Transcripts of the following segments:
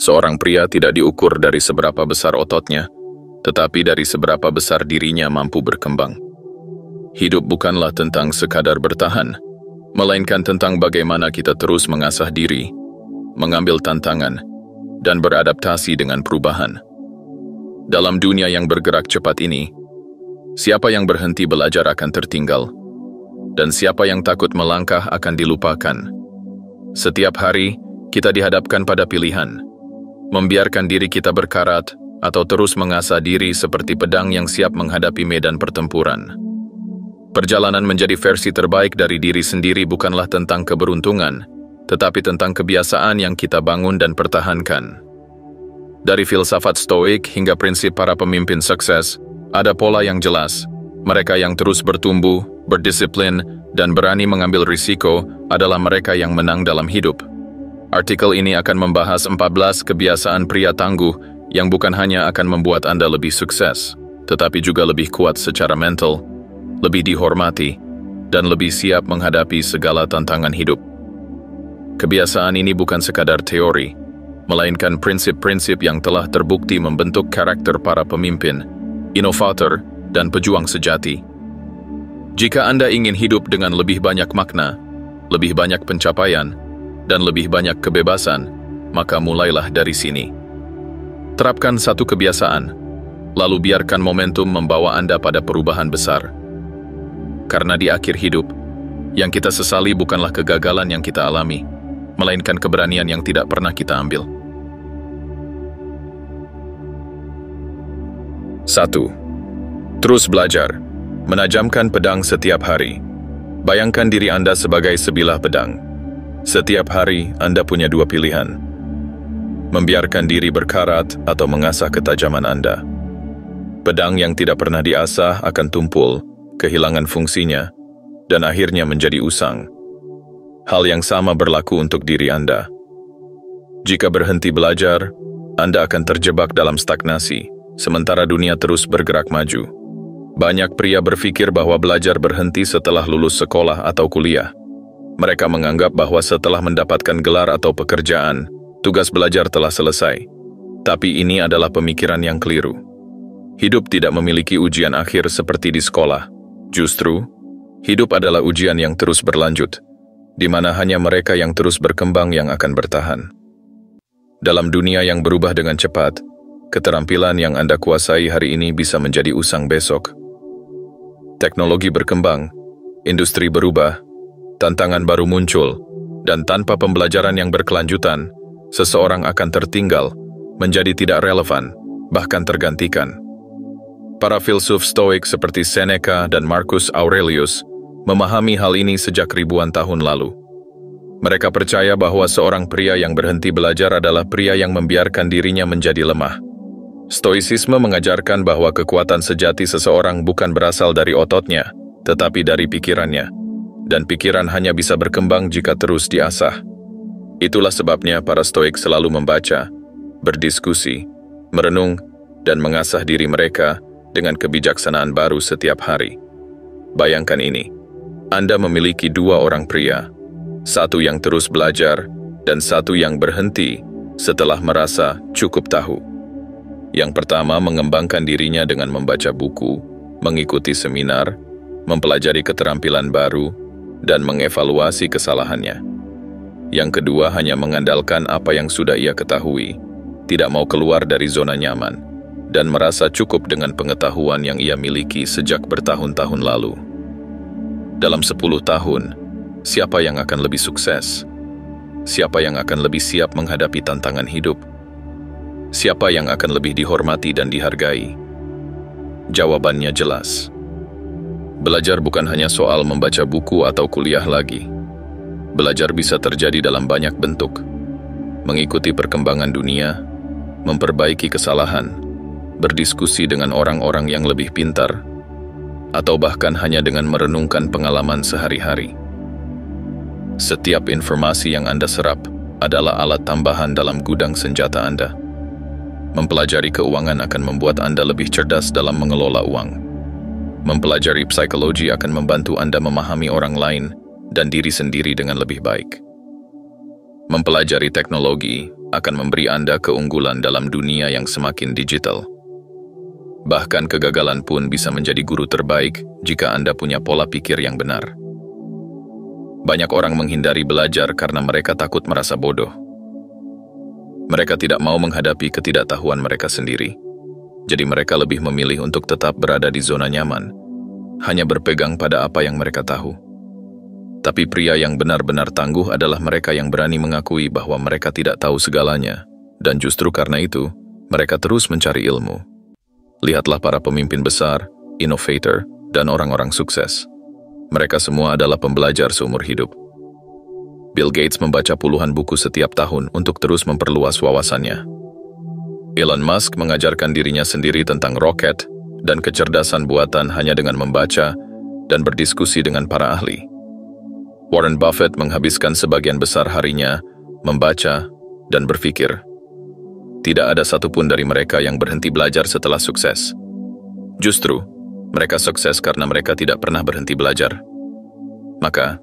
Seorang pria tidak diukur dari seberapa besar ototnya, tetapi dari seberapa besar dirinya mampu berkembang. Hidup bukanlah tentang sekadar bertahan, melainkan tentang bagaimana kita terus mengasah diri, mengambil tantangan, dan beradaptasi dengan perubahan. Dalam dunia yang bergerak cepat ini, siapa yang berhenti belajar akan tertinggal, dan siapa yang takut melangkah akan dilupakan. Setiap hari, kita dihadapkan pada pilihan, membiarkan diri kita berkarat atau terus mengasah diri seperti pedang yang siap menghadapi medan pertempuran. Perjalanan menjadi versi terbaik dari diri sendiri bukanlah tentang keberuntungan, tetapi tentang kebiasaan yang kita bangun dan pertahankan. Dari filsafat Stoik hingga prinsip para pemimpin sukses, ada pola yang jelas. Mereka yang terus bertumbuh, berdisiplin, dan berani mengambil risiko adalah mereka yang menang dalam hidup. Artikel ini akan membahas 14 kebiasaan pria tangguh yang bukan hanya akan membuat Anda lebih sukses, tetapi juga lebih kuat secara mental, lebih dihormati, dan lebih siap menghadapi segala tantangan hidup. Kebiasaan ini bukan sekadar teori, melainkan prinsip-prinsip yang telah terbukti membentuk karakter para pemimpin, inovator, dan pejuang sejati. Jika Anda ingin hidup dengan lebih banyak makna, lebih banyak pencapaian, dan lebih banyak kebebasan, maka mulailah dari sini. Terapkan satu kebiasaan, lalu biarkan momentum membawa Anda pada perubahan besar. Karena di akhir hidup, yang kita sesali bukanlah kegagalan yang kita alami, melainkan keberanian yang tidak pernah kita ambil. 1. Terus belajar. Menajamkan pedang setiap hari. Bayangkan diri Anda sebagai sebilah pedang. Setiap hari, Anda punya dua pilihan. Membiarkan diri berkarat atau mengasah ketajaman Anda. Pedang yang tidak pernah diasah akan tumpul, kehilangan fungsinya, dan akhirnya menjadi usang. Hal yang sama berlaku untuk diri Anda. Jika berhenti belajar, Anda akan terjebak dalam stagnasi, sementara dunia terus bergerak maju. Banyak pria berpikir bahwa belajar berhenti setelah lulus sekolah atau kuliah. Mereka menganggap bahwa setelah mendapatkan gelar atau pekerjaan, tugas belajar telah selesai. Tapi ini adalah pemikiran yang keliru. Hidup tidak memiliki ujian akhir seperti di sekolah. Justru, hidup adalah ujian yang terus berlanjut, di mana hanya mereka yang terus berkembang yang akan bertahan. Dalam dunia yang berubah dengan cepat, keterampilan yang Anda kuasai hari ini bisa menjadi usang besok. Teknologi berkembang, industri berubah, tantangan baru muncul, dan tanpa pembelajaran yang berkelanjutan, seseorang akan tertinggal, menjadi tidak relevan, bahkan tergantikan. Para filsuf Stoik seperti Seneca dan Marcus Aurelius memahami hal ini sejak ribuan tahun lalu. Mereka percaya bahwa seorang pria yang berhenti belajar adalah pria yang membiarkan dirinya menjadi lemah. Stoicisme mengajarkan bahwa kekuatan sejati seseorang bukan berasal dari ototnya, tetapi dari pikirannya. Dan pikiran hanya bisa berkembang jika terus diasah. Itulah sebabnya para Stoik selalu membaca, berdiskusi, merenung, dan mengasah diri mereka dengan kebijaksanaan baru setiap hari. Bayangkan ini, Anda memiliki dua orang pria, satu yang terus belajar, dan satu yang berhenti setelah merasa cukup tahu. Yang pertama mengembangkan dirinya dengan membaca buku, mengikuti seminar, mempelajari keterampilan baru, dan mengevaluasi kesalahannya. Yang kedua hanya mengandalkan apa yang sudah ia ketahui, tidak mau keluar dari zona nyaman, dan merasa cukup dengan pengetahuan yang ia miliki sejak bertahun-tahun lalu. Dalam 10 tahun, siapa yang akan lebih sukses? Siapa yang akan lebih siap menghadapi tantangan hidup? Siapa yang akan lebih dihormati dan dihargai? Jawabannya jelas. Belajar bukan hanya soal membaca buku atau kuliah lagi. Belajar bisa terjadi dalam banyak bentuk. Mengikuti perkembangan dunia, memperbaiki kesalahan, berdiskusi dengan orang-orang yang lebih pintar, atau bahkan hanya dengan merenungkan pengalaman sehari-hari. Setiap informasi yang Anda serap adalah alat tambahan dalam gudang senjata Anda. Mempelajari keuangan akan membuat Anda lebih cerdas dalam mengelola uang. Mempelajari psikologi akan membantu Anda memahami orang lain dan diri sendiri dengan lebih baik. Mempelajari teknologi akan memberi Anda keunggulan dalam dunia yang semakin digital. Bahkan kegagalan pun bisa menjadi guru terbaik jika Anda punya pola pikir yang benar. Banyak orang menghindari belajar karena mereka takut merasa bodoh. Mereka tidak mau menghadapi ketidaktahuan mereka sendiri. Jadi mereka lebih memilih untuk tetap berada di zona nyaman, hanya berpegang pada apa yang mereka tahu. Tapi pria yang benar-benar tangguh adalah mereka yang berani mengakui bahwa mereka tidak tahu segalanya, dan justru karena itu, mereka terus mencari ilmu. Lihatlah para pemimpin besar, innovator, dan orang-orang sukses. Mereka semua adalah pembelajar seumur hidup. Bill Gates membaca puluhan buku setiap tahun untuk terus memperluas wawasannya. Elon Musk mengajarkan dirinya sendiri tentang roket dan kecerdasan buatan hanya dengan membaca dan berdiskusi dengan para ahli. Warren Buffett menghabiskan sebagian besar harinya membaca dan berpikir. Tidak ada satupun dari mereka yang berhenti belajar setelah sukses. Justru, mereka sukses karena mereka tidak pernah berhenti belajar. Maka,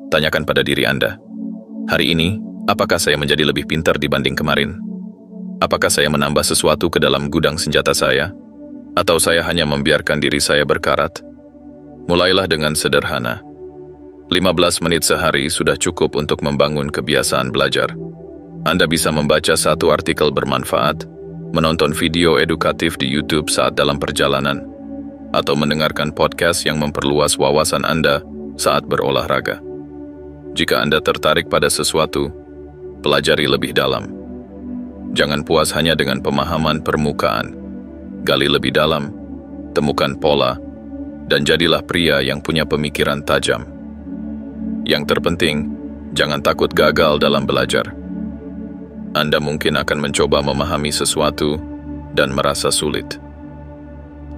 tanyakan pada diri Anda, hari ini, apakah saya menjadi lebih pintar dibanding kemarin? Apakah saya menambah sesuatu ke dalam gudang senjata saya? Atau saya hanya membiarkan diri saya berkarat? Mulailah dengan sederhana. 15 menit sehari sudah cukup untuk membangun kebiasaan belajar. Anda bisa membaca satu artikel bermanfaat, menonton video edukatif di YouTube saat dalam perjalanan, atau mendengarkan podcast yang memperluas wawasan Anda saat berolahraga. Jika Anda tertarik pada sesuatu, pelajari lebih dalam. Jangan puas hanya dengan pemahaman permukaan. Gali lebih dalam, temukan pola, dan jadilah pria yang punya pemikiran tajam. Yang terpenting, jangan takut gagal dalam belajar. Anda mungkin akan mencoba memahami sesuatu dan merasa sulit.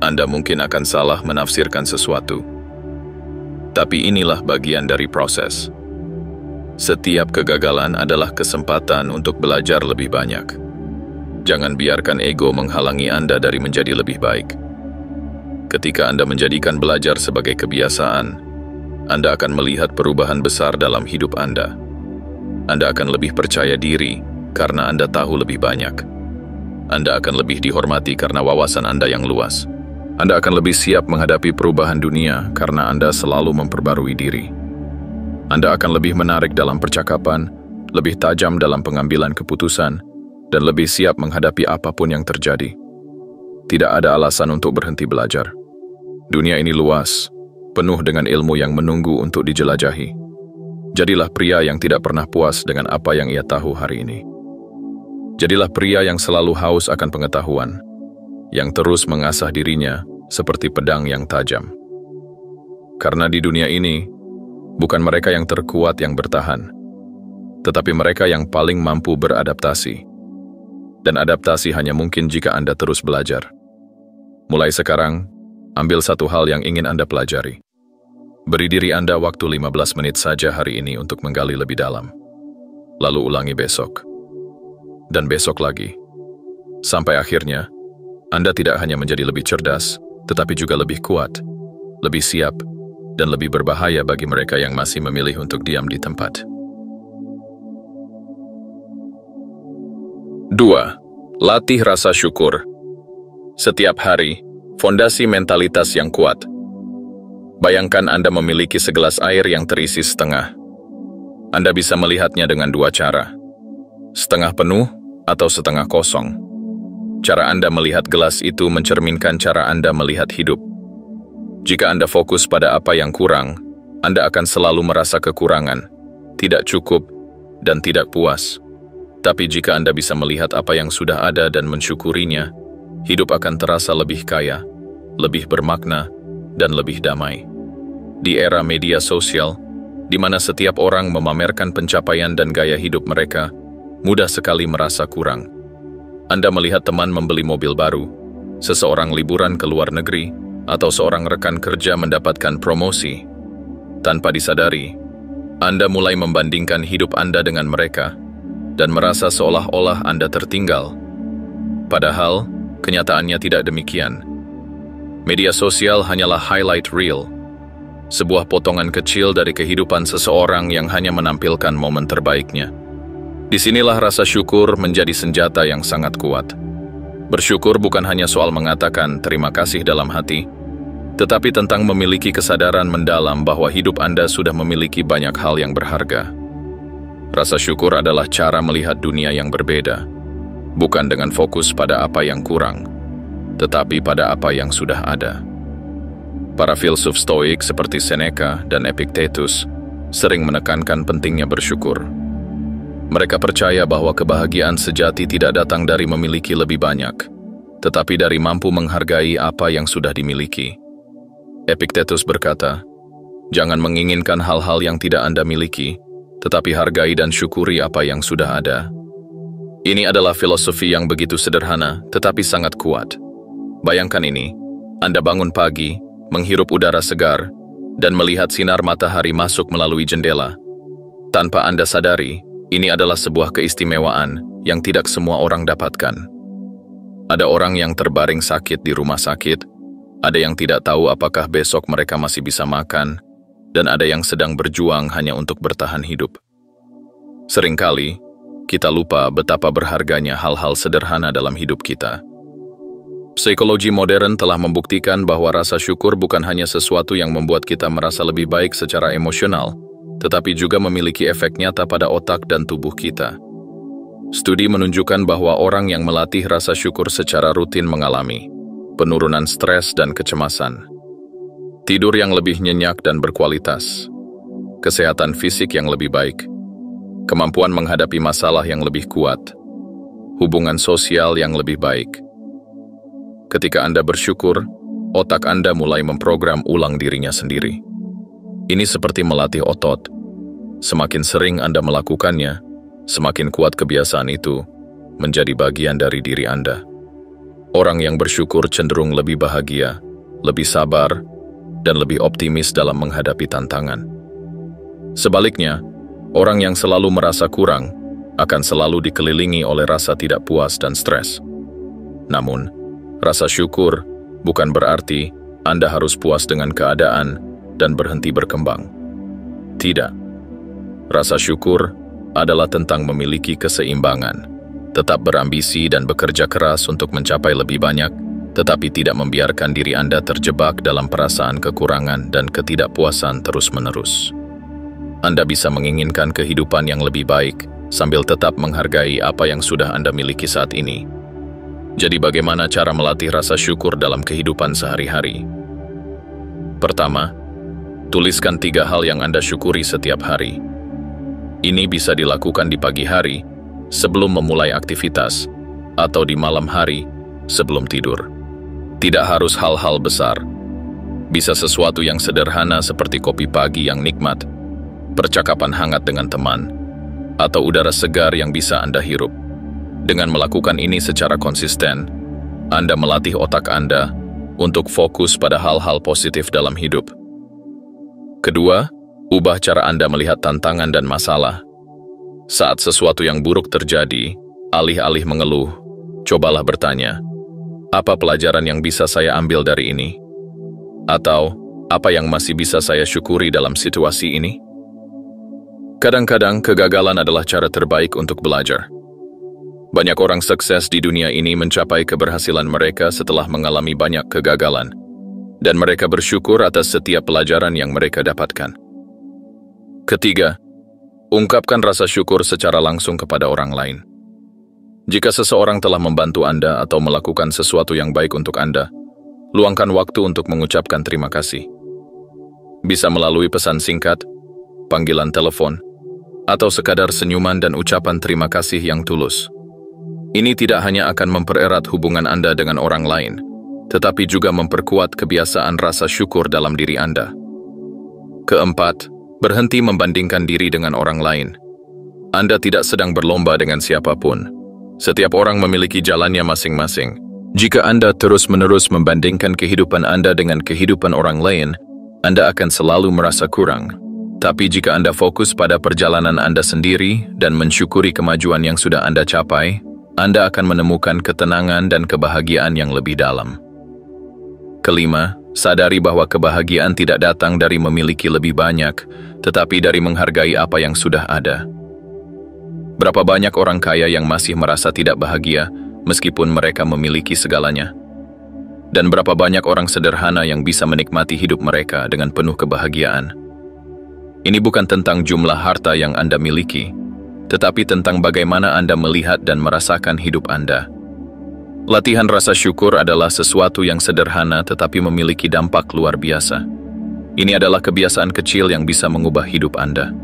Anda mungkin akan salah menafsirkan sesuatu. Tapi inilah bagian dari proses. Setiap kegagalan adalah kesempatan untuk belajar lebih banyak. Jangan biarkan ego menghalangi Anda dari menjadi lebih baik. Ketika Anda menjadikan belajar sebagai kebiasaan, Anda akan melihat perubahan besar dalam hidup Anda. Anda akan lebih percaya diri karena Anda tahu lebih banyak. Anda akan lebih dihormati karena wawasan Anda yang luas. Anda akan lebih siap menghadapi perubahan dunia karena Anda selalu memperbarui diri. Anda akan lebih menarik dalam percakapan, lebih tajam dalam pengambilan keputusan, dan lebih siap menghadapi apapun yang terjadi. Tidak ada alasan untuk berhenti belajar. Dunia ini luas, penuh dengan ilmu yang menunggu untuk dijelajahi. Jadilah pria yang tidak pernah puas dengan apa yang ia tahu hari ini. Jadilah pria yang selalu haus akan pengetahuan, yang terus mengasah dirinya seperti pedang yang tajam. Karena di dunia ini, bukan mereka yang terkuat yang bertahan, tetapi mereka yang paling mampu beradaptasi. Dan adaptasi hanya mungkin jika Anda terus belajar. Mulai sekarang, ambil satu hal yang ingin Anda pelajari. Beri diri Anda waktu 15 menit saja hari ini untuk menggali lebih dalam. Lalu ulangi besok. Dan besok lagi. Sampai akhirnya, Anda tidak hanya menjadi lebih cerdas, tetapi juga lebih kuat, lebih siap, dan lebih berbahaya bagi mereka yang masih memilih untuk diam di tempat. 2. Latih rasa syukur. Setiap hari, fondasi mentalitas yang kuat. Bayangkan Anda memiliki segelas air yang terisi setengah. Anda bisa melihatnya dengan dua cara. Setengah penuh atau setengah kosong. Cara Anda melihat gelas itu mencerminkan cara Anda melihat hidup. Jika Anda fokus pada apa yang kurang, Anda akan selalu merasa kekurangan, tidak cukup, dan tidak puas. Tapi jika Anda bisa melihat apa yang sudah ada dan mensyukurinya, hidup akan terasa lebih kaya, lebih bermakna, dan lebih damai. Di era media sosial, di mana setiap orang memamerkan pencapaian dan gaya hidup mereka, mudah sekali merasa kurang. Anda melihat teman membeli mobil baru, seseorang liburan ke luar negeri, atau seorang rekan kerja mendapatkan promosi. Tanpa disadari, Anda mulai membandingkan hidup Anda dengan mereka, dan merasa seolah-olah Anda tertinggal. Padahal, kenyataannya tidak demikian. Media sosial hanyalah highlight reel, sebuah potongan kecil dari kehidupan seseorang yang hanya menampilkan momen terbaiknya. Disinilah rasa syukur menjadi senjata yang sangat kuat. Bersyukur bukan hanya soal mengatakan terima kasih dalam hati, tetapi tentang memiliki kesadaran mendalam bahwa hidup Anda sudah memiliki banyak hal yang berharga. Rasa syukur adalah cara melihat dunia yang berbeda, bukan dengan fokus pada apa yang kurang, tetapi pada apa yang sudah ada. Para filsuf Stoik seperti Seneca dan Epictetus sering menekankan pentingnya bersyukur. Mereka percaya bahwa kebahagiaan sejati tidak datang dari memiliki lebih banyak, tetapi dari mampu menghargai apa yang sudah dimiliki. Epictetus berkata, "Jangan menginginkan hal-hal yang tidak Anda miliki, tetapi hargai dan syukuri apa yang sudah ada." Ini adalah filosofi yang begitu sederhana, tetapi sangat kuat. Bayangkan ini, Anda bangun pagi, menghirup udara segar, dan melihat sinar matahari masuk melalui jendela. Tanpa Anda sadari, ini adalah sebuah keistimewaan yang tidak semua orang dapatkan. Ada orang yang terbaring sakit di rumah sakit, ada yang tidak tahu apakah besok mereka masih bisa makan, dan ada yang sedang berjuang hanya untuk bertahan hidup. Seringkali, kita lupa betapa berharganya hal-hal sederhana dalam hidup kita. Psikologi modern telah membuktikan bahwa rasa syukur bukan hanya sesuatu yang membuat kita merasa lebih baik secara emosional, tetapi juga memiliki efek nyata pada otak dan tubuh kita. Studi menunjukkan bahwa orang yang melatih rasa syukur secara rutin mengalami penurunan stres dan kecemasan, tidur yang lebih nyenyak dan berkualitas, kesehatan fisik yang lebih baik, kemampuan menghadapi masalah yang lebih kuat, hubungan sosial yang lebih baik. Ketika Anda bersyukur, otak Anda mulai memprogram ulang dirinya sendiri. Ini seperti melatih otot. Semakin sering Anda melakukannya, semakin kuat kebiasaan itu menjadi bagian dari diri Anda. Orang yang bersyukur cenderung lebih bahagia, lebih sabar, dan lebih optimis dalam menghadapi tantangan. Sebaliknya, orang yang selalu merasa kurang akan selalu dikelilingi oleh rasa tidak puas dan stres. Namun, rasa syukur bukan berarti Anda harus puas dengan keadaan dan berhenti berkembang. Tidak. Rasa syukur adalah tentang memiliki keseimbangan, tetap berambisi dan bekerja keras untuk mencapai lebih banyak, tetapi tidak membiarkan diri Anda terjebak dalam perasaan kekurangan dan ketidakpuasan terus-menerus. Anda bisa menginginkan kehidupan yang lebih baik sambil tetap menghargai apa yang sudah Anda miliki saat ini. Jadi bagaimana cara melatih rasa syukur dalam kehidupan sehari-hari? Pertama, tuliskan 3 hal yang Anda syukuri setiap hari. Ini bisa dilakukan di pagi hari, sebelum memulai aktivitas, atau di malam hari, sebelum tidur. Tidak harus hal-hal besar. Bisa sesuatu yang sederhana seperti kopi pagi yang nikmat, percakapan hangat dengan teman, atau udara segar yang bisa Anda hirup. Dengan melakukan ini secara konsisten, Anda melatih otak Anda untuk fokus pada hal-hal positif dalam hidup. Kedua, ubah cara Anda melihat tantangan dan masalah. Saat sesuatu yang buruk terjadi, alih-alih mengeluh, cobalah bertanya, apa pelajaran yang bisa saya ambil dari ini? Atau, apa yang masih bisa saya syukuri dalam situasi ini? Kadang-kadang kegagalan adalah cara terbaik untuk belajar. Banyak orang sukses di dunia ini mencapai keberhasilan mereka setelah mengalami banyak kegagalan, dan mereka bersyukur atas setiap pelajaran yang mereka dapatkan. Ketiga, ungkapkan rasa syukur secara langsung kepada orang lain. Jika seseorang telah membantu Anda atau melakukan sesuatu yang baik untuk Anda, luangkan waktu untuk mengucapkan terima kasih. Bisa melalui pesan singkat, panggilan telepon, atau sekadar senyuman dan ucapan terima kasih yang tulus. Ini tidak hanya akan mempererat hubungan Anda dengan orang lain, tetapi juga memperkuat kebiasaan rasa syukur dalam diri Anda. Keempat, berhenti membandingkan diri dengan orang lain. Anda tidak sedang berlomba dengan siapapun. Setiap orang memiliki jalannya masing-masing. Jika Anda terus-menerus membandingkan kehidupan Anda dengan kehidupan orang lain, Anda akan selalu merasa kurang. Tapi jika Anda fokus pada perjalanan Anda sendiri dan mensyukuri kemajuan yang sudah Anda capai, Anda akan menemukan ketenangan dan kebahagiaan yang lebih dalam. Kelima, sadari bahwa kebahagiaan tidak datang dari memiliki lebih banyak, tetapi dari menghargai apa yang sudah ada. Berapa banyak orang kaya yang masih merasa tidak bahagia meskipun mereka memiliki segalanya? Dan berapa banyak orang sederhana yang bisa menikmati hidup mereka dengan penuh kebahagiaan? Ini bukan tentang jumlah harta yang Anda miliki, tetapi tentang bagaimana Anda melihat dan merasakan hidup Anda. Latihan rasa syukur adalah sesuatu yang sederhana tetapi memiliki dampak luar biasa. Ini adalah kebiasaan kecil yang bisa mengubah hidup Anda.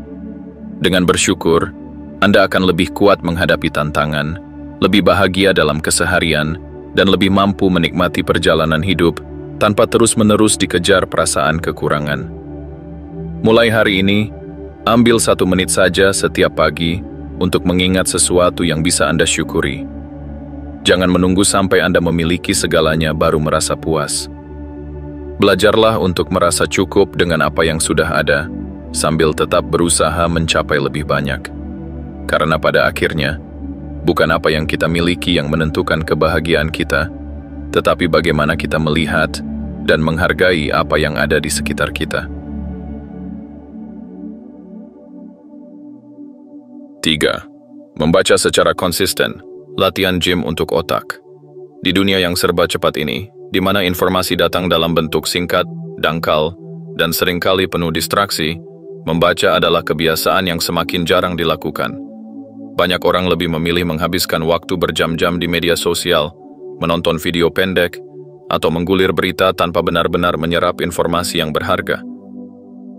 Dengan bersyukur, Anda akan lebih kuat menghadapi tantangan, lebih bahagia dalam keseharian, dan lebih mampu menikmati perjalanan hidup tanpa terus-menerus dikejar perasaan kekurangan. Mulai hari ini, ambil 1 menit saja setiap pagi untuk mengingat sesuatu yang bisa Anda syukuri. Jangan menunggu sampai Anda memiliki segalanya baru merasa puas. Belajarlah untuk merasa cukup dengan apa yang sudah ada, sambil tetap berusaha mencapai lebih banyak. Karena pada akhirnya, bukan apa yang kita miliki yang menentukan kebahagiaan kita, tetapi bagaimana kita melihat dan menghargai apa yang ada di sekitar kita. 3. Membaca secara konsisten, latihan gym untuk otak. Di dunia yang serba cepat ini, di mana informasi datang dalam bentuk singkat, dangkal, dan seringkali penuh distraksi, membaca adalah kebiasaan yang semakin jarang dilakukan. Banyak orang lebih memilih menghabiskan waktu berjam-jam di media sosial, menonton video pendek, atau menggulir berita tanpa benar-benar menyerap informasi yang berharga.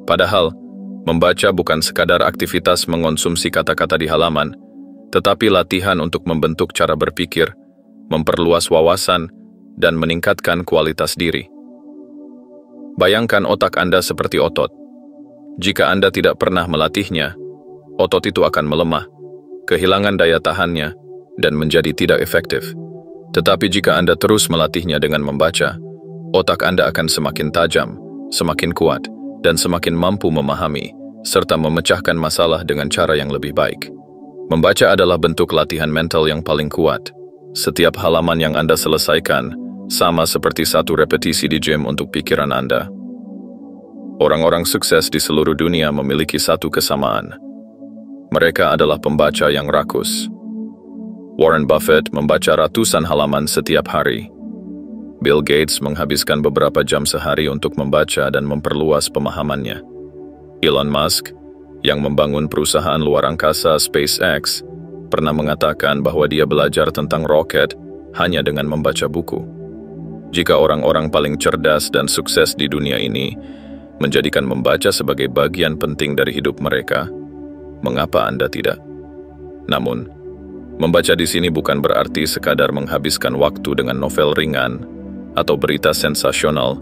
Padahal, membaca bukan sekadar aktivitas mengonsumsi kata-kata di halaman, tetapi latihan untuk membentuk cara berpikir, memperluas wawasan, dan meningkatkan kualitas diri. Bayangkan otak Anda seperti otot. Jika Anda tidak pernah melatihnya, otot itu akan melemah, kehilangan daya tahannya, dan menjadi tidak efektif. Tetapi jika Anda terus melatihnya dengan membaca, otak Anda akan semakin tajam, semakin kuat, dan semakin mampu memahami, serta memecahkan masalah dengan cara yang lebih baik. Membaca adalah bentuk latihan mental yang paling kuat. Setiap halaman yang Anda selesaikan, sama seperti 1 repetisi di gym untuk pikiran Anda. Orang-orang sukses di seluruh dunia memiliki satu kesamaan. Mereka adalah pembaca yang rakus. Warren Buffett membaca ratusan halaman setiap hari. Bill Gates menghabiskan beberapa jam sehari untuk membaca dan memperluas pemahamannya. Elon Musk, yang membangun perusahaan luar angkasa SpaceX, pernah mengatakan bahwa dia belajar tentang roket hanya dengan membaca buku. Jika orang-orang paling cerdas dan sukses di dunia ini menjadikan membaca sebagai bagian penting dari hidup mereka, mengapa Anda tidak? Namun, membaca di sini bukan berarti sekadar menghabiskan waktu dengan novel ringan atau berita sensasional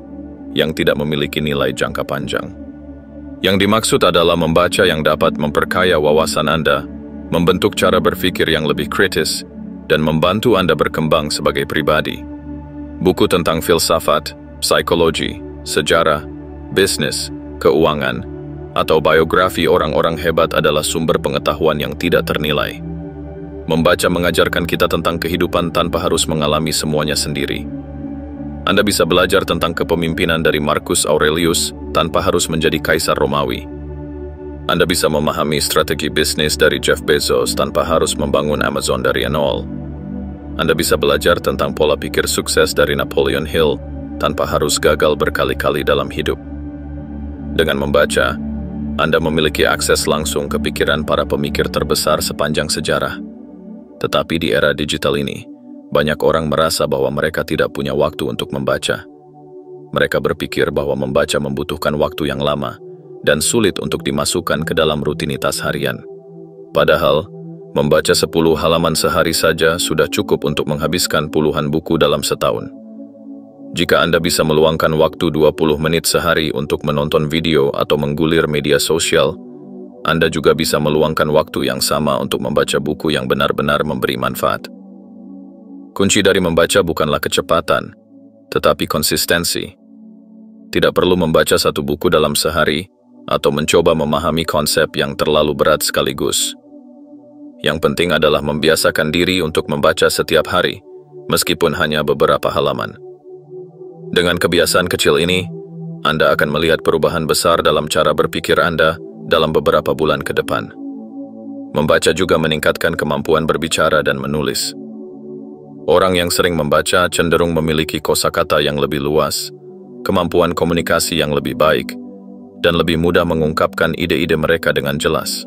yang tidak memiliki nilai jangka panjang. Yang dimaksud adalah membaca yang dapat memperkaya wawasan Anda, membentuk cara berpikir yang lebih kritis, dan membantu Anda berkembang sebagai pribadi. Buku tentang filsafat, psikologi, sejarah, bisnis, keuangan, atau biografi orang-orang hebat adalah sumber pengetahuan yang tidak ternilai. Membaca mengajarkan kita tentang kehidupan tanpa harus mengalami semuanya sendiri. Anda bisa belajar tentang kepemimpinan dari Marcus Aurelius tanpa harus menjadi kaisar Romawi. Anda bisa memahami strategi bisnis dari Jeff Bezos tanpa harus membangun Amazon dari nol. Anda bisa belajar tentang pola pikir sukses dari Napoleon Hill tanpa harus gagal berkali-kali dalam hidup. Dengan membaca, Anda memiliki akses langsung ke pikiran para pemikir terbesar sepanjang sejarah. Tetapi di era digital ini, banyak orang merasa bahwa mereka tidak punya waktu untuk membaca. Mereka berpikir bahwa membaca membutuhkan waktu yang lama dan sulit untuk dimasukkan ke dalam rutinitas harian. Padahal, membaca 10 halaman sehari saja sudah cukup untuk menghabiskan puluhan buku dalam setahun. Jika Anda bisa meluangkan waktu 20 menit sehari untuk menonton video atau menggulir media sosial, Anda juga bisa meluangkan waktu yang sama untuk membaca buku yang benar-benar memberi manfaat. Kunci dari membaca bukanlah kecepatan, tetapi konsistensi. Tidak perlu membaca 1 buku dalam sehari atau mencoba memahami konsep yang terlalu berat sekaligus. Yang penting adalah membiasakan diri untuk membaca setiap hari, meskipun hanya beberapa halaman. Dengan kebiasaan kecil ini, Anda akan melihat perubahan besar dalam cara berpikir Anda dalam beberapa bulan ke depan. Membaca juga meningkatkan kemampuan berbicara dan menulis. Orang yang sering membaca cenderung memiliki kosakata yang lebih luas, kemampuan komunikasi yang lebih baik, dan lebih mudah mengungkapkan ide-ide mereka dengan jelas.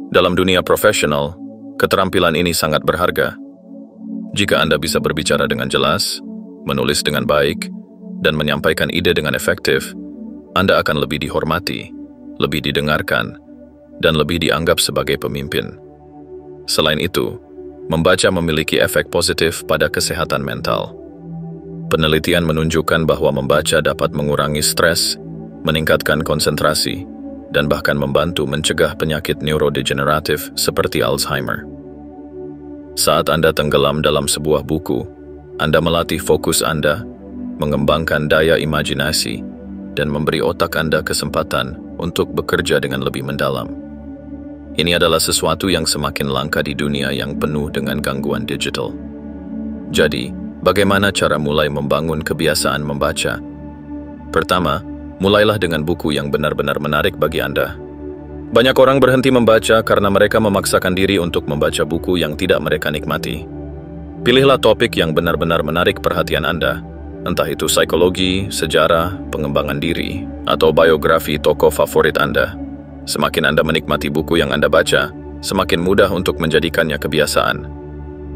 Dalam dunia profesional, keterampilan ini sangat berharga. Jika Anda bisa berbicara dengan jelas, menulis dengan baik, dan menyampaikan ide dengan efektif, Anda akan lebih dihormati, lebih didengarkan, dan lebih dianggap sebagai pemimpin. Selain itu, membaca memiliki efek positif pada kesehatan mental. Penelitian menunjukkan bahwa membaca dapat mengurangi stres, meningkatkan konsentrasi, dan bahkan membantu mencegah penyakit neurodegeneratif seperti Alzheimer. Saat Anda tenggelam dalam sebuah buku, Anda melatih fokus Anda, mengembangkan daya imajinasi, dan memberi otak Anda kesempatan untuk bekerja dengan lebih mendalam. Ini adalah sesuatu yang semakin langka di dunia yang penuh dengan gangguan digital. Jadi, bagaimana cara mulai membangun kebiasaan membaca? Pertama, mulailah dengan buku yang benar-benar menarik bagi Anda. Banyak orang berhenti membaca karena mereka memaksakan diri untuk membaca buku yang tidak mereka nikmati. Pilihlah topik yang benar-benar menarik perhatian Anda, entah itu psikologi, sejarah, pengembangan diri, atau biografi tokoh favorit Anda. Semakin Anda menikmati buku yang Anda baca, semakin mudah untuk menjadikannya kebiasaan.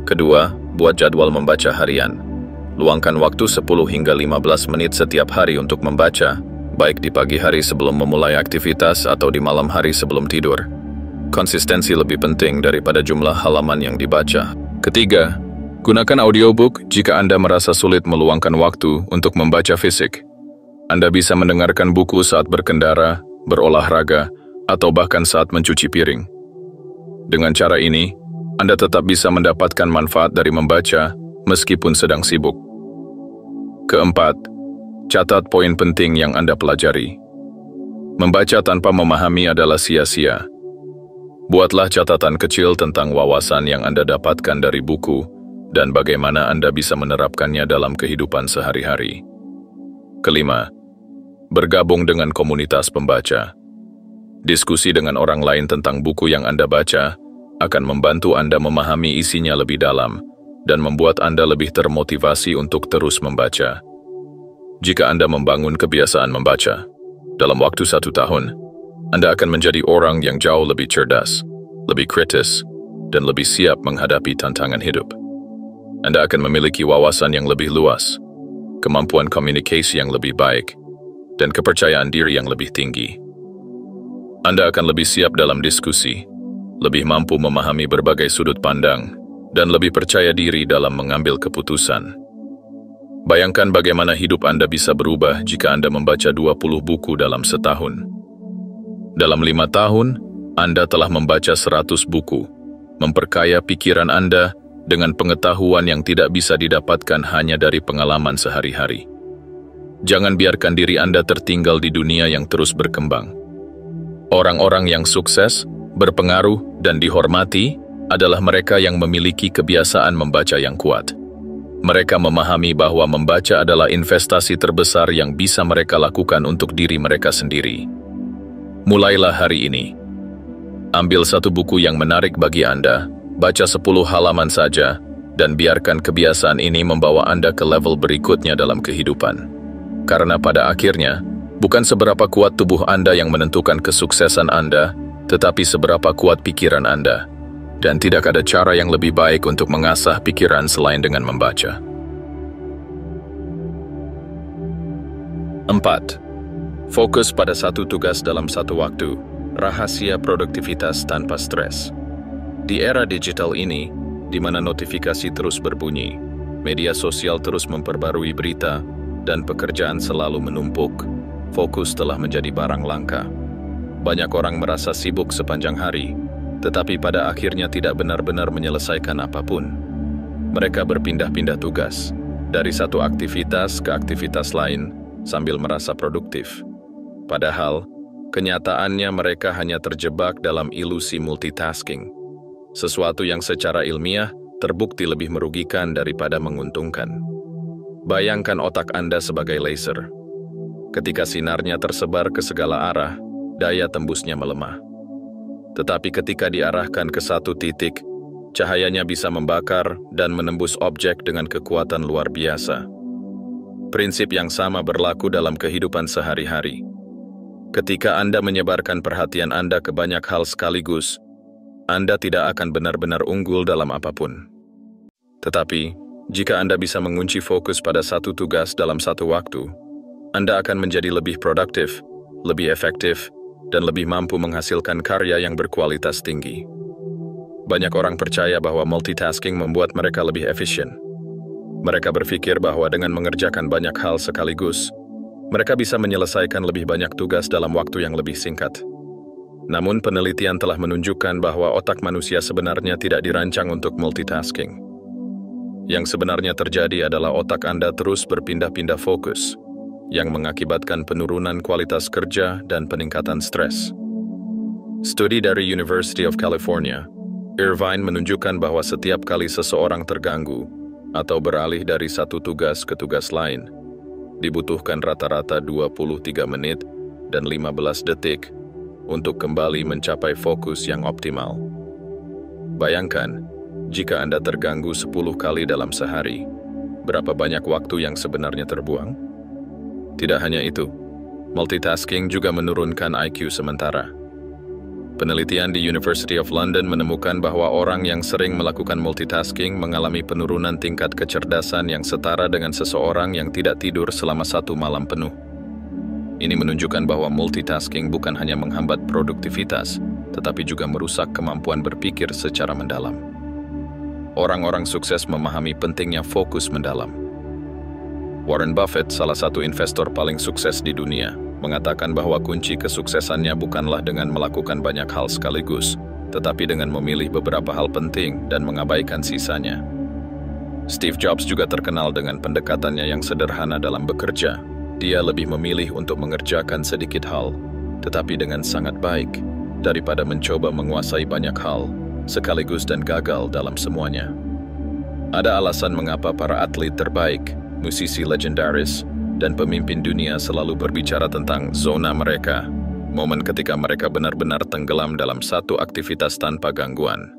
Kedua, buat jadwal membaca harian. Luangkan waktu 10 hingga 15 menit setiap hari untuk membaca, baik di pagi hari sebelum memulai aktivitas atau di malam hari sebelum tidur. Konsistensi lebih penting daripada jumlah halaman yang dibaca. Ketiga, gunakan audiobook jika Anda merasa sulit meluangkan waktu untuk membaca fisik. Anda bisa mendengarkan buku saat berkendara, berolahraga, atau bahkan saat mencuci piring. Dengan cara ini, Anda tetap bisa mendapatkan manfaat dari membaca meskipun sedang sibuk. Keempat, catat poin penting yang Anda pelajari. Membaca tanpa memahami adalah sia-sia. Buatlah catatan kecil tentang wawasan yang Anda dapatkan dari buku dan bagaimana Anda bisa menerapkannya dalam kehidupan sehari-hari. Kelima, bergabung dengan komunitas pembaca. Diskusi dengan orang lain tentang buku yang Anda baca akan membantu Anda memahami isinya lebih dalam dan membuat Anda lebih termotivasi untuk terus membaca. Jika Anda membangun kebiasaan membaca, dalam waktu 1 tahun, Anda akan menjadi orang yang jauh lebih cerdas, lebih kritis, dan lebih siap menghadapi tantangan hidup. Anda akan memiliki wawasan yang lebih luas, kemampuan komunikasi yang lebih baik, dan kepercayaan diri yang lebih tinggi. Anda akan lebih siap dalam diskusi, lebih mampu memahami berbagai sudut pandang, dan lebih percaya diri dalam mengambil keputusan. Bayangkan bagaimana hidup Anda bisa berubah jika Anda membaca 20 buku dalam setahun. Dalam 5 tahun, Anda telah membaca 100 buku, memperkaya pikiran Anda dengan pengetahuan yang tidak bisa didapatkan hanya dari pengalaman sehari-hari. Jangan biarkan diri Anda tertinggal di dunia yang terus berkembang. Orang-orang yang sukses, berpengaruh, dan dihormati adalah mereka yang memiliki kebiasaan membaca yang kuat. Mereka memahami bahwa membaca adalah investasi terbesar yang bisa mereka lakukan untuk diri mereka sendiri. Mulailah hari ini. Ambil satu buku yang menarik bagi Anda, baca 10 halaman saja, dan biarkan kebiasaan ini membawa Anda ke level berikutnya dalam kehidupan. Karena pada akhirnya, bukan seberapa kuat tubuh Anda yang menentukan kesuksesan Anda, tetapi seberapa kuat pikiran Anda. Dan tidak ada cara yang lebih baik untuk mengasah pikiran selain dengan membaca. 4. Fokus pada satu tugas dalam satu waktu. Rahasia produktivitas tanpa stres. Di era digital ini, di mana notifikasi terus berbunyi, media sosial terus memperbarui berita, dan pekerjaan selalu menumpuk, fokus telah menjadi barang langka. Banyak orang merasa sibuk sepanjang hari, tetapi pada akhirnya tidak benar-benar menyelesaikan apapun. Mereka berpindah-pindah tugas, dari satu aktivitas ke aktivitas lain, sambil merasa produktif. Padahal, kenyataannya mereka hanya terjebak dalam ilusi multitasking, sesuatu yang secara ilmiah terbukti lebih merugikan daripada menguntungkan. Bayangkan otak Anda sebagai laser. Ketika sinarnya tersebar ke segala arah, daya tembusnya melemah. Tetapi ketika diarahkan ke satu titik, cahayanya bisa membakar dan menembus objek dengan kekuatan luar biasa. Prinsip yang sama berlaku dalam kehidupan sehari-hari. Ketika Anda menyebarkan perhatian Anda ke banyak hal sekaligus, Anda tidak akan benar-benar unggul dalam apapun. Tetapi, jika Anda bisa mengunci fokus pada satu tugas dalam satu waktu, Anda akan menjadi lebih produktif, lebih efektif, dan lebih mampu menghasilkan karya yang berkualitas tinggi. Banyak orang percaya bahwa multitasking membuat mereka lebih efisien. Mereka berpikir bahwa dengan mengerjakan banyak hal sekaligus, mereka bisa menyelesaikan lebih banyak tugas dalam waktu yang lebih singkat. Namun penelitian telah menunjukkan bahwa otak manusia sebenarnya tidak dirancang untuk multitasking. Yang sebenarnya terjadi adalah otak Anda terus berpindah-pindah fokus, yang mengakibatkan penurunan kualitas kerja dan peningkatan stres. Studi dari University of California, Irvine menunjukkan bahwa setiap kali seseorang terganggu atau beralih dari satu tugas ke tugas lain, dibutuhkan rata-rata 23 menit dan 15 detik untuk kembali mencapai fokus yang optimal. Bayangkan, jika Anda terganggu 10 kali dalam sehari, berapa banyak waktu yang sebenarnya terbuang? Tidak hanya itu, multitasking juga menurunkan IQ sementara. Penelitian di University of London menemukan bahwa orang yang sering melakukan multitasking mengalami penurunan tingkat kecerdasan yang setara dengan seseorang yang tidak tidur selama 1 malam penuh. Ini menunjukkan bahwa multitasking bukan hanya menghambat produktivitas, tetapi juga merusak kemampuan berpikir secara mendalam. Orang-orang sukses memahami pentingnya fokus mendalam. Warren Buffett, salah satu investor paling sukses di dunia, mengatakan bahwa kunci kesuksesannya bukanlah dengan melakukan banyak hal sekaligus, tetapi dengan memilih beberapa hal penting dan mengabaikan sisanya. Steve Jobs juga terkenal dengan pendekatannya yang sederhana dalam bekerja. Dia lebih memilih untuk mengerjakan sedikit hal, tetapi dengan sangat baik, daripada mencoba menguasai banyak hal, sekaligus dan gagal dalam semuanya. Ada alasan mengapa para atlet terbaik, musisi legendaris, dan pemimpin dunia selalu berbicara tentang zona mereka, momen ketika mereka benar-benar tenggelam dalam satu aktivitas tanpa gangguan.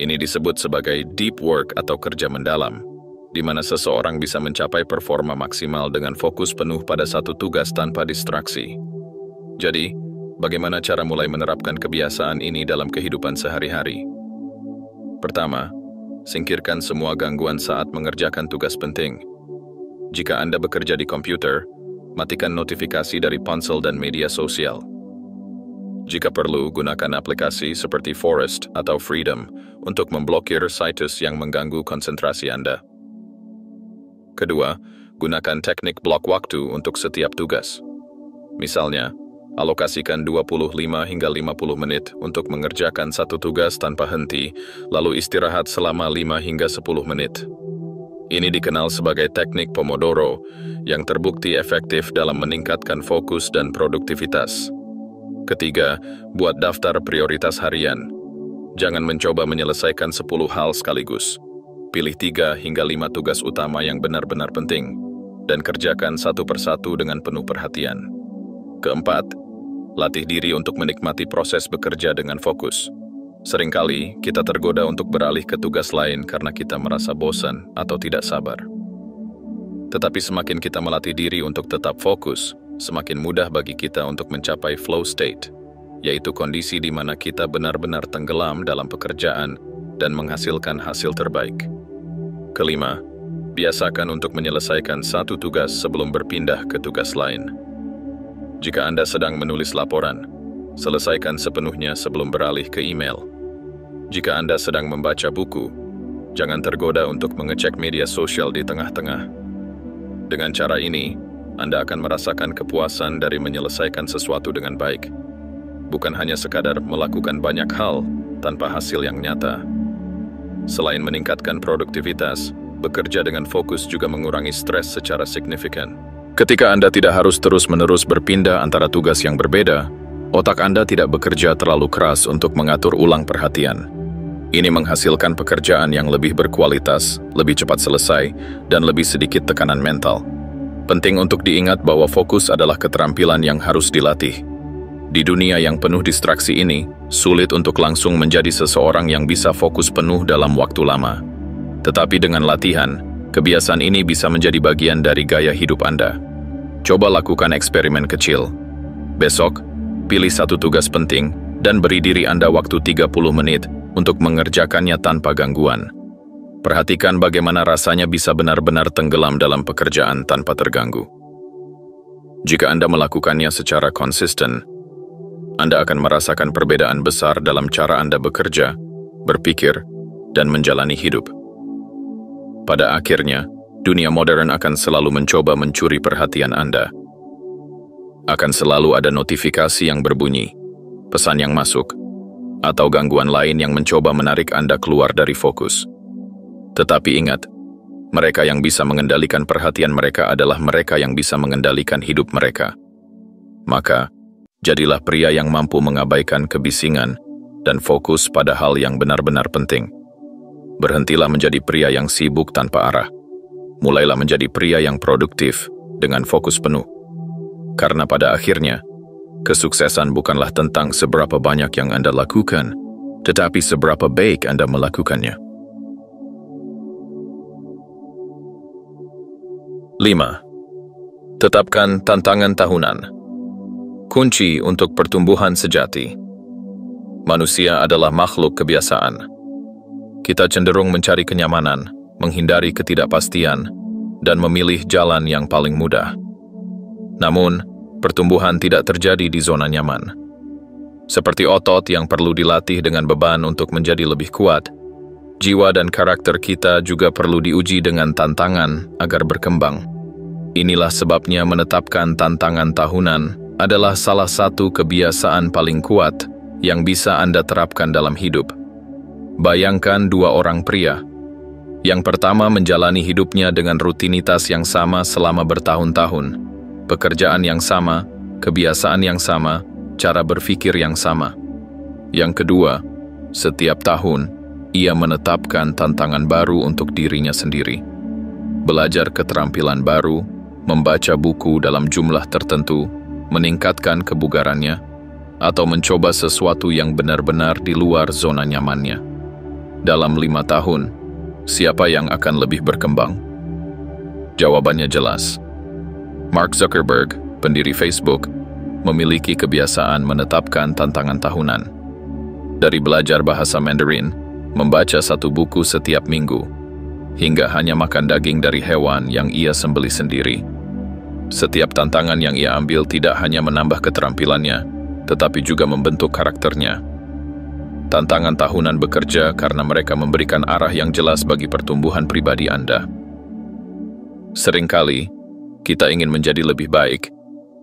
Ini disebut sebagai deep work atau kerja mendalam, di mana seseorang bisa mencapai performa maksimal dengan fokus penuh pada satu tugas tanpa distraksi. Jadi, bagaimana cara mulai menerapkan kebiasaan ini dalam kehidupan sehari-hari? Pertama, singkirkan semua gangguan saat mengerjakan tugas penting. Jika Anda bekerja di komputer, matikan notifikasi dari ponsel dan media sosial. Jika perlu, gunakan aplikasi seperti Forest atau Freedom untuk memblokir situs yang mengganggu konsentrasi Anda. Kedua, gunakan teknik blok waktu untuk setiap tugas. Misalnya, alokasikan 25 hingga 50 menit untuk mengerjakan satu tugas tanpa henti, lalu istirahat selama 5 hingga 10 menit. Ini dikenal sebagai teknik Pomodoro, yang terbukti efektif dalam meningkatkan fokus dan produktivitas. Ketiga, buat daftar prioritas harian. Jangan mencoba menyelesaikan 10 hal sekaligus. Pilih 3 hingga 5 tugas utama yang benar-benar penting, dan kerjakan satu persatu dengan penuh perhatian. Keempat, latih diri untuk menikmati proses bekerja dengan fokus. Seringkali, kita tergoda untuk beralih ke tugas lain karena kita merasa bosan atau tidak sabar. Tetapi semakin kita melatih diri untuk tetap fokus, semakin mudah bagi kita untuk mencapai flow state, yaitu kondisi di mana kita benar-benar tenggelam dalam pekerjaan dan menghasilkan hasil terbaik. Kelima, biasakan untuk menyelesaikan satu tugas sebelum berpindah ke tugas lain. Jika Anda sedang menulis laporan, selesaikan sepenuhnya sebelum beralih ke email. Jika Anda sedang membaca buku, jangan tergoda untuk mengecek media sosial di tengah-tengah. Dengan cara ini, Anda akan merasakan kepuasan dari menyelesaikan sesuatu dengan baik, bukan hanya sekadar melakukan banyak hal tanpa hasil yang nyata. Selain meningkatkan produktivitas, bekerja dengan fokus juga mengurangi stres secara signifikan. Ketika Anda tidak harus terus-menerus berpindah antara tugas yang berbeda, otak Anda tidak bekerja terlalu keras untuk mengatur ulang perhatian. Ini menghasilkan pekerjaan yang lebih berkualitas, lebih cepat selesai, dan lebih sedikit tekanan mental. Penting untuk diingat bahwa fokus adalah keterampilan yang harus dilatih. Di dunia yang penuh distraksi ini, sulit untuk langsung menjadi seseorang yang bisa fokus penuh dalam waktu lama. Tetapi dengan latihan, kebiasaan ini bisa menjadi bagian dari gaya hidup Anda. Coba lakukan eksperimen kecil. Besok, pilih satu tugas penting dan beri diri Anda waktu 30 menit untuk mengerjakannya tanpa gangguan. Perhatikan bagaimana rasanya bisa benar-benar tenggelam dalam pekerjaan tanpa terganggu. Jika Anda melakukannya secara konsisten, Anda akan merasakan perbedaan besar dalam cara Anda bekerja, berpikir, dan menjalani hidup. Pada akhirnya, dunia modern akan selalu mencoba mencuri perhatian Anda. Akan selalu ada notifikasi yang berbunyi, pesan yang masuk, atau gangguan lain yang mencoba menarik Anda keluar dari fokus. Tetapi ingat, mereka yang bisa mengendalikan perhatian mereka adalah mereka yang bisa mengendalikan hidup mereka. Maka, jadilah pria yang mampu mengabaikan kebisingan dan fokus pada hal yang benar-benar penting. Berhentilah menjadi pria yang sibuk tanpa arah. Mulailah menjadi pria yang produktif dengan fokus penuh. Karena pada akhirnya, kesuksesan bukanlah tentang seberapa banyak yang Anda lakukan, tetapi seberapa baik Anda melakukannya. 5. Tetapkan tantangan tahunan. Kunci untuk pertumbuhan sejati. Manusia adalah makhluk kebiasaan. Kita cenderung mencari kenyamanan, menghindari ketidakpastian, dan memilih jalan yang paling mudah. Namun, pertumbuhan tidak terjadi di zona nyaman. Seperti otot yang perlu dilatih dengan beban untuk menjadi lebih kuat, jiwa dan karakter kita juga perlu diuji dengan tantangan agar berkembang. Inilah sebabnya menetapkan tantangan tahunan adalah salah satu kebiasaan paling kuat yang bisa Anda terapkan dalam hidup. Bayangkan dua orang pria. Yang pertama menjalani hidupnya dengan rutinitas yang sama selama bertahun-tahun, pekerjaan yang sama, kebiasaan yang sama, cara berpikir yang sama. Yang kedua, setiap tahun, ia menetapkan tantangan baru untuk dirinya sendiri. Belajar keterampilan baru, membaca buku dalam jumlah tertentu, meningkatkan kebugarannya, atau mencoba sesuatu yang benar-benar di luar zona nyamannya. Dalam 5 tahun, siapa yang akan lebih berkembang? Jawabannya jelas. Mark Zuckerberg, pendiri Facebook, memiliki kebiasaan menetapkan tantangan tahunan. Dari belajar bahasa Mandarin, membaca 1 buku setiap minggu, hingga hanya makan daging dari hewan yang ia sembelih sendiri. Setiap tantangan yang ia ambil tidak hanya menambah keterampilannya, tetapi juga membentuk karakternya. Tantangan tahunan bekerja karena mereka memberikan arah yang jelas bagi pertumbuhan pribadi Anda. Seringkali, kita ingin menjadi lebih baik,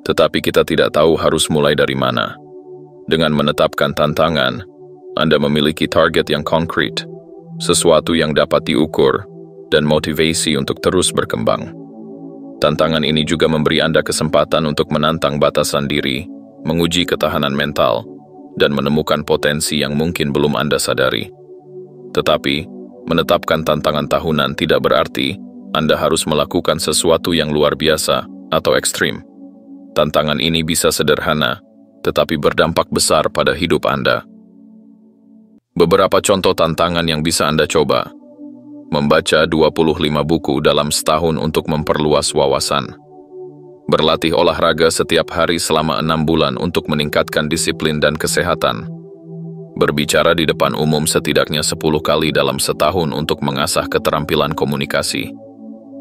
tetapi kita tidak tahu harus mulai dari mana. Dengan menetapkan tantangan, Anda memiliki target yang konkret, sesuatu yang dapat diukur, dan motivasi untuk terus berkembang. Tantangan ini juga memberi Anda kesempatan untuk menantang batasan diri, menguji ketahanan mental, dan menemukan potensi yang mungkin belum Anda sadari. Tetapi, menetapkan tantangan tahunan tidak berarti Anda harus melakukan sesuatu yang luar biasa atau ekstrim. Tantangan ini bisa sederhana, tetapi berdampak besar pada hidup Anda. Beberapa contoh tantangan yang bisa Anda coba. Membaca 25 buku dalam setahun untuk memperluas wawasan. Berlatih olahraga setiap hari selama 6 bulan untuk meningkatkan disiplin dan kesehatan. Berbicara di depan umum setidaknya 10 kali dalam setahun untuk mengasah keterampilan komunikasi.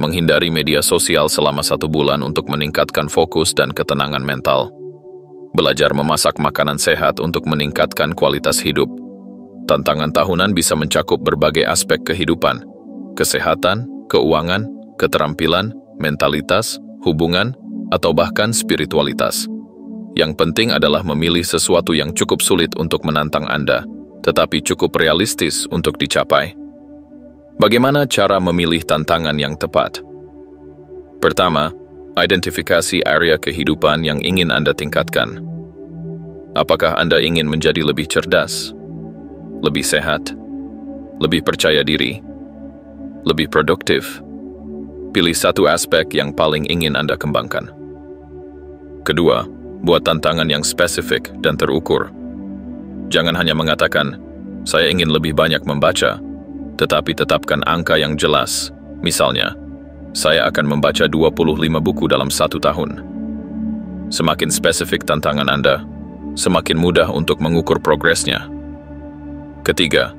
Menghindari media sosial selama 1 bulan untuk meningkatkan fokus dan ketenangan mental. Belajar memasak makanan sehat untuk meningkatkan kualitas hidup. Tantangan tahunan bisa mencakup berbagai aspek kehidupan, kesehatan, keuangan, keterampilan, mentalitas, hubungan, atau bahkan spiritualitas. Yang penting adalah memilih sesuatu yang cukup sulit untuk menantang Anda, tetapi cukup realistis untuk dicapai. Bagaimana cara memilih tantangan yang tepat? Pertama, identifikasi area kehidupan yang ingin Anda tingkatkan. Apakah Anda ingin menjadi lebih cerdas, lebih sehat, lebih percaya diri, lebih produktif? Pilih satu aspek yang paling ingin Anda kembangkan. Kedua, Buat tantangan yang spesifik dan terukur. Jangan hanya mengatakan, saya ingin lebih banyak membaca, tetapi tetapkan angka yang jelas. Misalnya, saya akan membaca 25 buku dalam 1 tahun. Semakin spesifik tantangan Anda, semakin mudah untuk mengukur progresnya. Ketiga,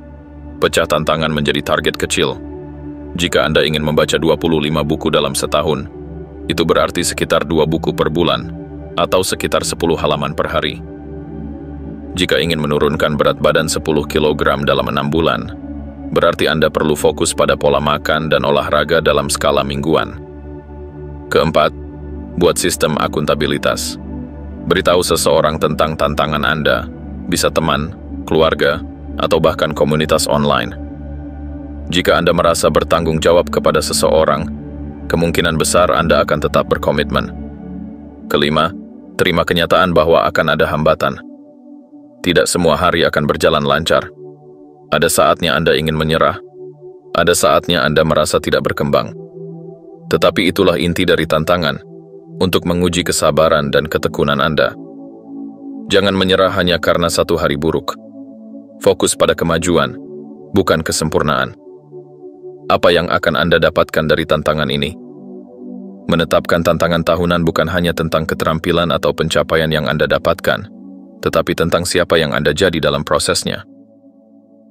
pecah tantangan menjadi target kecil. Jika Anda ingin membaca 25 buku dalam setahun, itu berarti sekitar 2 buku per bulan, atau sekitar 10 halaman per hari. Jika ingin menurunkan berat badan 10 kg dalam 6 bulan, berarti Anda perlu fokus pada pola makan dan olahraga dalam skala mingguan. Keempat, buat sistem akuntabilitas. Beritahu seseorang tentang tantangan Anda, bisa teman, keluarga, atau bahkan komunitas online. Jika Anda merasa bertanggung jawab kepada seseorang, kemungkinan besar Anda akan tetap berkomitmen. Kelima, terima kenyataan bahwa akan ada hambatan. Tidak semua hari akan berjalan lancar. Ada saatnya Anda ingin menyerah. Ada saatnya Anda merasa tidak berkembang. Tetapi itulah inti dari tantangan, untuk menguji kesabaran dan ketekunan Anda. Jangan menyerah hanya karena 1 hari buruk. Fokus pada kemajuan, bukan kesempurnaan. Apa yang akan Anda dapatkan dari tantangan ini? Menetapkan tantangan tahunan bukan hanya tentang keterampilan atau pencapaian yang Anda dapatkan, tetapi tentang siapa yang Anda jadi dalam prosesnya.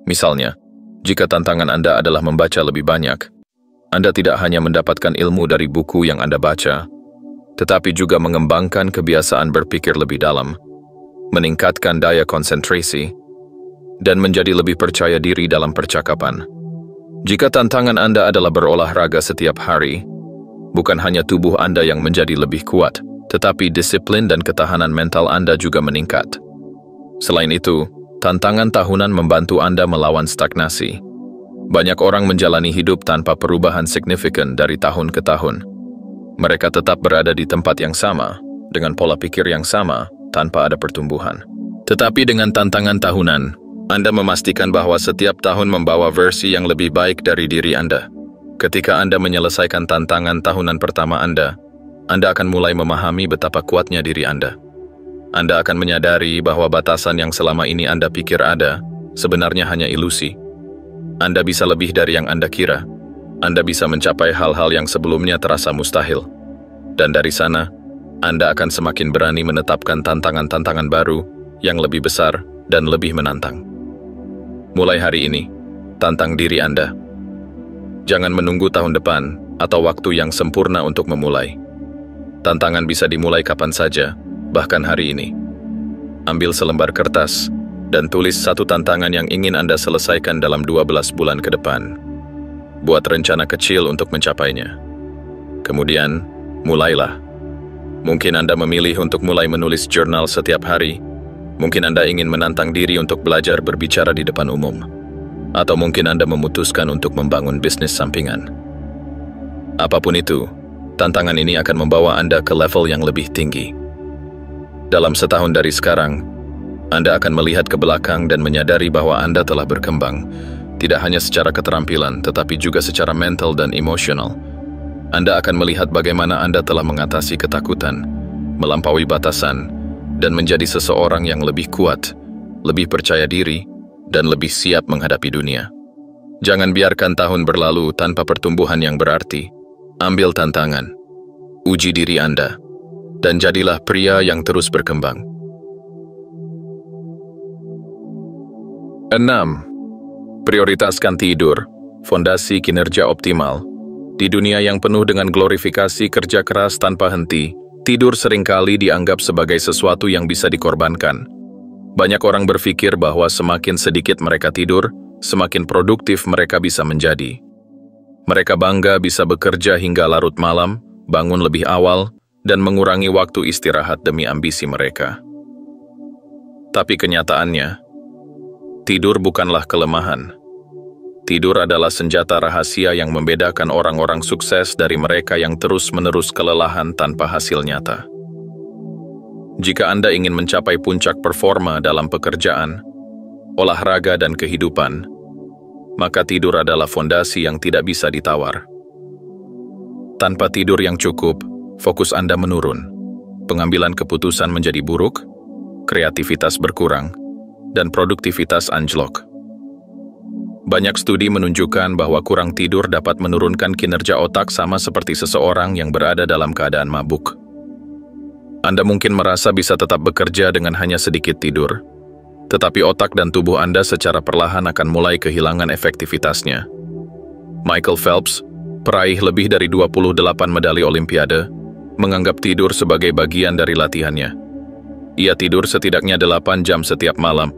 Misalnya, jika tantangan Anda adalah membaca lebih banyak, Anda tidak hanya mendapatkan ilmu dari buku yang Anda baca, tetapi juga mengembangkan kebiasaan berpikir lebih dalam, meningkatkan daya konsentrasi, dan menjadi lebih percaya diri dalam percakapan. Jika tantangan Anda adalah berolahraga setiap hari, bukan hanya tubuh Anda yang menjadi lebih kuat, tetapi disiplin dan ketahanan mental Anda juga meningkat. Selain itu, tantangan tahunan membantu Anda melawan stagnasi. Banyak orang menjalani hidup tanpa perubahan signifikan dari tahun ke tahun. Mereka tetap berada di tempat yang sama, dengan pola pikir yang sama, tanpa ada pertumbuhan. Tetapi dengan tantangan tahunan, Anda memastikan bahwa setiap tahun membawa versi yang lebih baik dari diri Anda. Ketika Anda menyelesaikan tantangan tahunan pertama Anda akan mulai memahami betapa kuatnya diri Anda. Anda akan menyadari bahwa batasan yang selama ini Anda pikir ada, sebenarnya hanya ilusi. Anda bisa lebih dari yang Anda kira. Anda bisa mencapai hal-hal yang sebelumnya terasa mustahil. Dan dari sana, Anda akan semakin berani menetapkan tantangan-tantangan baru yang lebih besar dan lebih menantang. Mulai hari ini, tantang diri Anda. Jangan menunggu tahun depan atau waktu yang sempurna untuk memulai. Tantangan bisa dimulai kapan saja, bahkan hari ini. Ambil selembar kertas dan tulis 1 tantangan yang ingin Anda selesaikan dalam 12 bulan ke depan. Buat rencana kecil untuk mencapainya. Kemudian, mulailah. Mungkin Anda memilih untuk mulai menulis jurnal setiap hari. Mungkin Anda ingin menantang diri untuk belajar berbicara di depan umum. Atau mungkin Anda memutuskan untuk membangun bisnis sampingan. Apapun itu, tantangan ini akan membawa Anda ke level yang lebih tinggi. Dalam setahun dari sekarang, Anda akan melihat ke belakang dan menyadari bahwa Anda telah berkembang, tidak hanya secara keterampilan, tetapi juga secara mental dan emosional. Anda akan melihat bagaimana Anda telah mengatasi ketakutan, melampaui batasan, dan menjadi seseorang yang lebih kuat, lebih percaya diri, dan lebih siap menghadapi dunia. Jangan biarkan tahun berlalu tanpa pertumbuhan yang berarti. Ambil tantangan, uji diri Anda, dan jadilah pria yang terus berkembang. 6. Prioritaskan tidur, fondasi kinerja optimal. Di dunia yang penuh dengan glorifikasi kerja keras tanpa henti, tidur seringkali dianggap sebagai sesuatu yang bisa dikorbankan. Banyak orang berpikir bahwa semakin sedikit mereka tidur, semakin produktif mereka bisa menjadi. Mereka bangga bisa bekerja hingga larut malam, bangun lebih awal, dan mengurangi waktu istirahat demi ambisi mereka. Tapi kenyataannya, tidur bukanlah kelemahan. Tidur adalah senjata rahasia yang membedakan orang-orang sukses dari mereka yang terus-menerus kelelahan tanpa hasil nyata. Jika Anda ingin mencapai puncak performa dalam pekerjaan, olahraga, dan kehidupan, maka tidur adalah fondasi yang tidak bisa ditawar. Tanpa tidur yang cukup, fokus Anda menurun. pengambilan keputusan menjadi buruk, kreativitas berkurang, dan produktivitas anjlok. Banyak studi menunjukkan bahwa kurang tidur dapat menurunkan kinerja otak sama seperti seseorang yang berada dalam keadaan mabuk. Anda mungkin merasa bisa tetap bekerja dengan hanya sedikit tidur, tetapi otak dan tubuh Anda secara perlahan akan mulai kehilangan efektivitasnya. Michael Phelps, peraih lebih dari 28 medali Olimpiade, menganggap tidur sebagai bagian dari latihannya. Ia tidur setidaknya 8 jam setiap malam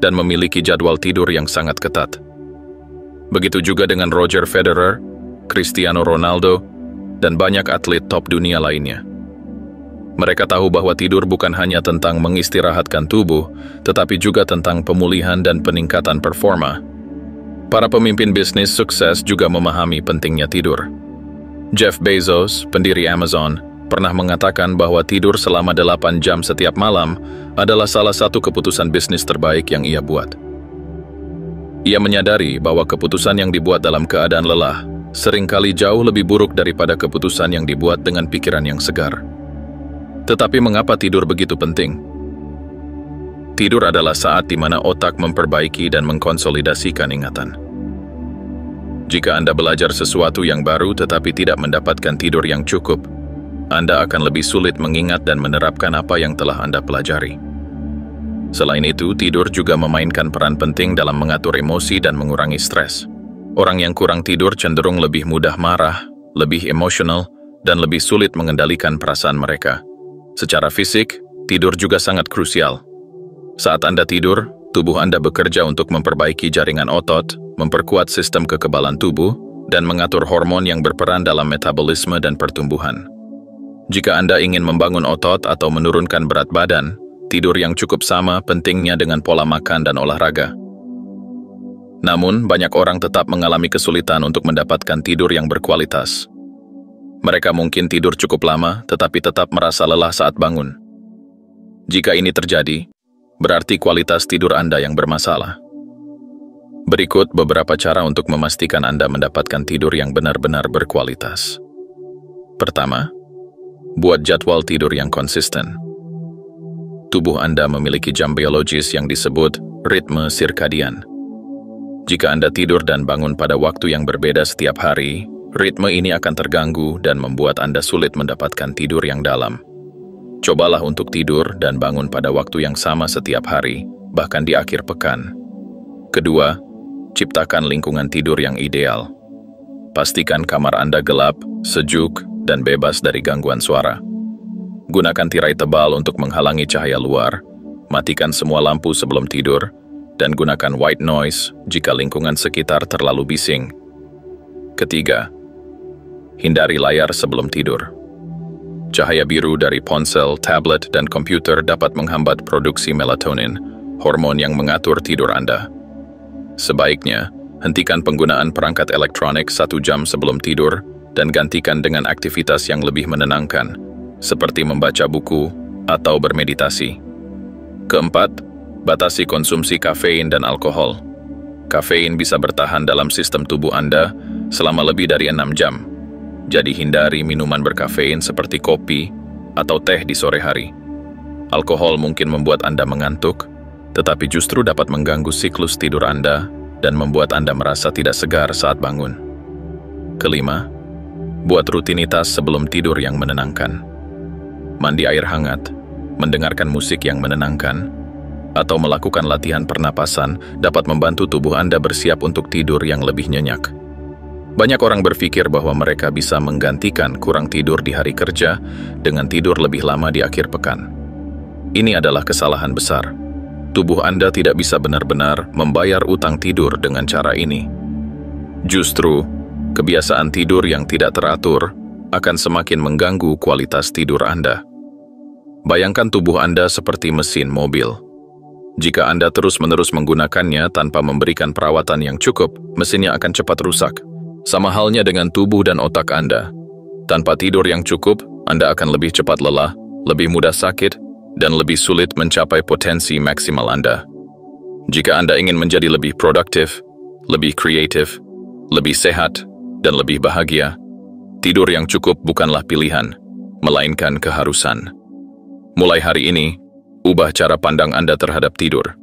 dan memiliki jadwal tidur yang sangat ketat. Begitu juga dengan Roger Federer, Cristiano Ronaldo, dan banyak atlet top dunia lainnya. Mereka tahu bahwa tidur bukan hanya tentang mengistirahatkan tubuh, tetapi juga tentang pemulihan dan peningkatan performa. Para pemimpin bisnis sukses juga memahami pentingnya tidur. Jeff Bezos, pendiri Amazon, pernah mengatakan bahwa tidur selama 8 jam setiap malam adalah salah satu keputusan bisnis terbaik yang ia buat. Ia menyadari bahwa keputusan yang dibuat dalam keadaan lelah seringkali jauh lebih buruk daripada keputusan yang dibuat dengan pikiran yang segar. Tetapi mengapa tidur begitu penting? Tidur adalah saat di mana otak memperbaiki dan mengkonsolidasikan ingatan. Jika Anda belajar sesuatu yang baru tetapi tidak mendapatkan tidur yang cukup, Anda akan lebih sulit mengingat dan menerapkan apa yang telah Anda pelajari. Selain itu, tidur juga memainkan peran penting dalam mengatur emosi dan mengurangi stres. Orang yang kurang tidur cenderung lebih mudah marah, lebih emosional, dan lebih sulit mengendalikan perasaan mereka. Secara fisik, tidur juga sangat krusial. Saat Anda tidur, tubuh Anda bekerja untuk memperbaiki jaringan otot, memperkuat sistem kekebalan tubuh, dan mengatur hormon yang berperan dalam metabolisme dan pertumbuhan. Jika Anda ingin membangun otot atau menurunkan berat badan, tidur yang cukup sama pentingnya dengan pola makan dan olahraga. Namun, banyak orang tetap mengalami kesulitan untuk mendapatkan tidur yang berkualitas. Mereka mungkin tidur cukup lama, tetapi tetap merasa lelah saat bangun. Jika ini terjadi, berarti kualitas tidur Anda yang bermasalah. Berikut beberapa cara untuk memastikan Anda mendapatkan tidur yang benar-benar berkualitas. Pertama, buat jadwal tidur yang konsisten. Tubuh Anda memiliki jam biologis yang disebut ritme sirkadian. Jika Anda tidur dan bangun pada waktu yang berbeda setiap hari, ritme ini akan terganggu dan membuat Anda sulit mendapatkan tidur yang dalam. Cobalah untuk tidur dan bangun pada waktu yang sama setiap hari, bahkan di akhir pekan. Kedua, ciptakan lingkungan tidur yang ideal. Pastikan kamar Anda gelap, sejuk, dan bebas dari gangguan suara. Gunakan tirai tebal untuk menghalangi cahaya luar, matikan semua lampu sebelum tidur, dan gunakan white noise jika lingkungan sekitar terlalu bising. Ketiga, hindari layar sebelum tidur. Cahaya biru dari ponsel, tablet, dan komputer dapat menghambat produksi melatonin, hormon yang mengatur tidur Anda. Sebaiknya, hentikan penggunaan perangkat elektronik 1 jam sebelum tidur dan gantikan dengan aktivitas yang lebih menenangkan, seperti membaca buku atau bermeditasi. Keempat, batasi konsumsi kafein dan alkohol. Kafein bisa bertahan dalam sistem tubuh Anda selama lebih dari 6 jam. Jadi hindari minuman berkafein seperti kopi atau teh di sore hari. Alkohol mungkin membuat Anda mengantuk, tetapi justru dapat mengganggu siklus tidur Anda dan membuat Anda merasa tidak segar saat bangun. Kelima, buat rutinitas sebelum tidur yang menenangkan. Mandi air hangat, mendengarkan musik yang menenangkan, atau melakukan latihan pernapasan dapat membantu tubuh Anda bersiap untuk tidur yang lebih nyenyak. Banyak orang berpikir bahwa mereka bisa menggantikan kurang tidur di hari kerja dengan tidur lebih lama di akhir pekan. Ini adalah kesalahan besar. Tubuh Anda tidak bisa benar-benar membayar utang tidur dengan cara ini. Justru, kebiasaan tidur yang tidak teratur akan semakin mengganggu kualitas tidur Anda. Bayangkan tubuh Anda seperti mesin mobil. Jika Anda terus-menerus menggunakannya tanpa memberikan perawatan yang cukup, mesinnya akan cepat rusak. Sama halnya dengan tubuh dan otak Anda. Tanpa tidur yang cukup, Anda akan lebih cepat lelah, lebih mudah sakit, dan lebih sulit mencapai potensi maksimal Anda. Jika Anda ingin menjadi lebih produktif, lebih kreatif, lebih sehat, dan lebih bahagia, tidur yang cukup bukanlah pilihan, melainkan keharusan. Mulai hari ini, ubah cara pandang Anda terhadap tidur.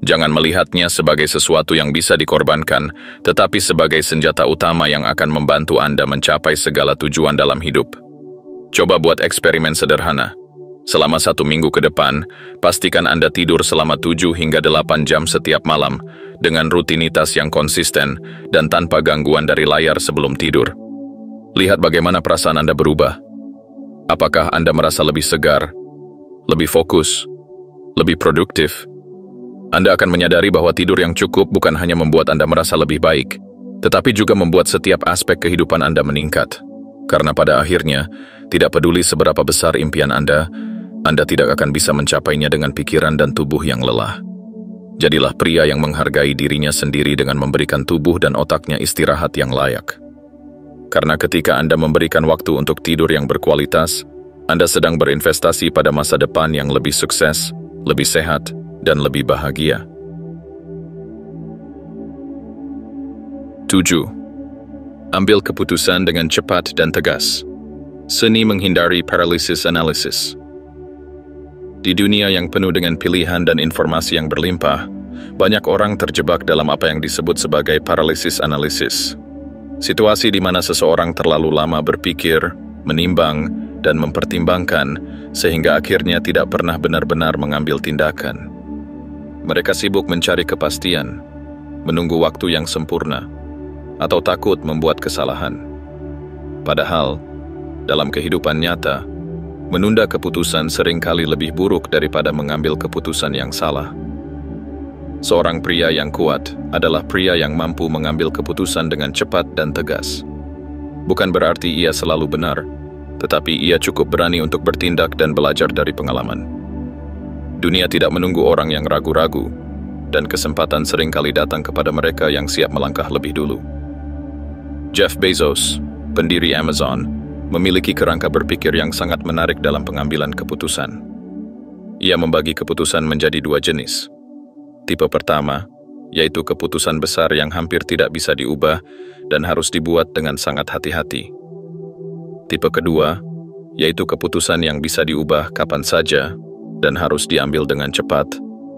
Jangan melihatnya sebagai sesuatu yang bisa dikorbankan, tetapi sebagai senjata utama yang akan membantu Anda mencapai segala tujuan dalam hidup. Coba buat eksperimen sederhana. Selama 1 minggu ke depan, pastikan Anda tidur selama 7 hingga 8 jam setiap malam dengan rutinitas yang konsisten dan tanpa gangguan dari layar sebelum tidur. Lihat bagaimana perasaan Anda berubah. Apakah Anda merasa lebih segar, lebih fokus, lebih produktif? Anda akan menyadari bahwa tidur yang cukup bukan hanya membuat Anda merasa lebih baik, tetapi juga membuat setiap aspek kehidupan Anda meningkat. Karena pada akhirnya, tidak peduli seberapa besar impian Anda tidak akan bisa mencapainya dengan pikiran dan tubuh yang lelah. Jadilah pria yang menghargai dirinya sendiri dengan memberikan tubuh dan otaknya istirahat yang layak. Karena ketika Anda memberikan waktu untuk tidur yang berkualitas, Anda sedang berinvestasi pada masa depan yang lebih sukses, lebih sehat, dan lebih bahagia. 7. Ambil keputusan dengan cepat dan tegas. Seni menghindari paralysis analysis. Di dunia yang penuh dengan pilihan dan informasi yang berlimpah, banyak orang terjebak dalam apa yang disebut sebagai paralysis analysis. Situasi di mana seseorang terlalu lama berpikir, menimbang, dan mempertimbangkan, sehingga akhirnya tidak pernah benar-benar mengambil tindakan. Mereka sibuk mencari kepastian, menunggu waktu yang sempurna, atau takut membuat kesalahan. Padahal, dalam kehidupan nyata, menunda keputusan seringkali lebih buruk daripada mengambil keputusan yang salah. Seorang pria yang kuat adalah pria yang mampu mengambil keputusan dengan cepat dan tegas. Bukan berarti ia selalu benar, tetapi ia cukup berani untuk bertindak dan belajar dari pengalaman. Dunia tidak menunggu orang yang ragu-ragu, dan kesempatan seringkali datang kepada mereka yang siap melangkah lebih dulu. Jeff Bezos, pendiri Amazon, memiliki kerangka berpikir yang sangat menarik dalam pengambilan keputusan. Ia membagi keputusan menjadi 2 jenis. Tipe pertama, yaitu keputusan besar yang hampir tidak bisa diubah dan harus dibuat dengan sangat hati-hati. Tipe kedua, yaitu keputusan yang bisa diubah kapan saja dan harus diambil dengan cepat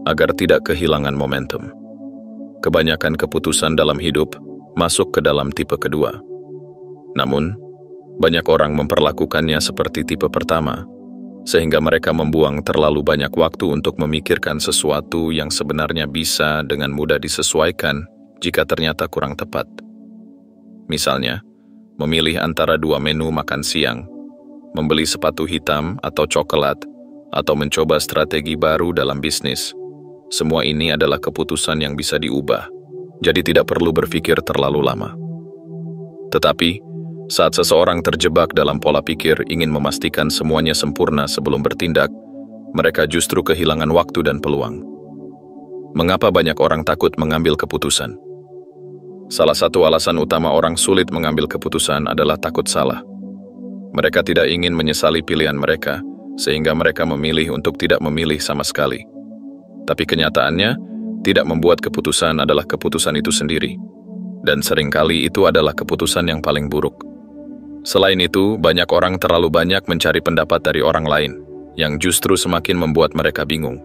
agar tidak kehilangan momentum. Kebanyakan keputusan dalam hidup masuk ke dalam tipe kedua. Namun, banyak orang memperlakukannya seperti tipe pertama, sehingga mereka membuang terlalu banyak waktu untuk memikirkan sesuatu yang sebenarnya bisa dengan mudah disesuaikan jika ternyata kurang tepat. Misalnya, memilih antara 2 menu makan siang, membeli sepatu hitam atau coklat, atau mencoba strategi baru dalam bisnis. Semua ini adalah keputusan yang bisa diubah, jadi tidak perlu berpikir terlalu lama. Tetapi, saat seseorang terjebak dalam pola pikir ingin memastikan semuanya sempurna sebelum bertindak, mereka justru kehilangan waktu dan peluang. Mengapa banyak orang takut mengambil keputusan? Salah satu alasan utama orang sulit mengambil keputusan adalah takut salah. Mereka tidak ingin menyesali pilihan mereka, sehingga mereka memilih untuk tidak memilih sama sekali. Tapi kenyataannya, tidak membuat keputusan adalah keputusan itu sendiri. Dan seringkali itu adalah keputusan yang paling buruk. Selain itu, banyak orang terlalu banyak mencari pendapat dari orang lain, yang justru semakin membuat mereka bingung.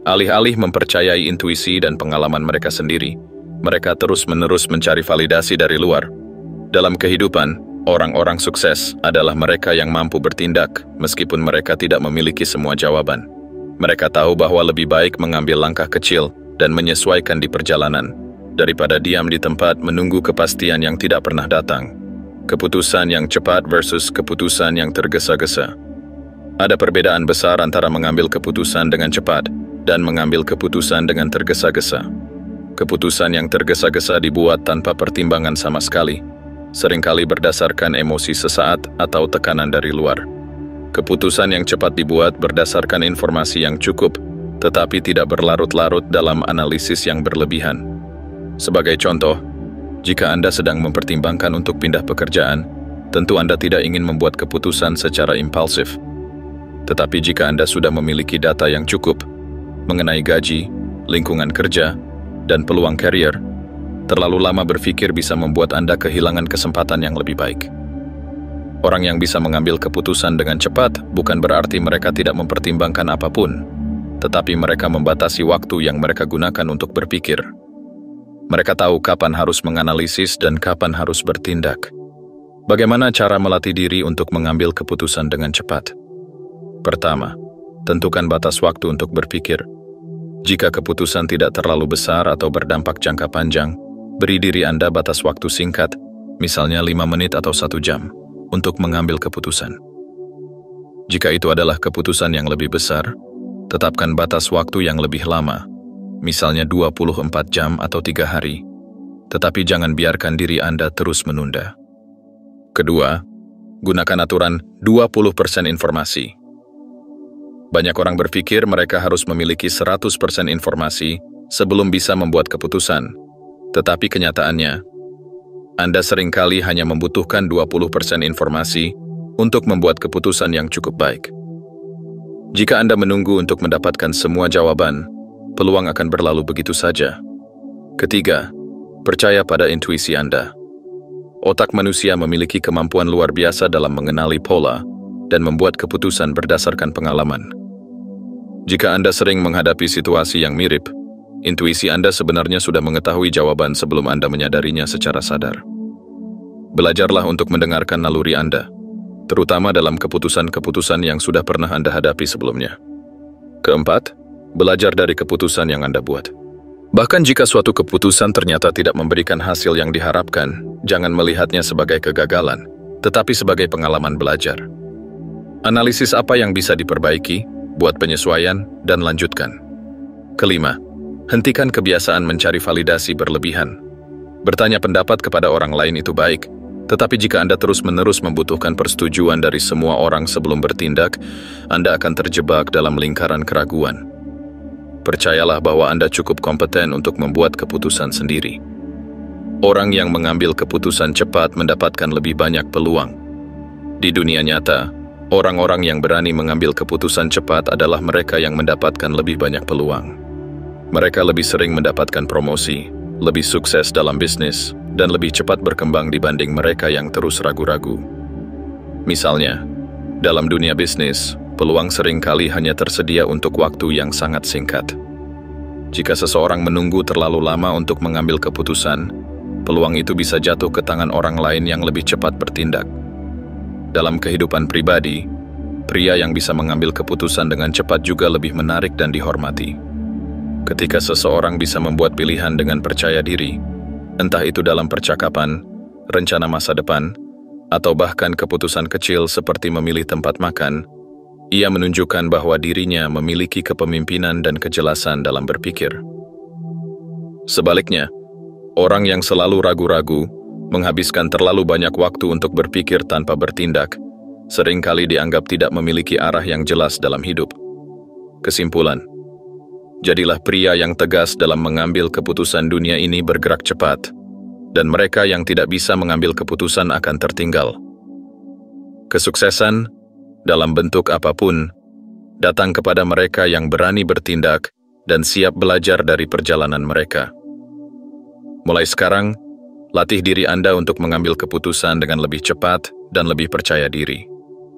Alih-alih mempercayai intuisi dan pengalaman mereka sendiri, mereka terus-menerus mencari validasi dari luar. Dalam kehidupan, orang-orang sukses adalah mereka yang mampu bertindak, meskipun mereka tidak memiliki semua jawaban. Mereka tahu bahwa lebih baik mengambil langkah kecil dan menyesuaikan di perjalanan, daripada diam di tempat menunggu kepastian yang tidak pernah datang. Keputusan yang cepat versus keputusan yang tergesa-gesa. Ada perbedaan besar antara mengambil keputusan dengan cepat dan mengambil keputusan dengan tergesa-gesa. Keputusan yang tergesa-gesa dibuat tanpa pertimbangan sama sekali, seringkali berdasarkan emosi sesaat atau tekanan dari luar. Keputusan yang cepat dibuat berdasarkan informasi yang cukup, tetapi tidak berlarut-larut dalam analisis yang berlebihan. Sebagai contoh, jika Anda sedang mempertimbangkan untuk pindah pekerjaan, tentu Anda tidak ingin membuat keputusan secara impulsif. Tetapi jika Anda sudah memiliki data yang cukup mengenai gaji, lingkungan kerja, dan peluang karier, terlalu lama berpikir bisa membuat Anda kehilangan kesempatan yang lebih baik. Orang yang bisa mengambil keputusan dengan cepat bukan berarti mereka tidak mempertimbangkan apapun, tetapi mereka membatasi waktu yang mereka gunakan untuk berpikir. Mereka tahu kapan harus menganalisis dan kapan harus bertindak. Bagaimana cara melatih diri untuk mengambil keputusan dengan cepat? Pertama, tentukan batas waktu untuk berpikir. Jika keputusan tidak terlalu besar atau berdampak jangka panjang, beri diri Anda batas waktu singkat, misalnya 5 menit atau 1 jam, untuk mengambil keputusan. Jika itu adalah keputusan yang lebih besar, tetapkan batas waktu yang lebih lama, misalnya 24 jam atau 3 hari, tetapi jangan biarkan diri Anda terus menunda. Kedua, gunakan aturan 20% informasi. Banyak orang berpikir mereka harus memiliki 100% informasi sebelum bisa membuat keputusan, tetapi kenyataannya, Anda seringkali hanya membutuhkan 20% informasi untuk membuat keputusan yang cukup baik. Jika Anda menunggu untuk mendapatkan semua jawaban, peluang akan berlalu begitu saja. Ketiga, percaya pada intuisi Anda. Otak manusia memiliki kemampuan luar biasa dalam mengenali pola dan membuat keputusan berdasarkan pengalaman. Jika Anda sering menghadapi situasi yang mirip, intuisi Anda sebenarnya sudah mengetahui jawaban sebelum Anda menyadarinya secara sadar. Belajarlah untuk mendengarkan naluri Anda, terutama dalam keputusan-keputusan yang sudah pernah Anda hadapi sebelumnya. Keempat, belajar dari keputusan yang Anda buat. Bahkan jika suatu keputusan ternyata tidak memberikan hasil yang diharapkan, jangan melihatnya sebagai kegagalan, tetapi sebagai pengalaman belajar. Analisis apa yang bisa diperbaiki, buat penyesuaian, dan lanjutkan. Kelima, hentikan kebiasaan mencari validasi berlebihan. Bertanya pendapat kepada orang lain itu baik, tetapi jika Anda terus-menerus membutuhkan persetujuan dari semua orang sebelum bertindak, Anda akan terjebak dalam lingkaran keraguan. Percayalah bahwa Anda cukup kompeten untuk membuat keputusan sendiri. Orang yang mengambil keputusan cepat mendapatkan lebih banyak peluang. Di dunia nyata, orang-orang yang berani mengambil keputusan cepat adalah mereka yang mendapatkan lebih banyak peluang. Mereka lebih sering mendapatkan promosi, lebih sukses dalam bisnis, dan lebih cepat berkembang dibanding mereka yang terus ragu-ragu. Misalnya, dalam dunia bisnis, peluang seringkali hanya tersedia untuk waktu yang sangat singkat. Jika seseorang menunggu terlalu lama untuk mengambil keputusan, peluang itu bisa jatuh ke tangan orang lain yang lebih cepat bertindak. Dalam kehidupan pribadi, pria yang bisa mengambil keputusan dengan cepat juga lebih menarik dan dihormati. Ketika seseorang bisa membuat pilihan dengan percaya diri, entah itu dalam percakapan, rencana masa depan, atau bahkan keputusan kecil seperti memilih tempat makan, ia menunjukkan bahwa dirinya memiliki kepemimpinan dan kejelasan dalam berpikir. Sebaliknya, orang yang selalu ragu-ragu, menghabiskan terlalu banyak waktu untuk berpikir tanpa bertindak, seringkali dianggap tidak memiliki arah yang jelas dalam hidup. Kesimpulan, jadilah pria yang tegas dalam mengambil keputusan. Dunia ini bergerak cepat, dan mereka yang tidak bisa mengambil keputusan akan tertinggal. Kesuksesan, dalam bentuk apapun, datang kepada mereka yang berani bertindak dan siap belajar dari perjalanan mereka. Mulai sekarang, latih diri Anda untuk mengambil keputusan dengan lebih cepat dan lebih percaya diri.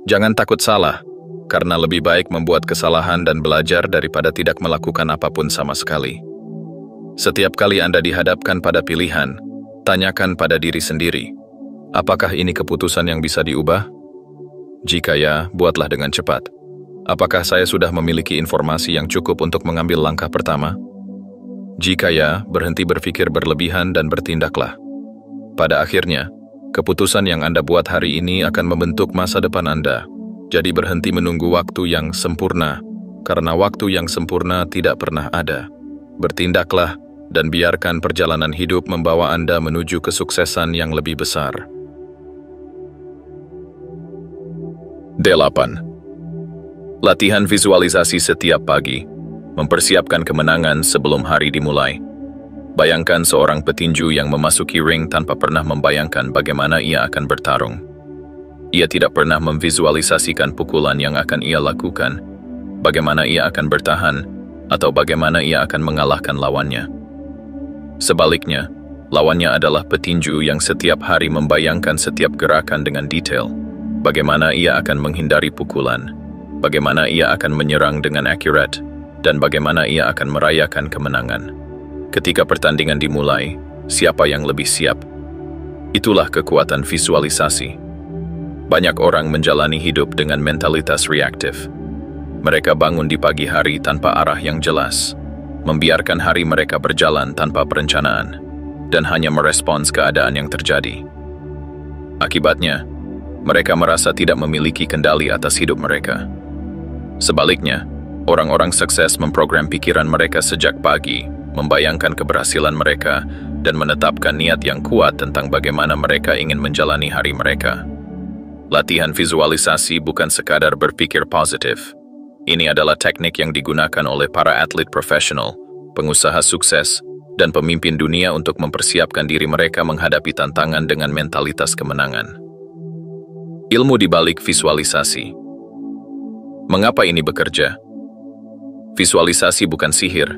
Jangan takut salah, karena lebih baik membuat kesalahan dan belajar daripada tidak melakukan apapun sama sekali. Setiap kali Anda dihadapkan pada pilihan, tanyakan pada diri sendiri, apakah ini keputusan yang bisa diubah? Jika ya, buatlah dengan cepat. Apakah saya sudah memiliki informasi yang cukup untuk mengambil langkah pertama? Jika ya, berhenti berpikir berlebihan dan bertindaklah. Pada akhirnya, keputusan yang Anda buat hari ini akan membentuk masa depan Anda. Jadi berhenti menunggu waktu yang sempurna, karena waktu yang sempurna tidak pernah ada. Bertindaklah dan biarkan perjalanan hidup membawa Anda menuju kesuksesan yang lebih besar. 8. Latihan visualisasi setiap pagi, mempersiapkan kemenangan sebelum hari dimulai. Bayangkan seorang petinju yang memasuki ring tanpa pernah membayangkan bagaimana ia akan bertarung. Ia tidak pernah memvisualisasikan pukulan yang akan ia lakukan, bagaimana ia akan bertahan, atau bagaimana ia akan mengalahkan lawannya. Sebaliknya, lawannya adalah petinju yang setiap hari membayangkan setiap gerakan dengan detail. Bagaimana ia akan menghindari pukulan, bagaimana ia akan menyerang dengan akurat, dan bagaimana ia akan merayakan kemenangan. Ketika pertandingan dimulai, siapa yang lebih siap? Itulah kekuatan visualisasi. Banyak orang menjalani hidup dengan mentalitas reaktif. Mereka bangun di pagi hari tanpa arah yang jelas, membiarkan hari mereka berjalan tanpa perencanaan, dan hanya merespons keadaan yang terjadi. Akibatnya, mereka merasa tidak memiliki kendali atas hidup mereka. Sebaliknya, orang-orang sukses memprogram pikiran mereka sejak pagi, membayangkan keberhasilan mereka, dan menetapkan niat yang kuat tentang bagaimana mereka ingin menjalani hari mereka. Latihan visualisasi bukan sekadar berpikir positif. Ini adalah teknik yang digunakan oleh para atlet profesional, pengusaha sukses, dan pemimpin dunia untuk mempersiapkan diri mereka menghadapi tantangan dengan mentalitas kemenangan. Ilmu di balik visualisasi. Mengapa ini bekerja? Visualisasi bukan sihir,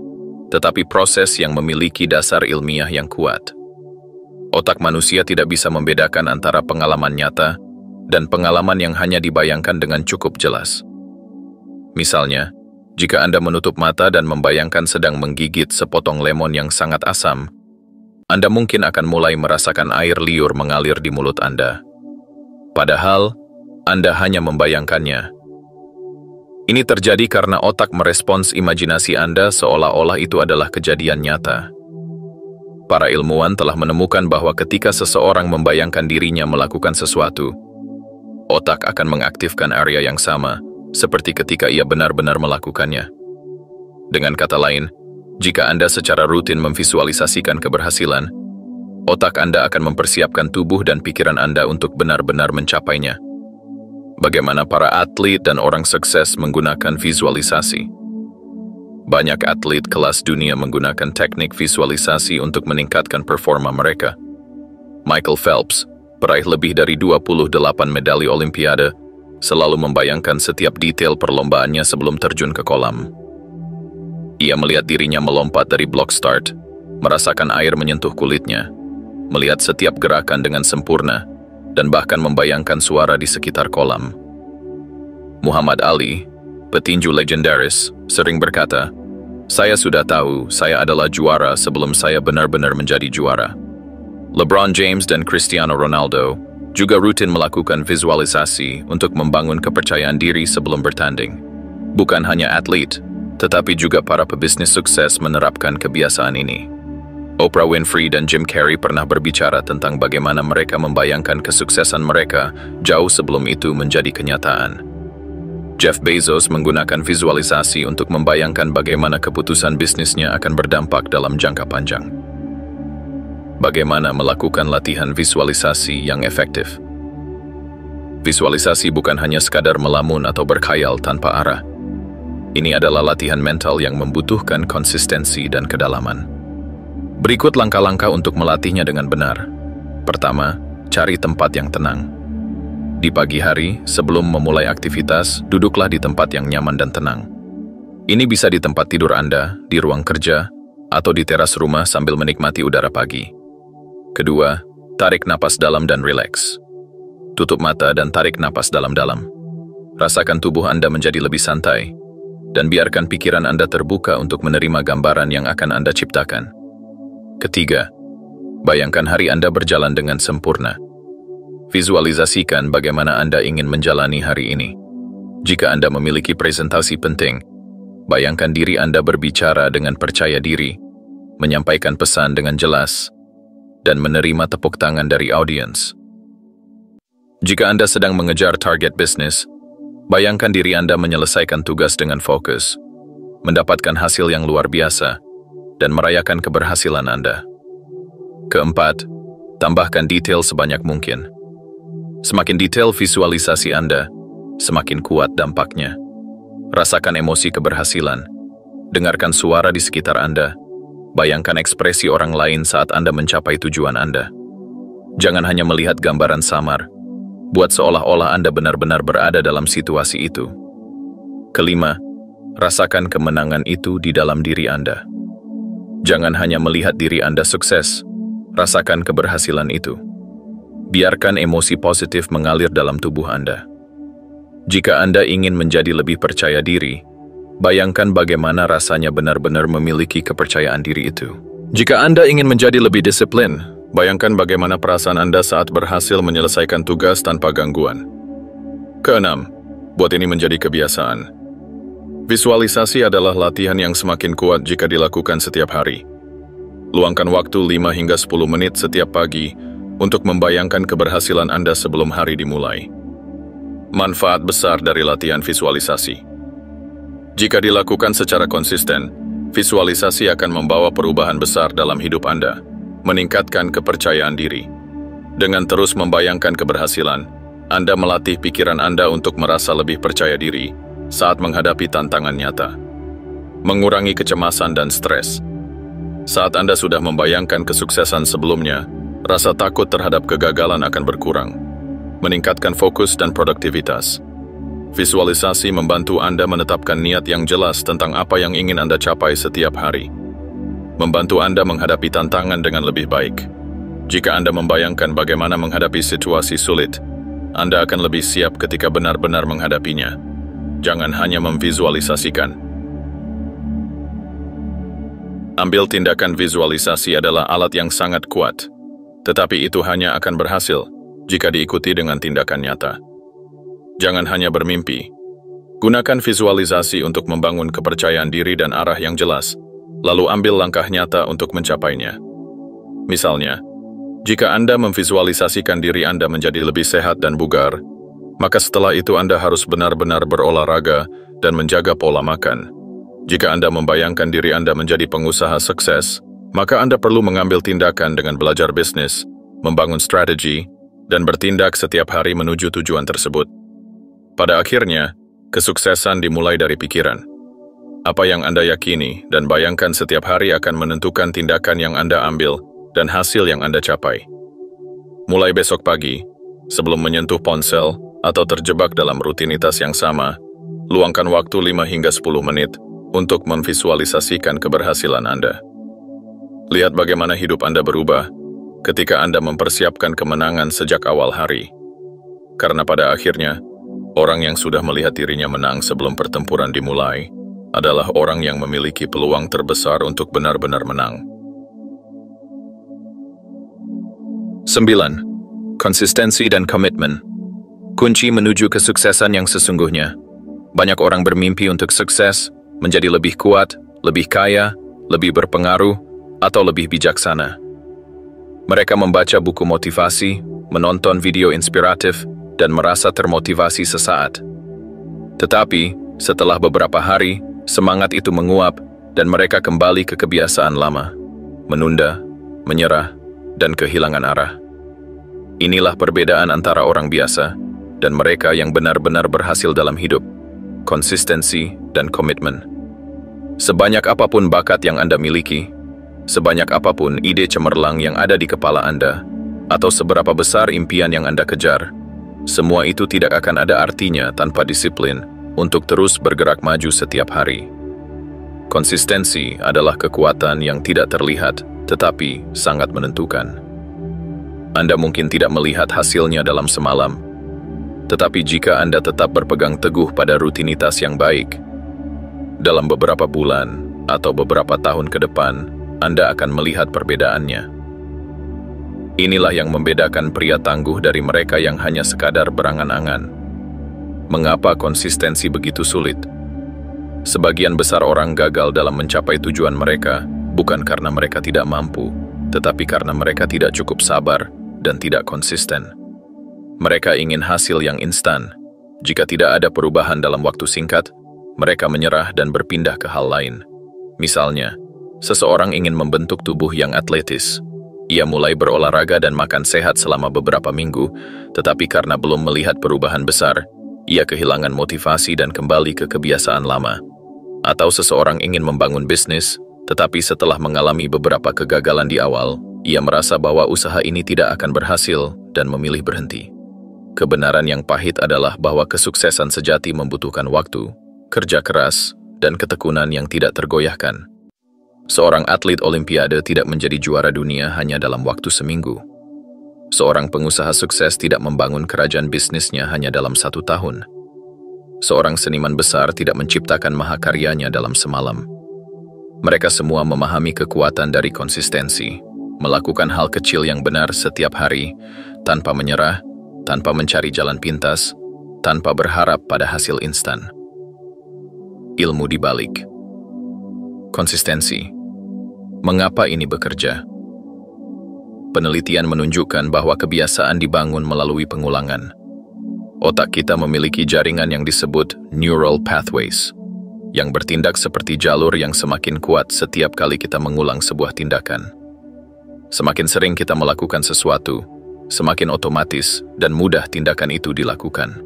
tetapi proses yang memiliki dasar ilmiah yang kuat. Otak manusia tidak bisa membedakan antara pengalaman nyata dan pengalaman yang hanya dibayangkan dengan cukup jelas. Misalnya, jika Anda menutup mata dan membayangkan sedang menggigit sepotong lemon yang sangat asam, Anda mungkin akan mulai merasakan air liur mengalir di mulut Anda. Padahal, Anda hanya membayangkannya. Ini terjadi karena otak merespons imajinasi Anda seolah-olah itu adalah kejadian nyata. Para ilmuwan telah menemukan bahwa ketika seseorang membayangkan dirinya melakukan sesuatu, otak akan mengaktifkan area yang sama, seperti ketika ia benar-benar melakukannya. Dengan kata lain, jika Anda secara rutin memvisualisasikan keberhasilan, otak Anda akan mempersiapkan tubuh dan pikiran Anda untuk benar-benar mencapainya. Bagaimana para atlet dan orang sukses menggunakan visualisasi? Banyak atlet kelas dunia menggunakan teknik visualisasi untuk meningkatkan performa mereka. Michael Phelps, peraih lebih dari 28 medali Olimpiade, selalu membayangkan setiap detail perlombaannya sebelum terjun ke kolam. Ia melihat dirinya melompat dari blok start, merasakan air menyentuh kulitnya, melihat setiap gerakan dengan sempurna, dan bahkan membayangkan suara di sekitar kolam. Muhammad Ali, petinju legendaris, sering berkata, "Saya sudah tahu saya adalah juara sebelum saya benar-benar menjadi juara." LeBron James dan Cristiano Ronaldo juga rutin melakukan visualisasi untuk membangun kepercayaan diri sebelum bertanding. Bukan hanya atlet, tetapi juga para pebisnis sukses menerapkan kebiasaan ini. Oprah Winfrey dan Jim Carrey pernah berbicara tentang bagaimana mereka membayangkan kesuksesan mereka jauh sebelum itu menjadi kenyataan. Jeff Bezos menggunakan visualisasi untuk membayangkan bagaimana keputusan bisnisnya akan berdampak dalam jangka panjang. Bagaimana melakukan latihan visualisasi yang efektif? Visualisasi bukan hanya sekadar melamun atau berkhayal tanpa arah. Ini adalah latihan mental yang membutuhkan konsistensi dan kedalaman. Berikut langkah-langkah untuk melatihnya dengan benar. Pertama, cari tempat yang tenang. Di pagi hari, sebelum memulai aktivitas, duduklah di tempat yang nyaman dan tenang. Ini bisa di tempat tidur Anda, di ruang kerja, atau di teras rumah sambil menikmati udara pagi. Kedua, tarik napas dalam dan rileks. Tutup mata dan tarik napas dalam-dalam. Rasakan tubuh Anda menjadi lebih santai, dan biarkan pikiran Anda terbuka untuk menerima gambaran yang akan Anda ciptakan. Ketiga, bayangkan hari Anda berjalan dengan sempurna. Visualisasikan bagaimana Anda ingin menjalani hari ini. Jika Anda memiliki presentasi penting, bayangkan diri Anda berbicara dengan percaya diri, menyampaikan pesan dengan jelas, dan menerima tepuk tangan dari audiens. Jika Anda sedang mengejar target bisnis, bayangkan diri Anda menyelesaikan tugas dengan fokus, mendapatkan hasil yang luar biasa, dan merayakan keberhasilan Anda. Keempat, tambahkan detail sebanyak mungkin. Semakin detail visualisasi Anda, semakin kuat dampaknya. Rasakan emosi keberhasilan, dengarkan suara di sekitar Anda, bayangkan ekspresi orang lain saat Anda mencapai tujuan Anda. Jangan hanya melihat gambaran samar, buat seolah-olah Anda benar-benar berada dalam situasi itu. Kelima, rasakan kemenangan itu di dalam diri Anda. Jangan hanya melihat diri Anda sukses, rasakan keberhasilan itu. biarkan emosi positif mengalir dalam tubuh Anda. Jika Anda ingin menjadi lebih percaya diri, bayangkan bagaimana rasanya benar-benar memiliki kepercayaan diri itu. Jika Anda ingin menjadi lebih disiplin, bayangkan bagaimana perasaan Anda saat berhasil menyelesaikan tugas tanpa gangguan. Keenam, buat ini menjadi kebiasaan. Visualisasi adalah latihan yang semakin kuat jika dilakukan setiap hari. Luangkan waktu 5 hingga 10 menit setiap pagi untuk membayangkan keberhasilan Anda sebelum hari dimulai. Manfaat besar dari latihan visualisasi. Jika dilakukan secara konsisten, visualisasi akan membawa perubahan besar dalam hidup Anda, meningkatkan kepercayaan diri. Dengan terus membayangkan keberhasilan, Anda melatih pikiran Anda untuk merasa lebih percaya diri saat menghadapi tantangan nyata. Mengurangi kecemasan dan stres. Saat Anda sudah membayangkan kesuksesan sebelumnya, rasa takut terhadap kegagalan akan berkurang, meningkatkan fokus dan produktivitas. Visualisasi membantu Anda menetapkan niat yang jelas tentang apa yang ingin Anda capai setiap hari. Membantu Anda menghadapi tantangan dengan lebih baik. Jika Anda membayangkan bagaimana menghadapi situasi sulit, Anda akan lebih siap ketika benar-benar menghadapinya. Jangan hanya memvisualisasikan. Ambil tindakan. Visualisasi adalah alat yang sangat kuat, tetapi itu hanya akan berhasil jika diikuti dengan tindakan nyata. Jangan hanya bermimpi. Gunakan visualisasi untuk membangun kepercayaan diri dan arah yang jelas, lalu ambil langkah nyata untuk mencapainya. Misalnya, jika Anda memvisualisasikan diri Anda menjadi lebih sehat dan bugar, maka setelah itu Anda harus benar-benar berolahraga dan menjaga pola makan. Jika Anda membayangkan diri Anda menjadi pengusaha sukses, maka Anda perlu mengambil tindakan dengan belajar bisnis, membangun strategi, dan bertindak setiap hari menuju tujuan tersebut. Pada akhirnya, kesuksesan dimulai dari pikiran. Apa yang Anda yakini dan bayangkan setiap hari akan menentukan tindakan yang Anda ambil dan hasil yang Anda capai. Mulai besok pagi, sebelum menyentuh ponsel atau terjebak dalam rutinitas yang sama, luangkan waktu 5 hingga 10 menit untuk memvisualisasikan keberhasilan Anda. Lihat bagaimana hidup Anda berubah ketika Anda mempersiapkan kemenangan sejak awal hari. Karena pada akhirnya, orang yang sudah melihat dirinya menang sebelum pertempuran dimulai adalah orang yang memiliki peluang terbesar untuk benar-benar menang. 9. Konsistensi dan komitmen. Kunci menuju kesuksesan yang sesungguhnya. Banyak orang bermimpi untuk sukses, menjadi lebih kuat, lebih kaya, lebih berpengaruh, atau lebih bijaksana. Mereka membaca buku motivasi, menonton video inspiratif, dan merasa termotivasi sesaat. Tetapi, setelah beberapa hari, semangat itu menguap dan mereka kembali ke kebiasaan lama, menunda, menyerah, dan kehilangan arah. Inilah perbedaan antara orang biasa dan mereka yang benar-benar berhasil dalam hidup, konsistensi dan komitmen. Sebanyak apapun bakat yang Anda miliki, sebanyak apapun ide cemerlang yang ada di kepala Anda, atau seberapa besar impian yang Anda kejar, semua itu tidak akan ada artinya tanpa disiplin untuk terus bergerak maju setiap hari. Konsistensi adalah kekuatan yang tidak terlihat, tetapi sangat menentukan. Anda mungkin tidak melihat hasilnya dalam semalam, tetapi jika Anda tetap berpegang teguh pada rutinitas yang baik, dalam beberapa bulan atau beberapa tahun ke depan, Anda akan melihat perbedaannya. Inilah yang membedakan pria tangguh dari mereka yang hanya sekadar berangan-angan. Mengapa konsistensi begitu sulit? Sebagian besar orang gagal dalam mencapai tujuan mereka, bukan karena mereka tidak mampu, tetapi karena mereka tidak cukup sabar dan tidak konsisten. Mereka ingin hasil yang instan. Jika tidak ada perubahan dalam waktu singkat, mereka menyerah dan berpindah ke hal lain. Misalnya, seseorang ingin membentuk tubuh yang atletis. Ia mulai berolahraga dan makan sehat selama beberapa minggu, tetapi karena belum melihat perubahan besar, ia kehilangan motivasi dan kembali ke kebiasaan lama. Atau seseorang ingin membangun bisnis, tetapi setelah mengalami beberapa kegagalan di awal, ia merasa bahwa usaha ini tidak akan berhasil dan memilih berhenti. Kebenaran yang pahit adalah bahwa kesuksesan sejati membutuhkan waktu, kerja keras, dan ketekunan yang tidak tergoyahkan. Seorang atlet olimpiade tidak menjadi juara dunia hanya dalam waktu seminggu. Seorang pengusaha sukses tidak membangun kerajaan bisnisnya hanya dalam 1 tahun. Seorang seniman besar tidak menciptakan mahakaryanya dalam semalam. Mereka semua memahami kekuatan dari konsistensi, melakukan hal kecil yang benar setiap hari, tanpa menyerah, tanpa mencari jalan pintas, tanpa berharap pada hasil instan. Ilmu di balik konsistensi. Mengapa ini bekerja? Penelitian menunjukkan bahwa kebiasaan dibangun melalui pengulangan. Otak kita memiliki jaringan yang disebut neural pathways, yang bertindak seperti jalur yang semakin kuat setiap kali kita mengulang sebuah tindakan. Semakin sering kita melakukan sesuatu, semakin otomatis dan mudah tindakan itu dilakukan.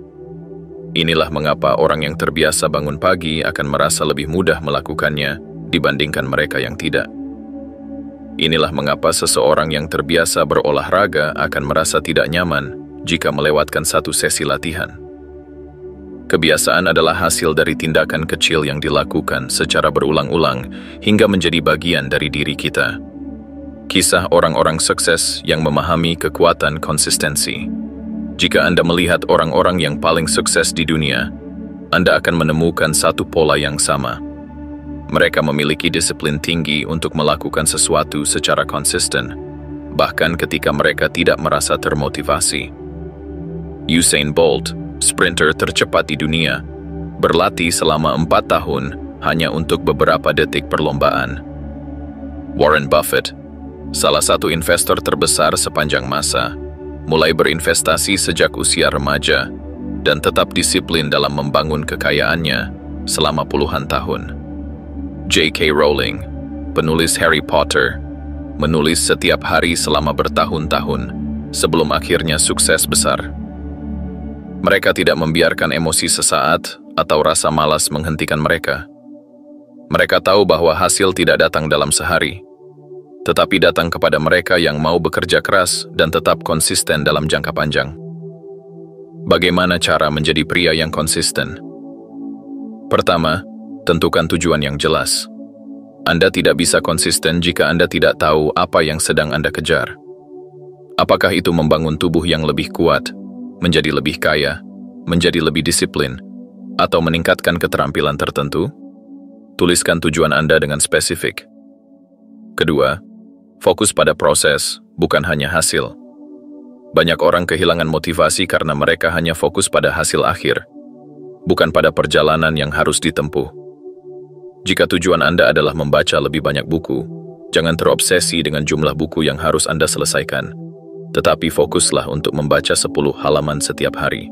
Inilah mengapa orang yang terbiasa bangun pagi akan merasa lebih mudah melakukannya dibandingkan mereka yang tidak. Inilah mengapa seseorang yang terbiasa berolahraga akan merasa tidak nyaman jika melewatkan satu sesi latihan. Kebiasaan adalah hasil dari tindakan kecil yang dilakukan secara berulang-ulang hingga menjadi bagian dari diri kita. Kisah orang-orang sukses yang memahami kekuatan konsistensi. Jika Anda melihat orang-orang yang paling sukses di dunia, Anda akan menemukan satu pola yang sama. Mereka memiliki disiplin tinggi untuk melakukan sesuatu secara konsisten, bahkan ketika mereka tidak merasa termotivasi. Usain Bolt, sprinter tercepat di dunia, berlatih selama 4 tahun hanya untuk beberapa detik perlombaan. Warren Buffett, salah satu investor terbesar sepanjang masa, mulai berinvestasi sejak usia remaja dan tetap disiplin dalam membangun kekayaannya selama puluhan tahun. J.K. Rowling, penulis Harry Potter, menulis setiap hari selama bertahun-tahun sebelum akhirnya sukses besar. Mereka tidak membiarkan emosi sesaat atau rasa malas menghentikan mereka. Mereka tahu bahwa hasil tidak datang dalam sehari, tetapi datang kepada mereka yang mau bekerja keras dan tetap konsisten dalam jangka panjang. Bagaimana cara menjadi pria yang konsisten? Pertama, tentukan tujuan yang jelas. Anda tidak bisa konsisten jika Anda tidak tahu apa yang sedang Anda kejar. Apakah itu membangun tubuh yang lebih kuat, menjadi lebih kaya, menjadi lebih disiplin, atau meningkatkan keterampilan tertentu? Tuliskan tujuan Anda dengan spesifik. Kedua, fokus pada proses, bukan hanya hasil. Banyak orang kehilangan motivasi karena mereka hanya fokus pada hasil akhir, bukan pada perjalanan yang harus ditempuh. Jika tujuan Anda adalah membaca lebih banyak buku, jangan terobsesi dengan jumlah buku yang harus Anda selesaikan, tetapi fokuslah untuk membaca 10 halaman setiap hari.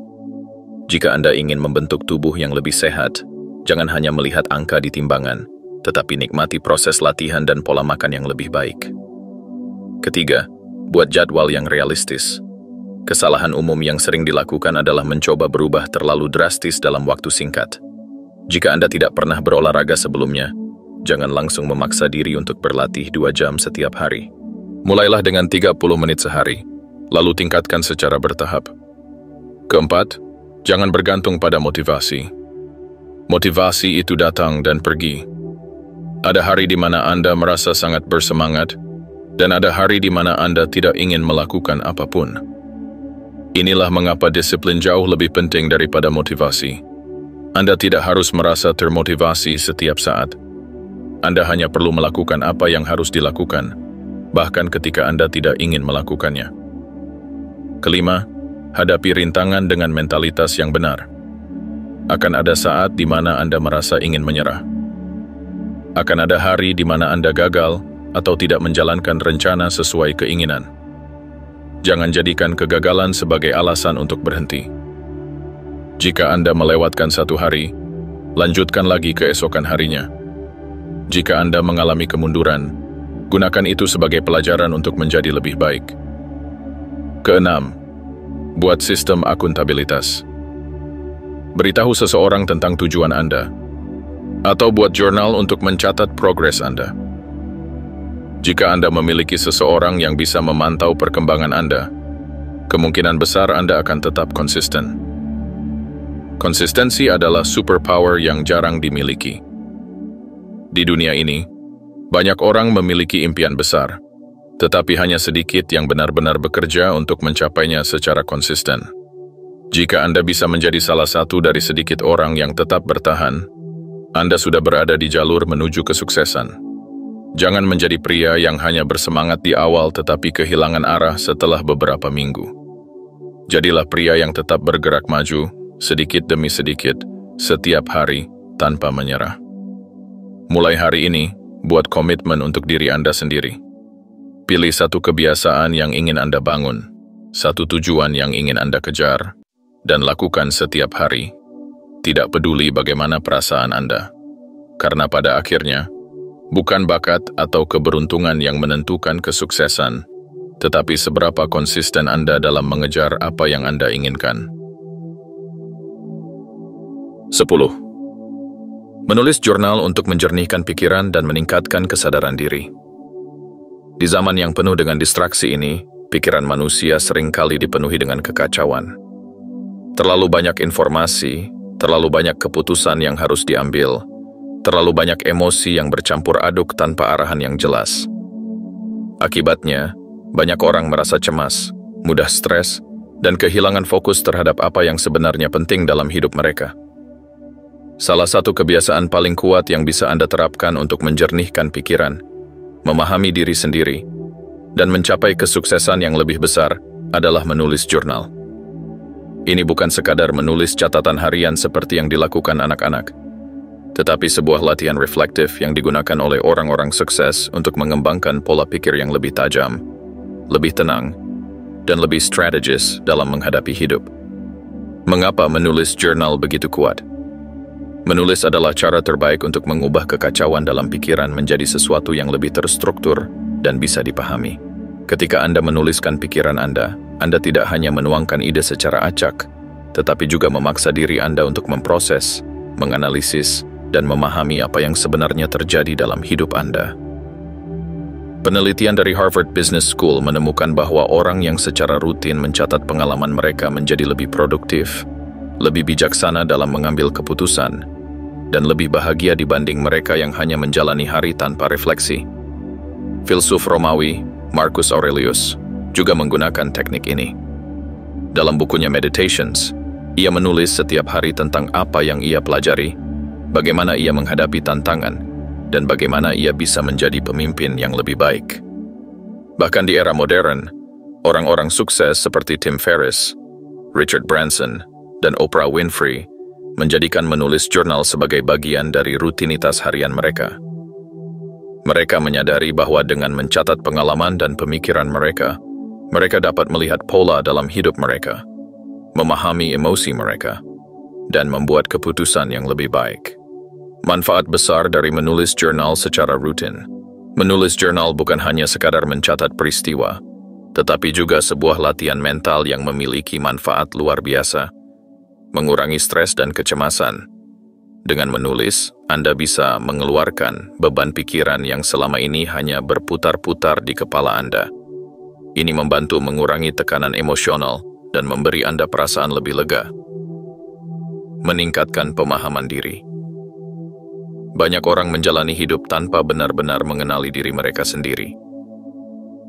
Jika Anda ingin membentuk tubuh yang lebih sehat, jangan hanya melihat angka di timbangan, tetapi nikmati proses latihan dan pola makan yang lebih baik. Ketiga, buat jadwal yang realistis. Kesalahan umum yang sering dilakukan adalah mencoba berubah terlalu drastis dalam waktu singkat. Jika Anda tidak pernah berolahraga sebelumnya, jangan langsung memaksa diri untuk berlatih 2 jam setiap hari. Mulailah dengan 30 menit sehari, lalu tingkatkan secara bertahap. Keempat, jangan bergantung pada motivasi. Motivasi itu datang dan pergi. Ada hari di mana Anda merasa sangat bersemangat, dan ada hari di mana Anda tidak ingin melakukan apapun. Inilah mengapa disiplin jauh lebih penting daripada motivasi. Anda tidak harus merasa termotivasi setiap saat. Anda hanya perlu melakukan apa yang harus dilakukan, bahkan ketika Anda tidak ingin melakukannya. Kelima, hadapi rintangan dengan mentalitas yang benar. Akan ada saat di mana Anda merasa ingin menyerah. Akan ada hari di mana Anda gagal atau tidak menjalankan rencana sesuai keinginan. Jangan jadikan kegagalan sebagai alasan untuk berhenti. Jika Anda melewatkan satu hari, lanjutkan lagi keesokan harinya. Jika Anda mengalami kemunduran, gunakan itu sebagai pelajaran untuk menjadi lebih baik. Keenam, buat sistem akuntabilitas. Beritahu seseorang tentang tujuan Anda, atau buat jurnal untuk mencatat progres Anda. Jika Anda memiliki seseorang yang bisa memantau perkembangan Anda, kemungkinan besar Anda akan tetap konsisten. Konsistensi adalah superpower yang jarang dimiliki. Di dunia ini, banyak orang memiliki impian besar, tetapi hanya sedikit yang benar-benar bekerja untuk mencapainya secara konsisten. Jika Anda bisa menjadi salah satu dari sedikit orang yang tetap bertahan, Anda sudah berada di jalur menuju kesuksesan. Jangan menjadi pria yang hanya bersemangat di awal tetapi kehilangan arah setelah beberapa minggu. Jadilah pria yang tetap bergerak maju, sedikit demi sedikit, setiap hari, tanpa menyerah. Mulai hari ini, buat komitmen untuk diri Anda sendiri. Pilih satu kebiasaan yang ingin Anda bangun, satu tujuan yang ingin Anda kejar, dan lakukan setiap hari. Tidak peduli bagaimana perasaan Anda. Karena pada akhirnya, bukan bakat atau keberuntungan yang menentukan kesuksesan, tetapi seberapa konsisten Anda dalam mengejar apa yang Anda inginkan. 10. Menulis jurnal untuk menjernihkan pikiran dan meningkatkan kesadaran diri. Di zaman yang penuh dengan distraksi ini, pikiran manusia seringkali dipenuhi dengan kekacauan. Terlalu banyak informasi, terlalu banyak keputusan yang harus diambil, terlalu banyak emosi yang bercampur aduk tanpa arahan yang jelas. Akibatnya, banyak orang merasa cemas, mudah stres, dan kehilangan fokus terhadap apa yang sebenarnya penting dalam hidup mereka. Salah satu kebiasaan paling kuat yang bisa Anda terapkan untuk menjernihkan pikiran, memahami diri sendiri, dan mencapai kesuksesan yang lebih besar adalah menulis jurnal. Ini bukan sekadar menulis catatan harian seperti yang dilakukan anak-anak, tetapi sebuah latihan reflektif yang digunakan oleh orang-orang sukses untuk mengembangkan pola pikir yang lebih tajam, lebih tenang, dan lebih strategis dalam menghadapi hidup. Mengapa menulis jurnal begitu kuat? Menulis adalah cara terbaik untuk mengubah kekacauan dalam pikiran menjadi sesuatu yang lebih terstruktur dan bisa dipahami. Ketika Anda menuliskan pikiran Anda tidak hanya menuangkan ide secara acak, tetapi juga memaksa diri Anda untuk memproses, menganalisis, dan memahami apa yang sebenarnya terjadi dalam hidup Anda. Penelitian dari Harvard Business School menemukan bahwa orang yang secara rutin mencatat pengalaman mereka menjadi lebih produktif, lebih bijaksana dalam mengambil keputusan, dan lebih bahagia dibanding mereka yang hanya menjalani hari tanpa refleksi. Filsuf Romawi, Marcus Aurelius, juga menggunakan teknik ini. Dalam bukunya Meditations, ia menulis setiap hari tentang apa yang ia pelajari, bagaimana ia menghadapi tantangan, dan bagaimana ia bisa menjadi pemimpin yang lebih baik. Bahkan di era modern, orang-orang sukses seperti Tim Ferriss, Richard Branson, dan Oprah Winfrey menjadikan menulis jurnal sebagai bagian dari rutinitas harian mereka. Mereka menyadari bahwa dengan mencatat pengalaman dan pemikiran mereka, mereka dapat melihat pola dalam hidup mereka, memahami emosi mereka, dan membuat keputusan yang lebih baik. Manfaat besar dari menulis jurnal secara rutin. Menulis jurnal bukan hanya sekadar mencatat peristiwa, tetapi juga sebuah latihan mental yang memiliki manfaat luar biasa, mengurangi stres dan kecemasan. Dengan menulis, Anda bisa mengeluarkan beban pikiran yang selama ini hanya berputar-putar di kepala Anda. Ini membantu mengurangi tekanan emosional dan memberi Anda perasaan lebih lega. Meningkatkan pemahaman diri. Banyak orang menjalani hidup tanpa benar-benar mengenali diri mereka sendiri.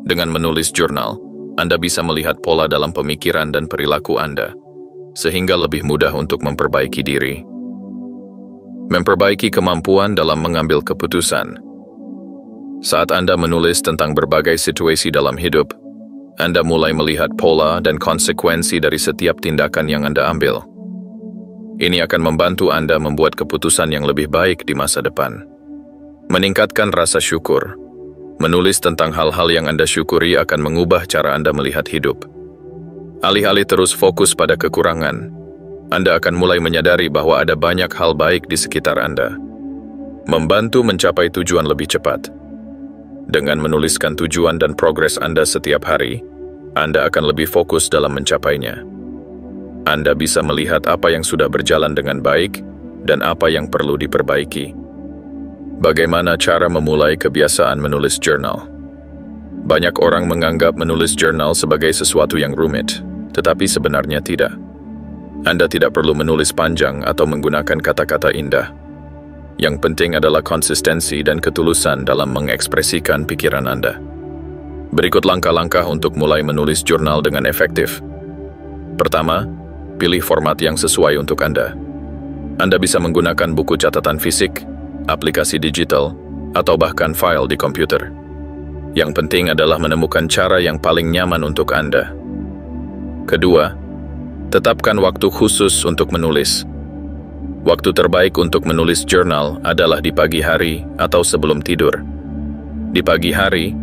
Dengan menulis jurnal, Anda bisa melihat pola dalam pemikiran dan perilaku Anda, sehingga lebih mudah untuk memperbaiki diri. Memperbaiki kemampuan dalam mengambil keputusan. Saat Anda menulis tentang berbagai situasi dalam hidup, Anda mulai melihat pola dan konsekuensi dari setiap tindakan yang Anda ambil. Ini akan membantu Anda membuat keputusan yang lebih baik di masa depan. Meningkatkan rasa syukur. Menulis tentang hal-hal yang Anda syukuri akan mengubah cara Anda melihat hidup. Alih-alih terus fokus pada kekurangan, Anda akan mulai menyadari bahwa ada banyak hal baik di sekitar Anda. Membantu mencapai tujuan lebih cepat. Dengan menuliskan tujuan dan progres Anda setiap hari, Anda akan lebih fokus dalam mencapainya. Anda bisa melihat apa yang sudah berjalan dengan baik dan apa yang perlu diperbaiki. Bagaimana cara memulai kebiasaan menulis jurnal? Banyak orang menganggap menulis jurnal sebagai sesuatu yang rumit, tetapi sebenarnya tidak. Anda tidak perlu menulis panjang atau menggunakan kata-kata indah. Yang penting adalah konsistensi dan ketulusan dalam mengekspresikan pikiran Anda. Berikut langkah-langkah untuk mulai menulis jurnal dengan efektif. Pertama, pilih format yang sesuai untuk Anda. Anda bisa menggunakan buku catatan fisik, aplikasi digital, atau bahkan file di komputer. Yang penting adalah menemukan cara yang paling nyaman untuk Anda. Kedua, tetapkan waktu khusus untuk menulis. Waktu terbaik untuk menulis jurnal adalah di pagi hari atau sebelum tidur. Di pagi hari,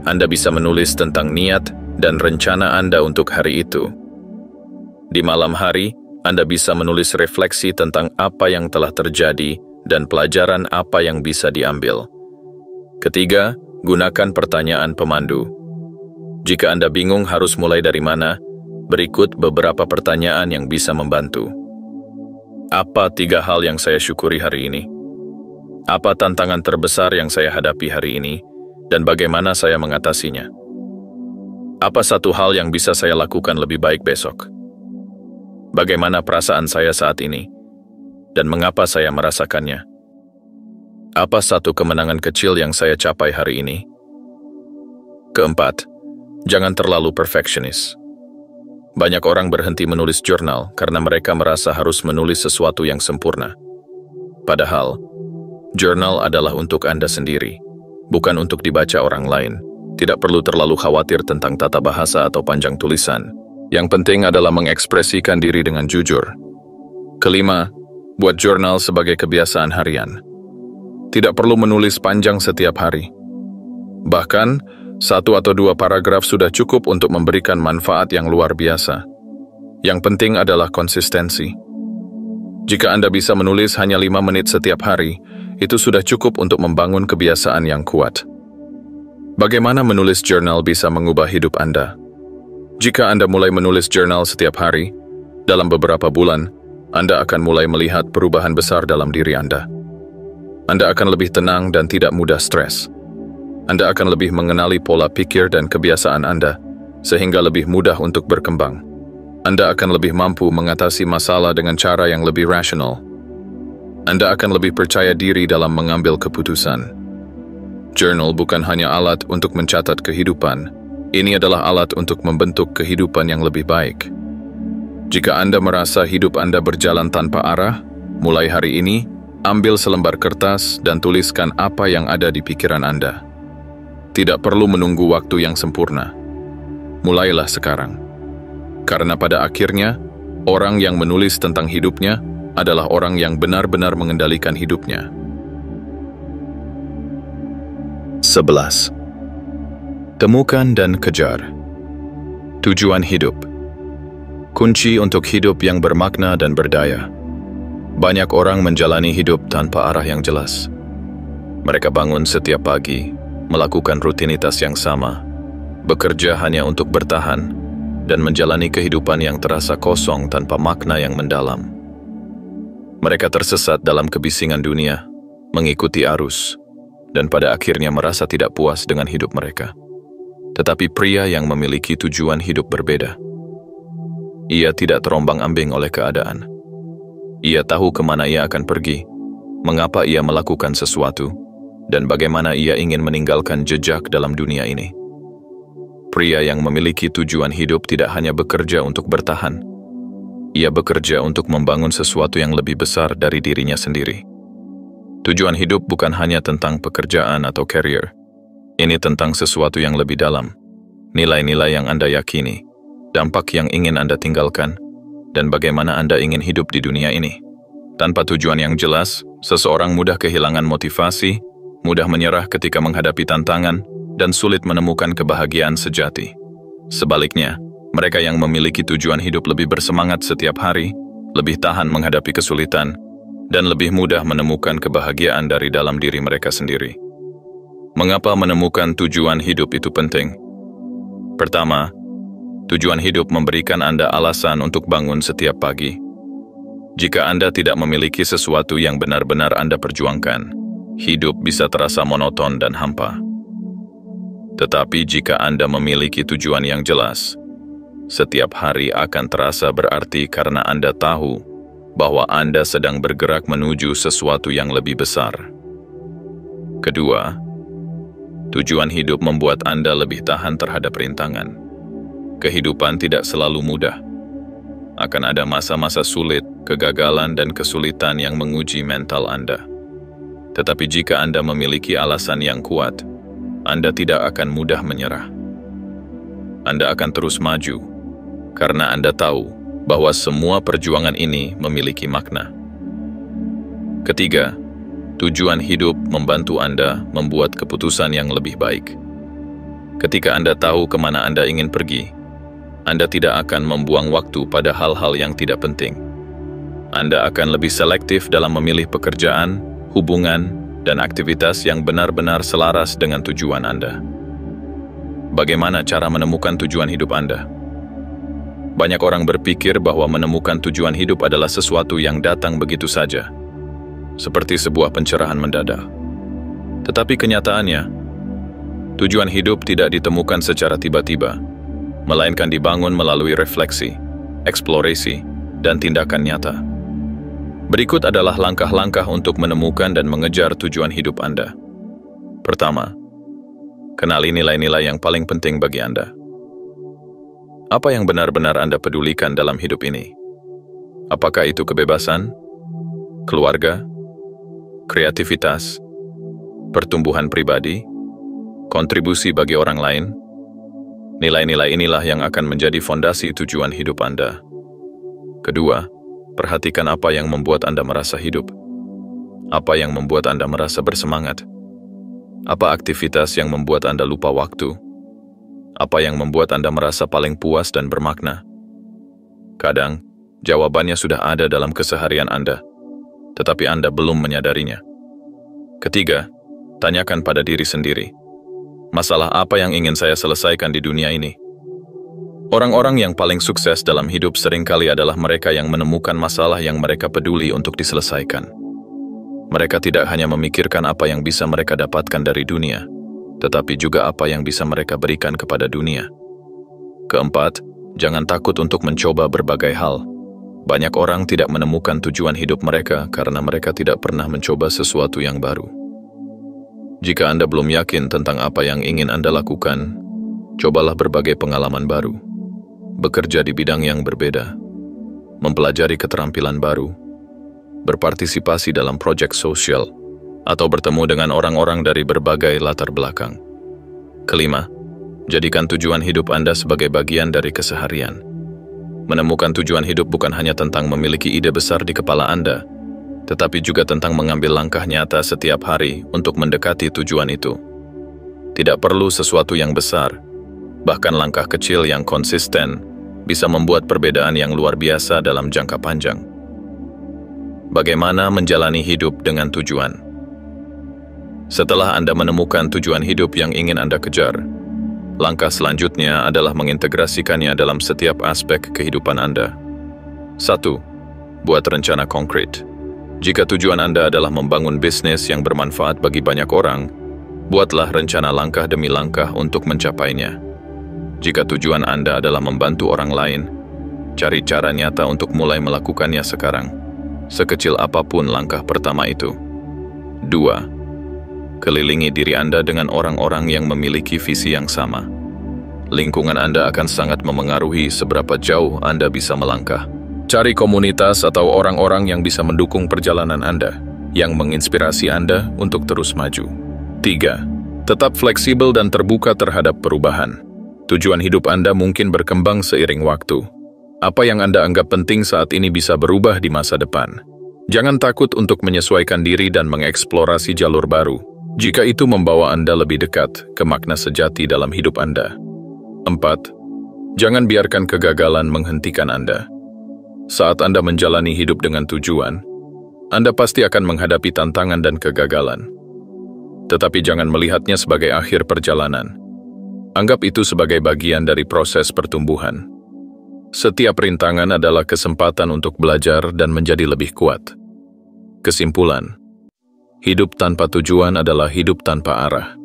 Anda bisa menulis tentang niat dan rencana Anda untuk hari itu. Di malam hari, Anda bisa menulis refleksi tentang apa yang telah terjadi dan pelajaran apa yang bisa diambil. Ketiga, gunakan pertanyaan pemandu. Jika Anda bingung harus mulai dari mana, berikut beberapa pertanyaan yang bisa membantu. Apa 3 hal yang saya syukuri hari ini? Apa tantangan terbesar yang saya hadapi hari ini, dan bagaimana saya mengatasinya? Apa 1 hal yang bisa saya lakukan lebih baik besok? Bagaimana perasaan saya saat ini, dan mengapa saya merasakannya? Apa 1 kemenangan kecil yang saya capai hari ini? Keempat, jangan terlalu perfeksionis. Banyak orang berhenti menulis jurnal karena mereka merasa harus menulis sesuatu yang sempurna. Padahal, jurnal adalah untuk Anda sendiri, bukan untuk dibaca orang lain. Tidak perlu terlalu khawatir tentang tata bahasa atau panjang tulisan. Yang penting adalah mengekspresikan diri dengan jujur. Kelima, buat jurnal sebagai kebiasaan harian. Tidak perlu menulis panjang setiap hari. Bahkan, 1 atau 2 paragraf sudah cukup untuk memberikan manfaat yang luar biasa. Yang penting adalah konsistensi. Jika Anda bisa menulis hanya 5 menit setiap hari, itu sudah cukup untuk membangun kebiasaan yang kuat. Bagaimana menulis jurnal bisa mengubah hidup Anda? Jika Anda mulai menulis jurnal setiap hari, dalam beberapa bulan, Anda akan mulai melihat perubahan besar dalam diri Anda. Anda akan lebih tenang dan tidak mudah stres. Anda akan lebih mengenali pola pikir dan kebiasaan Anda, sehingga lebih mudah untuk berkembang. Anda akan lebih mampu mengatasi masalah dengan cara yang lebih rasional. Anda akan lebih percaya diri dalam mengambil keputusan. Jurnal bukan hanya alat untuk mencatat kehidupan, ini adalah alat untuk membentuk kehidupan yang lebih baik. Jika Anda merasa hidup Anda berjalan tanpa arah, mulai hari ini, ambil selembar kertas dan tuliskan apa yang ada di pikiran Anda. Tidak perlu menunggu waktu yang sempurna. Mulailah sekarang. Karena pada akhirnya, orang yang menulis tentang hidupnya adalah orang yang benar-benar mengendalikan hidupnya. 11. Temukan dan kejar. Tujuan hidup. Kunci untuk hidup yang bermakna dan berdaya. Banyak orang menjalani hidup tanpa arah yang jelas. Mereka bangun setiap pagi, melakukan rutinitas yang sama, bekerja hanya untuk bertahan, dan menjalani kehidupan yang terasa kosong tanpa makna yang mendalam. Mereka tersesat dalam kebisingan dunia, mengikuti arus, dan pada akhirnya merasa tidak puas dengan hidup mereka. Tetapi pria yang memiliki tujuan hidup berbeda. Ia tidak terombang-ambing oleh keadaan. Ia tahu kemana ia akan pergi, mengapa ia melakukan sesuatu, dan bagaimana ia ingin meninggalkan jejak dalam dunia ini. Pria yang memiliki tujuan hidup tidak hanya bekerja untuk bertahan. Ia bekerja untuk membangun sesuatu yang lebih besar dari dirinya sendiri. Tujuan hidup bukan hanya tentang pekerjaan atau career. Ini tentang sesuatu yang lebih dalam. Nilai-nilai yang Anda yakini, dampak yang ingin Anda tinggalkan, dan bagaimana Anda ingin hidup di dunia ini. Tanpa tujuan yang jelas, seseorang mudah kehilangan motivasi, mudah menyerah ketika menghadapi tantangan, dan sulit menemukan kebahagiaan sejati. Sebaliknya, mereka yang memiliki tujuan hidup lebih bersemangat setiap hari, lebih tahan menghadapi kesulitan, dan lebih mudah menemukan kebahagiaan dari dalam diri mereka sendiri. Mengapa menemukan tujuan hidup itu penting? Pertama, tujuan hidup memberikan Anda alasan untuk bangun setiap pagi. Jika Anda tidak memiliki sesuatu yang benar-benar Anda perjuangkan, hidup bisa terasa monoton dan hampa. Tetapi jika Anda memiliki tujuan yang jelas, setiap hari akan terasa berarti karena Anda tahu bahwa Anda sedang bergerak menuju sesuatu yang lebih besar. Kedua, Tujuan hidup membuat Anda lebih tahan terhadap rintangan. Kehidupan tidak selalu mudah. Akan ada masa-masa sulit, kegagalan, dan kesulitan yang menguji mental Anda. Tetapi jika Anda memiliki alasan yang kuat, Anda tidak akan mudah menyerah. Anda akan terus maju, karena Anda tahu bahwa semua perjuangan ini memiliki makna. Ketiga, tujuan hidup membantu Anda membuat keputusan yang lebih baik. Ketika Anda tahu kemana Anda ingin pergi, Anda tidak akan membuang waktu pada hal-hal yang tidak penting. Anda akan lebih selektif dalam memilih pekerjaan, hubungan, dan aktivitas yang benar-benar selaras dengan tujuan Anda. Bagaimana cara menemukan tujuan hidup Anda? Banyak orang berpikir bahwa menemukan tujuan hidup adalah sesuatu yang datang begitu saja, seperti sebuah pencerahan mendadak. Tetapi kenyataannya, tujuan hidup tidak ditemukan secara tiba-tiba, melainkan dibangun melalui refleksi, eksplorasi, dan tindakan nyata. Berikut adalah langkah-langkah untuk menemukan dan mengejar tujuan hidup Anda. Pertama, kenali nilai-nilai yang paling penting bagi Anda. Apa yang benar-benar Anda pedulikan dalam hidup ini? Apakah itu kebebasan, keluarga, kreativitas, pertumbuhan pribadi, kontribusi bagi orang lain? Nilai-nilai inilah yang akan menjadi fondasi tujuan hidup Anda. Kedua, perhatikan apa yang membuat Anda merasa hidup. Apa yang membuat Anda merasa bersemangat? Apa aktivitas yang membuat Anda lupa waktu? Apa yang membuat Anda merasa paling puas dan bermakna? Kadang, jawabannya sudah ada dalam keseharian Anda, tetapi Anda belum menyadarinya. Ketiga, tanyakan pada diri sendiri, masalah apa yang ingin saya selesaikan di dunia ini? Orang-orang yang paling sukses dalam hidup seringkali adalah mereka yang menemukan masalah yang mereka peduli untuk diselesaikan. Mereka tidak hanya memikirkan apa yang bisa mereka dapatkan dari dunia, tetapi juga apa yang bisa mereka berikan kepada dunia. Keempat, jangan takut untuk mencoba berbagai hal. Banyak orang tidak menemukan tujuan hidup mereka karena mereka tidak pernah mencoba sesuatu yang baru. Jika Anda belum yakin tentang apa yang ingin Anda lakukan, cobalah berbagai pengalaman baru. Bekerja di bidang yang berbeda, mempelajari keterampilan baru, berpartisipasi dalam proyek sosial, atau bertemu dengan orang-orang dari berbagai latar belakang. Kelima, jadikan tujuan hidup Anda sebagai bagian dari keseharian. Menemukan tujuan hidup bukan hanya tentang memiliki ide besar di kepala Anda, tetapi juga tentang mengambil langkah nyata setiap hari untuk mendekati tujuan itu. Tidak perlu sesuatu yang besar, bahkan langkah kecil yang konsisten bisa membuat perbedaan yang luar biasa dalam jangka panjang. Bagaimana menjalani hidup dengan tujuan? Setelah Anda menemukan tujuan hidup yang ingin Anda kejar, langkah selanjutnya adalah mengintegrasikannya dalam setiap aspek kehidupan Anda. 1. Buat rencana konkret. Jika tujuan Anda adalah membangun bisnis yang bermanfaat bagi banyak orang, buatlah rencana langkah demi langkah untuk mencapainya. Jika tujuan Anda adalah membantu orang lain, cari cara nyata untuk mulai melakukannya sekarang, sekecil apapun langkah pertama itu. 2. Kelilingi diri Anda dengan orang-orang yang memiliki visi yang sama. Lingkungan Anda akan sangat memengaruhi seberapa jauh Anda bisa melangkah. Cari komunitas atau orang-orang yang bisa mendukung perjalanan Anda, yang menginspirasi Anda untuk terus maju. 3. Tetap fleksibel dan terbuka terhadap perubahan. Tujuan hidup Anda mungkin berkembang seiring waktu. Apa yang Anda anggap penting saat ini bisa berubah di masa depan. Jangan takut untuk menyesuaikan diri dan mengeksplorasi jalur baru, jika itu membawa Anda lebih dekat ke makna sejati dalam hidup Anda. 4. Jangan biarkan kegagalan menghentikan Anda. Saat Anda menjalani hidup dengan tujuan, Anda pasti akan menghadapi tantangan dan kegagalan. Tetapi jangan melihatnya sebagai akhir perjalanan. Anggap itu sebagai bagian dari proses pertumbuhan. Setiap rintangan adalah kesempatan untuk belajar dan menjadi lebih kuat. Kesimpulan, hidup tanpa tujuan adalah hidup tanpa arah.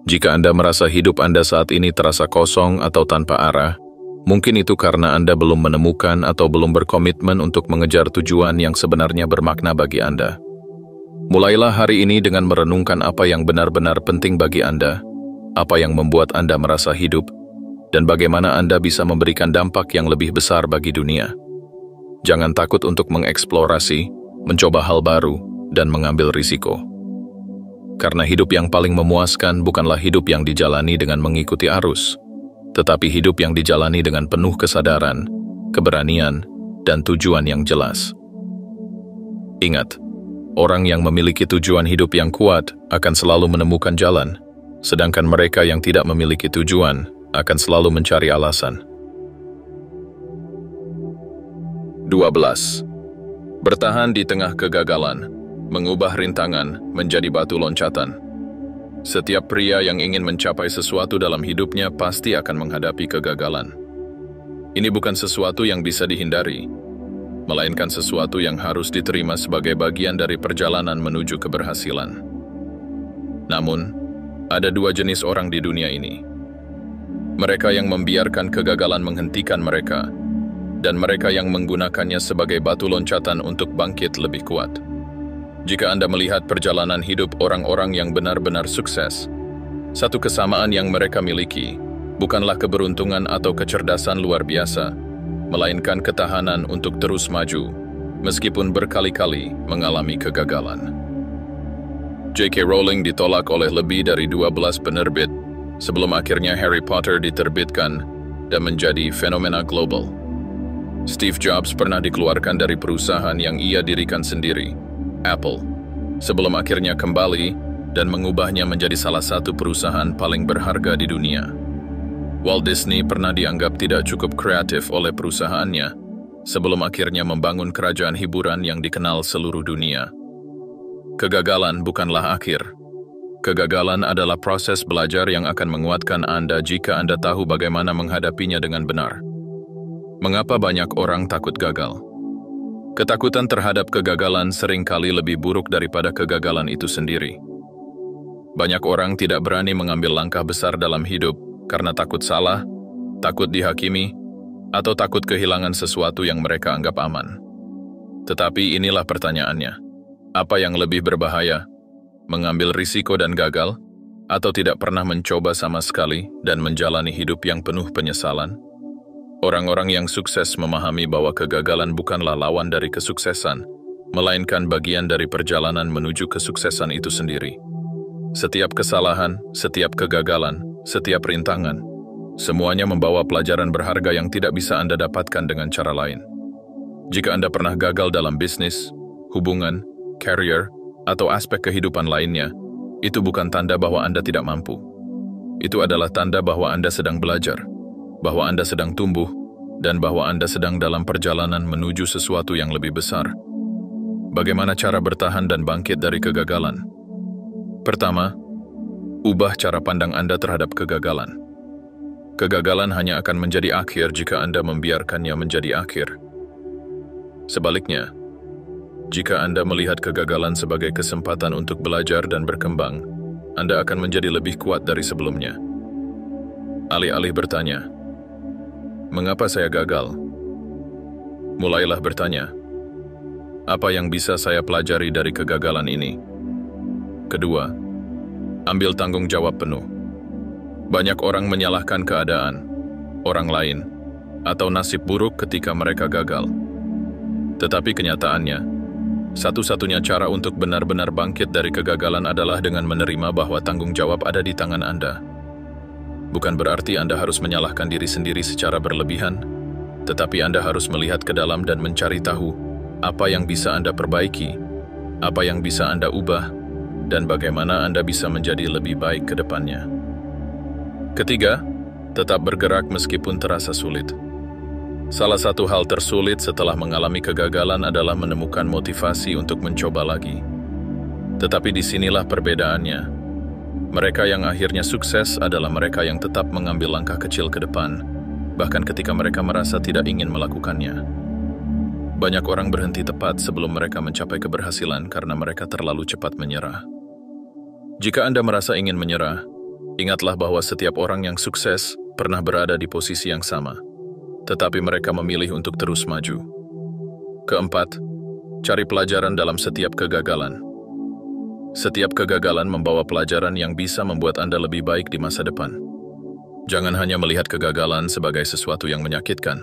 Jika Anda merasa hidup Anda saat ini terasa kosong atau tanpa arah, mungkin itu karena Anda belum menemukan atau belum berkomitmen untuk mengejar tujuan yang sebenarnya bermakna bagi Anda. Mulailah hari ini dengan merenungkan apa yang benar-benar penting bagi Anda, apa yang membuat Anda merasa hidup, dan bagaimana Anda bisa memberikan dampak yang lebih besar bagi dunia. Jangan takut untuk mengeksplorasi, mencoba hal baru, dan mengambil risiko. Karena hidup yang paling memuaskan bukanlah hidup yang dijalani dengan mengikuti arus, tetapi hidup yang dijalani dengan penuh kesadaran, keberanian, dan tujuan yang jelas. Ingat, orang yang memiliki tujuan hidup yang kuat akan selalu menemukan jalan, sedangkan mereka yang tidak memiliki tujuan akan selalu mencari alasan. 12. Bertahan di tengah kegagalan, mengubah rintangan menjadi batu loncatan. Setiap pria yang ingin mencapai sesuatu dalam hidupnya pasti akan menghadapi kegagalan. Ini bukan sesuatu yang bisa dihindari, melainkan sesuatu yang harus diterima sebagai bagian dari perjalanan menuju keberhasilan. Namun, ada dua jenis orang di dunia ini. Mereka yang membiarkan kegagalan menghentikan mereka, dan mereka yang menggunakannya sebagai batu loncatan untuk bangkit lebih kuat. Jika Anda melihat perjalanan hidup orang-orang yang benar-benar sukses, satu kesamaan yang mereka miliki bukanlah keberuntungan atau kecerdasan luar biasa, melainkan ketahanan untuk terus maju, meskipun berkali-kali mengalami kegagalan. J.K. Rowling ditolak oleh lebih dari 12 penerbit sebelum akhirnya Harry Potter diterbitkan dan menjadi fenomena global. Steve Jobs pernah dikeluarkan dari perusahaan yang ia dirikan sendiri, Apple, sebelum akhirnya kembali dan mengubahnya menjadi salah satu perusahaan paling berharga di dunia. Walt Disney pernah dianggap tidak cukup kreatif oleh perusahaannya, sebelum akhirnya membangun kerajaan hiburan yang dikenal seluruh dunia. Kegagalan bukanlah akhir. Kegagalan adalah proses belajar yang akan menguatkan Anda jika Anda tahu bagaimana menghadapinya dengan benar. Mengapa banyak orang takut gagal? Ketakutan terhadap kegagalan seringkali lebih buruk daripada kegagalan itu sendiri. Banyak orang tidak berani mengambil langkah besar dalam hidup karena takut salah, takut dihakimi, atau takut kehilangan sesuatu yang mereka anggap aman. Tetapi inilah pertanyaannya. Apa yang lebih berbahaya? Mengambil risiko dan gagal, atau tidak pernah mencoba sama sekali dan menjalani hidup yang penuh penyesalan? Orang-orang yang sukses memahami bahwa kegagalan bukanlah lawan dari kesuksesan, melainkan bagian dari perjalanan menuju kesuksesan itu sendiri. Setiap kesalahan, setiap kegagalan, setiap rintangan, semuanya membawa pelajaran berharga yang tidak bisa Anda dapatkan dengan cara lain. Jika Anda pernah gagal dalam bisnis, hubungan, career, atau aspek kehidupan lainnya, itu bukan tanda bahwa Anda tidak mampu. Itu adalah tanda bahwa Anda sedang belajar, bahwa Anda sedang tumbuh, dan bahwa Anda sedang dalam perjalanan menuju sesuatu yang lebih besar. Bagaimana cara bertahan dan bangkit dari kegagalan? Pertama, ubah cara pandang Anda terhadap kegagalan. Kegagalan hanya akan menjadi akhir jika Anda membiarkannya menjadi akhir. Sebaliknya, jika Anda melihat kegagalan sebagai kesempatan untuk belajar dan berkembang, Anda akan menjadi lebih kuat dari sebelumnya. Alih-alih bertanya, "Mengapa saya gagal?" mulailah bertanya, "Apa yang bisa saya pelajari dari kegagalan ini?" Kedua, ambil tanggung jawab penuh. Banyak orang menyalahkan keadaan, orang lain, atau nasib buruk ketika mereka gagal. Tetapi kenyataannya, satu-satunya cara untuk benar-benar bangkit dari kegagalan adalah dengan menerima bahwa tanggung jawab ada di tangan Anda. Bukan berarti Anda harus menyalahkan diri sendiri secara berlebihan, tetapi Anda harus melihat ke dalam dan mencari tahu apa yang bisa Anda perbaiki, apa yang bisa Anda ubah, dan bagaimana Anda bisa menjadi lebih baik ke depannya. Ketiga, tetap bergerak meskipun terasa sulit. Salah satu hal tersulit setelah mengalami kegagalan adalah menemukan motivasi untuk mencoba lagi. Tetapi disinilah perbedaannya. Mereka yang akhirnya sukses adalah mereka yang tetap mengambil langkah kecil ke depan, bahkan ketika mereka merasa tidak ingin melakukannya. Banyak orang berhenti tepat sebelum mereka mencapai keberhasilan karena mereka terlalu cepat menyerah. Jika Anda merasa ingin menyerah, ingatlah bahwa setiap orang yang sukses pernah berada di posisi yang sama, tetapi mereka memilih untuk terus maju. Keempat, cari pelajaran dalam setiap kegagalan. Setiap kegagalan membawa pelajaran yang bisa membuat Anda lebih baik di masa depan. Jangan hanya melihat kegagalan sebagai sesuatu yang menyakitkan,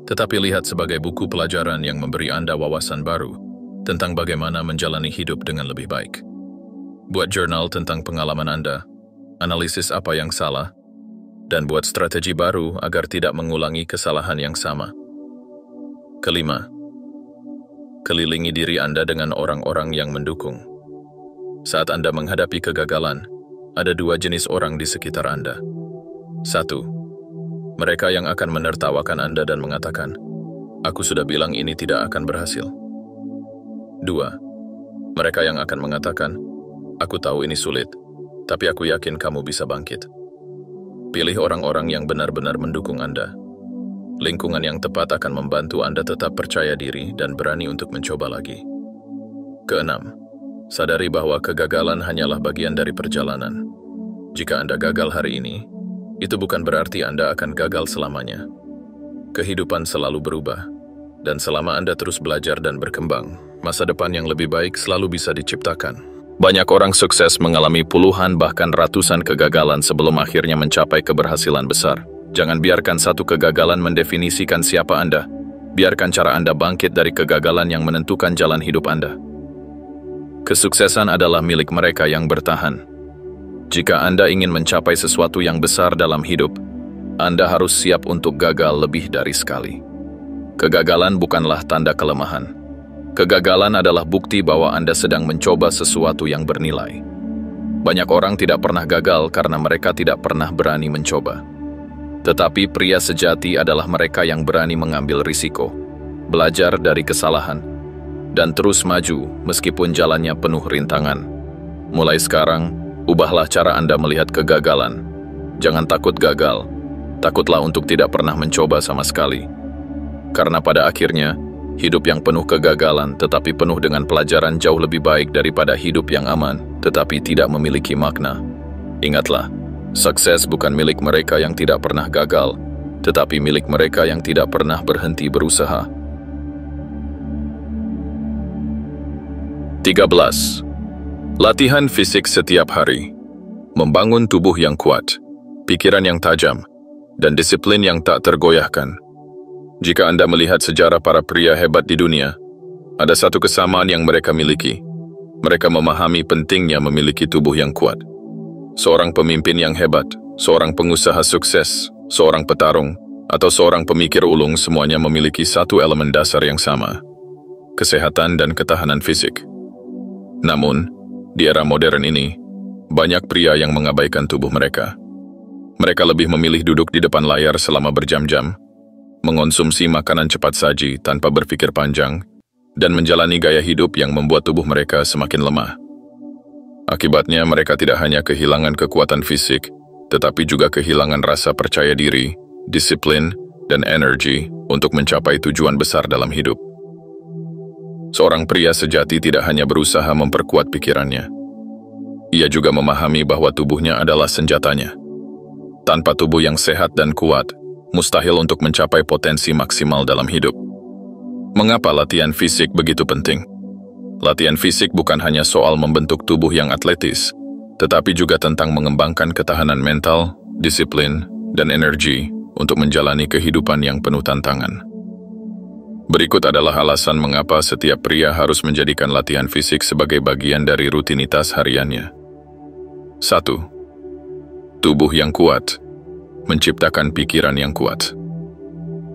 tetapi lihat sebagai buku pelajaran yang memberi Anda wawasan baru tentang bagaimana menjalani hidup dengan lebih baik. Buat jurnal tentang pengalaman Anda, analisis apa yang salah, dan buat strategi baru agar tidak mengulangi kesalahan yang sama. Kelima, kelilingi diri Anda dengan orang-orang yang mendukung. Saat Anda menghadapi kegagalan, ada dua jenis orang di sekitar Anda. Satu, mereka yang akan menertawakan Anda dan mengatakan, "Aku sudah bilang ini tidak akan berhasil." Dua, mereka yang akan mengatakan, "Aku tahu ini sulit, tapi aku yakin kamu bisa bangkit." Pilih orang-orang yang benar-benar mendukung Anda. Lingkungan yang tepat akan membantu Anda tetap percaya diri dan berani untuk mencoba lagi. Keenam, sadari bahwa kegagalan hanyalah bagian dari perjalanan. Jika Anda gagal hari ini, itu bukan berarti Anda akan gagal selamanya. Kehidupan selalu berubah, dan selama Anda terus belajar dan berkembang, masa depan yang lebih baik selalu bisa diciptakan. Banyak orang sukses mengalami puluhan bahkan ratusan kegagalan sebelum akhirnya mencapai keberhasilan besar. Jangan biarkan satu kegagalan mendefinisikan siapa Anda. Biarkan cara Anda bangkit dari kegagalan yang menentukan jalan hidup Anda. Kesuksesan adalah milik mereka yang bertahan. Jika Anda ingin mencapai sesuatu yang besar dalam hidup, Anda harus siap untuk gagal lebih dari sekali. Kegagalan bukanlah tanda kelemahan. Kegagalan adalah bukti bahwa Anda sedang mencoba sesuatu yang bernilai. Banyak orang tidak pernah gagal karena mereka tidak pernah berani mencoba. Tetapi pria sejati adalah mereka yang berani mengambil risiko, belajar dari kesalahan, dan terus maju meskipun jalannya penuh rintangan. Mulai sekarang, ubahlah cara Anda melihat kegagalan. Jangan takut gagal, takutlah untuk tidak pernah mencoba sama sekali. Karena pada akhirnya, hidup yang penuh kegagalan tetapi penuh dengan pelajaran jauh lebih baik daripada hidup yang aman tetapi tidak memiliki makna. Ingatlah, sukses bukan milik mereka yang tidak pernah gagal, tetapi milik mereka yang tidak pernah berhenti berusaha. 13. Latihan fisik setiap hari. Membangun tubuh yang kuat, pikiran yang tajam, dan disiplin yang tak tergoyahkan. Jika Anda melihat sejarah para pria hebat di dunia, ada satu kesamaan yang mereka miliki. Mereka memahami pentingnya memiliki tubuh yang kuat. Seorang pemimpin yang hebat, seorang pengusaha sukses, seorang petarung, atau seorang pemikir ulung semuanya memiliki satu elemen dasar yang sama: kesehatan dan ketahanan fisik. Namun, di era modern ini, banyak pria yang mengabaikan tubuh mereka. Mereka lebih memilih duduk di depan layar selama berjam-jam, mengonsumsi makanan cepat saji tanpa berpikir panjang, dan menjalani gaya hidup yang membuat tubuh mereka semakin lemah. Akibatnya, mereka tidak hanya kehilangan kekuatan fisik, tetapi juga kehilangan rasa percaya diri, disiplin, dan energi untuk mencapai tujuan besar dalam hidup. Seorang pria sejati tidak hanya berusaha memperkuat pikirannya. Ia juga memahami bahwa tubuhnya adalah senjatanya. Tanpa tubuh yang sehat dan kuat, mustahil untuk mencapai potensi maksimal dalam hidup. Mengapa latihan fisik begitu penting? Latihan fisik bukan hanya soal membentuk tubuh yang atletis, tetapi juga tentang mengembangkan ketahanan mental, disiplin, dan energi untuk menjalani kehidupan yang penuh tantangan. Berikut adalah alasan mengapa setiap pria harus menjadikan latihan fisik sebagai bagian dari rutinitas hariannya. 1. Tubuh yang kuat menciptakan pikiran yang kuat.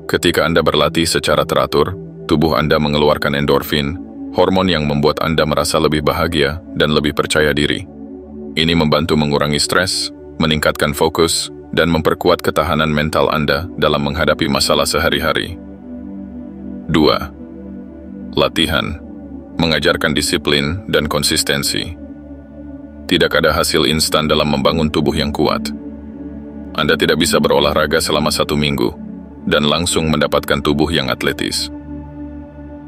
Ketika Anda berlatih secara teratur, tubuh Anda mengeluarkan endorfin, hormon yang membuat Anda merasa lebih bahagia dan lebih percaya diri. Ini membantu mengurangi stres, meningkatkan fokus, dan memperkuat ketahanan mental Anda dalam menghadapi masalah sehari-hari. 2. Latihan mengajarkan disiplin dan konsistensi. Tidak ada hasil instan dalam membangun tubuh yang kuat. Anda tidak bisa berolahraga selama 1 minggu dan langsung mendapatkan tubuh yang atletis.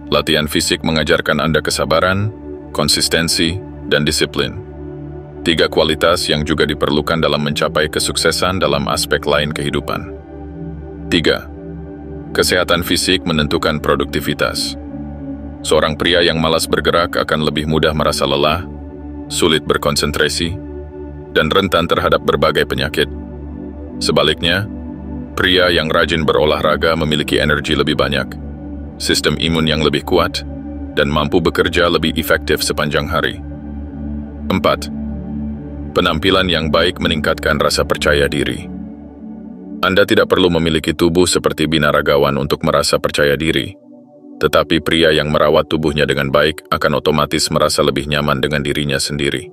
Latihan fisik mengajarkan Anda kesabaran, konsistensi, dan disiplin. 3 kualitas yang juga diperlukan dalam mencapai kesuksesan dalam aspek lain kehidupan. 3. Kesehatan fisik menentukan produktivitas. Seorang pria yang malas bergerak akan lebih mudah merasa lelah. sulit berkonsentrasi, dan rentan terhadap berbagai penyakit. Sebaliknya, pria yang rajin berolahraga memiliki energi lebih banyak, sistem imun yang lebih kuat, dan mampu bekerja lebih efektif sepanjang hari. 4. Penampilan yang baik meningkatkan rasa percaya diri. Anda tidak perlu memiliki tubuh seperti binaragawan untuk merasa percaya diri, tetapi pria yang merawat tubuhnya dengan baik akan otomatis merasa lebih nyaman dengan dirinya sendiri.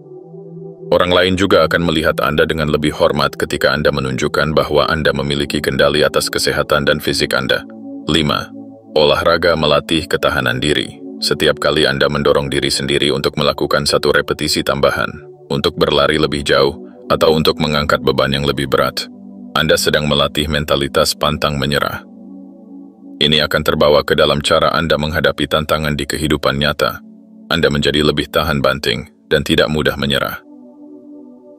Orang lain juga akan melihat Anda dengan lebih hormat ketika Anda menunjukkan bahwa Anda memiliki kendali atas kesehatan dan fisik Anda. 5. Olahraga melatih ketahanan diri. Setiap kali Anda mendorong diri sendiri untuk melakukan satu repetisi tambahan, untuk berlari lebih jauh, atau untuk mengangkat beban yang lebih berat, Anda sedang melatih mentalitas pantang menyerah. Ini akan terbawa ke dalam cara Anda menghadapi tantangan di kehidupan nyata. Anda menjadi lebih tahan banting dan tidak mudah menyerah.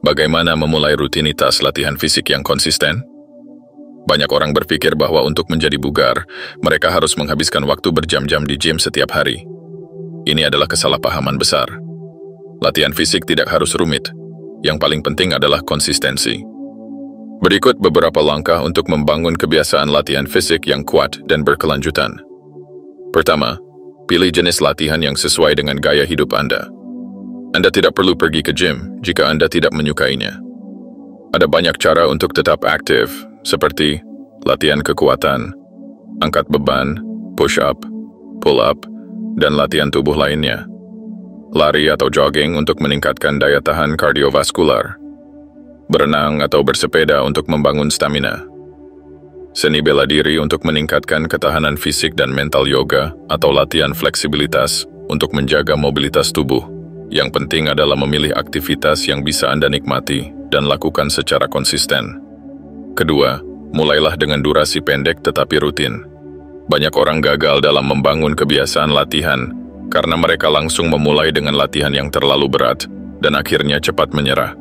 Bagaimana memulai rutinitas latihan fisik yang konsisten? Banyak orang berpikir bahwa untuk menjadi bugar, mereka harus menghabiskan waktu berjam-jam di gym setiap hari. Ini adalah kesalahpahaman besar. Latihan fisik tidak harus rumit. Yang paling penting adalah konsistensi. Berikut beberapa langkah untuk membangun kebiasaan latihan fisik yang kuat dan berkelanjutan. Pertama, pilih jenis latihan yang sesuai dengan gaya hidup Anda. Anda tidak perlu pergi ke gym jika Anda tidak menyukainya. Ada banyak cara untuk tetap aktif, seperti latihan kekuatan, angkat beban, push-up, pull-up, dan latihan tubuh lainnya. Lari atau jogging untuk meningkatkan daya tahan kardiovaskular. Berenang atau bersepeda untuk membangun stamina. Seni bela diri untuk meningkatkan ketahanan fisik dan mental yoga atau latihan fleksibilitas untuk menjaga mobilitas tubuh. Yang penting adalah memilih aktivitas yang bisa Anda nikmati dan lakukan secara konsisten. Kedua, mulailah dengan durasi pendek tetapi rutin. Banyak orang gagal dalam membangun kebiasaan latihan karena mereka langsung memulai dengan latihan yang terlalu berat dan akhirnya cepat menyerah.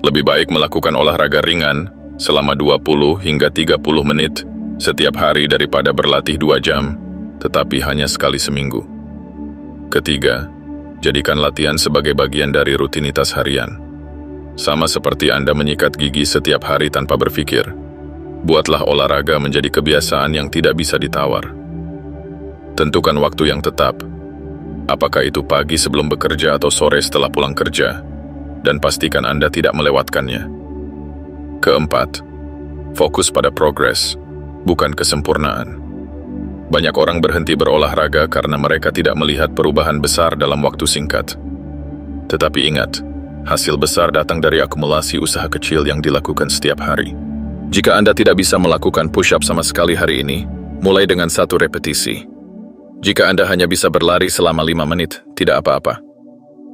Lebih baik melakukan olahraga ringan selama 20 hingga 30 menit setiap hari daripada berlatih 2 jam, tetapi hanya sekali seminggu. Ketiga, jadikan latihan sebagai bagian dari rutinitas harian. Sama seperti Anda menyikat gigi setiap hari tanpa berpikir, buatlah olahraga menjadi kebiasaan yang tidak bisa ditawar. Tentukan waktu yang tetap, apakah itu pagi sebelum bekerja atau sore setelah pulang kerja, dan pastikan Anda tidak melewatkannya. Keempat, fokus pada progres, bukan kesempurnaan. Banyak orang berhenti berolahraga karena mereka tidak melihat perubahan besar dalam waktu singkat. Tetapi ingat, hasil besar datang dari akumulasi usaha kecil yang dilakukan setiap hari. Jika Anda tidak bisa melakukan push-up sama sekali hari ini, mulai dengan 1 repetisi. Jika Anda hanya bisa berlari selama 5 menit, tidak apa-apa.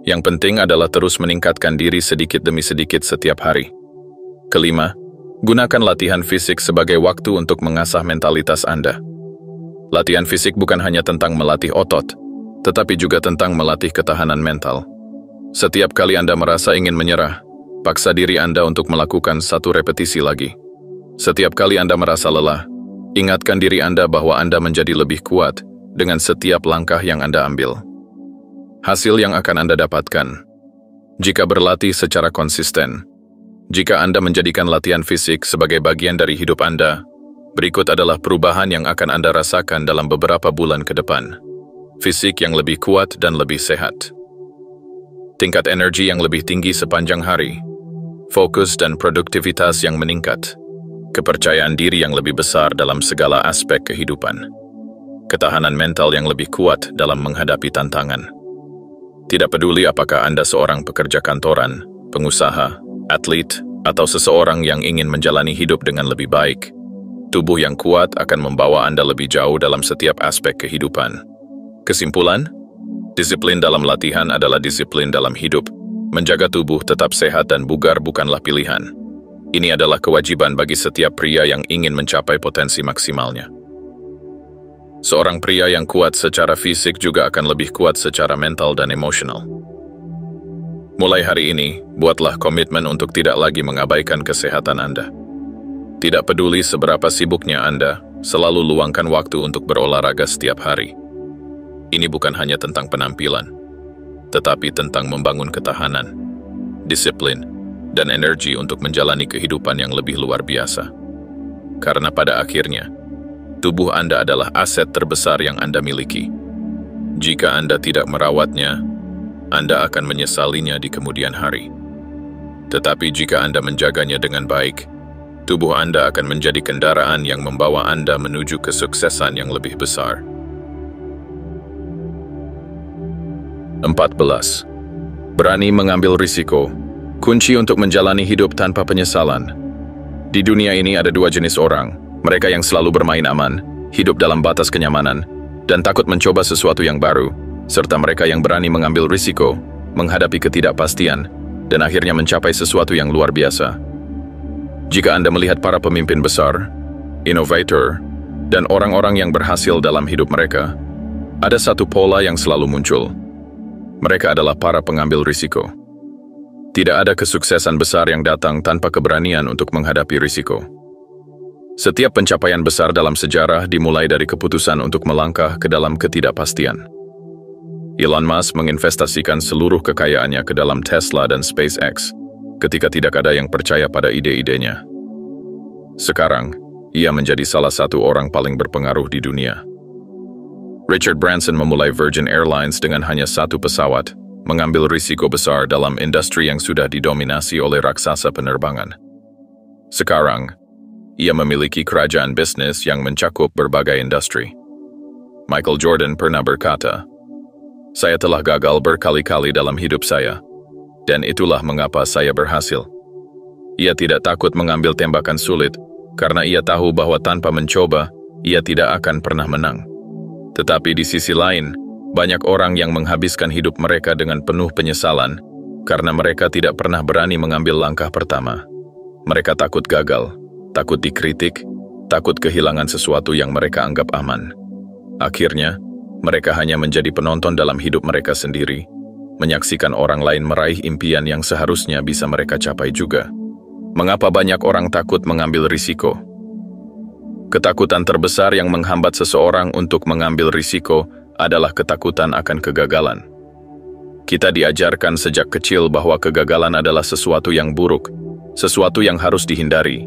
Yang penting adalah terus meningkatkan diri sedikit demi sedikit setiap hari. Kelima, gunakan latihan fisik sebagai waktu untuk mengasah mentalitas Anda. Latihan fisik bukan hanya tentang melatih otot, tetapi juga tentang melatih ketahanan mental. Setiap kali Anda merasa ingin menyerah, paksa diri Anda untuk melakukan 1 repetisi lagi. Setiap kali Anda merasa lelah, ingatkan diri Anda bahwa Anda menjadi lebih kuat dengan setiap langkah yang Anda ambil. Hasil yang akan Anda dapatkan jika berlatih secara konsisten. Jika Anda menjadikan latihan fisik sebagai bagian dari hidup Anda, berikut adalah perubahan yang akan Anda rasakan dalam beberapa bulan ke depan. Fisik yang lebih kuat dan lebih sehat. Tingkat energi yang lebih tinggi sepanjang hari. Fokus dan produktivitas yang meningkat. Kepercayaan diri yang lebih besar dalam segala aspek kehidupan. Ketahanan mental yang lebih kuat dalam menghadapi tantangan. Tidak peduli apakah Anda seorang pekerja kantoran, pengusaha, atlet, atau seseorang yang ingin menjalani hidup dengan lebih baik. Tubuh yang kuat akan membawa Anda lebih jauh dalam setiap aspek kehidupan. Kesimpulan, disiplin dalam latihan adalah disiplin dalam hidup. Menjaga tubuh tetap sehat dan bugar bukanlah pilihan. Ini adalah kewajiban bagi setiap pria yang ingin mencapai potensi maksimalnya. Seorang pria yang kuat secara fisik juga akan lebih kuat secara mental dan emosional. Mulai hari ini, buatlah komitmen untuk tidak lagi mengabaikan kesehatan Anda. Tidak peduli seberapa sibuknya Anda, selalu luangkan waktu untuk berolahraga setiap hari. Ini bukan hanya tentang penampilan, tetapi tentang membangun ketahanan, disiplin, dan energi untuk menjalani kehidupan yang lebih luar biasa. Karena pada akhirnya, tubuh Anda adalah aset terbesar yang Anda miliki. Jika Anda tidak merawatnya, Anda akan menyesalinya di kemudian hari. Tetapi jika Anda menjaganya dengan baik, tubuh Anda akan menjadi kendaraan yang membawa Anda menuju kesuksesan yang lebih besar. 14. Berani mengambil risiko. Kunci untuk menjalani hidup tanpa penyesalan. Di dunia ini ada dua jenis orang, mereka yang selalu bermain aman, hidup dalam batas kenyamanan, dan takut mencoba sesuatu yang baru, serta mereka yang berani mengambil risiko, menghadapi ketidakpastian, dan akhirnya mencapai sesuatu yang luar biasa. Jika Anda melihat para pemimpin besar, innovator, dan orang-orang yang berhasil dalam hidup mereka, ada satu pola yang selalu muncul. Mereka adalah para pengambil risiko. Tidak ada kesuksesan besar yang datang tanpa keberanian untuk menghadapi risiko. Setiap pencapaian besar dalam sejarah dimulai dari keputusan untuk melangkah ke dalam ketidakpastian. Elon Musk menginvestasikan seluruh kekayaannya ke dalam Tesla dan SpaceX ketika tidak ada yang percaya pada ide-idenya. Sekarang, ia menjadi salah satu orang paling berpengaruh di dunia. Richard Branson memulai Virgin Airlines dengan hanya satu pesawat, mengambil risiko besar dalam industri yang sudah didominasi oleh raksasa penerbangan. Sekarang, ia memiliki kerajaan bisnis yang mencakup berbagai industri. Michael Jordan pernah berkata, "Saya telah gagal berkali-kali dalam hidup saya, dan itulah mengapa saya berhasil." Ia tidak takut mengambil tembakan sulit, karena ia tahu bahwa tanpa mencoba, ia tidak akan pernah menang. Tetapi di sisi lain, banyak orang yang menghabiskan hidup mereka dengan penuh penyesalan karena mereka tidak pernah berani mengambil langkah pertama. Mereka takut gagal, takut dikritik, takut kehilangan sesuatu yang mereka anggap aman. Akhirnya, mereka hanya menjadi penonton dalam hidup mereka sendiri, menyaksikan orang lain meraih impian yang seharusnya bisa mereka capai juga. Mengapa banyak orang takut mengambil risiko? Ketakutan terbesar yang menghambat seseorang untuk mengambil risiko adalah ketakutan akan kegagalan. Kita diajarkan sejak kecil bahwa kegagalan adalah sesuatu yang buruk, sesuatu yang harus dihindari.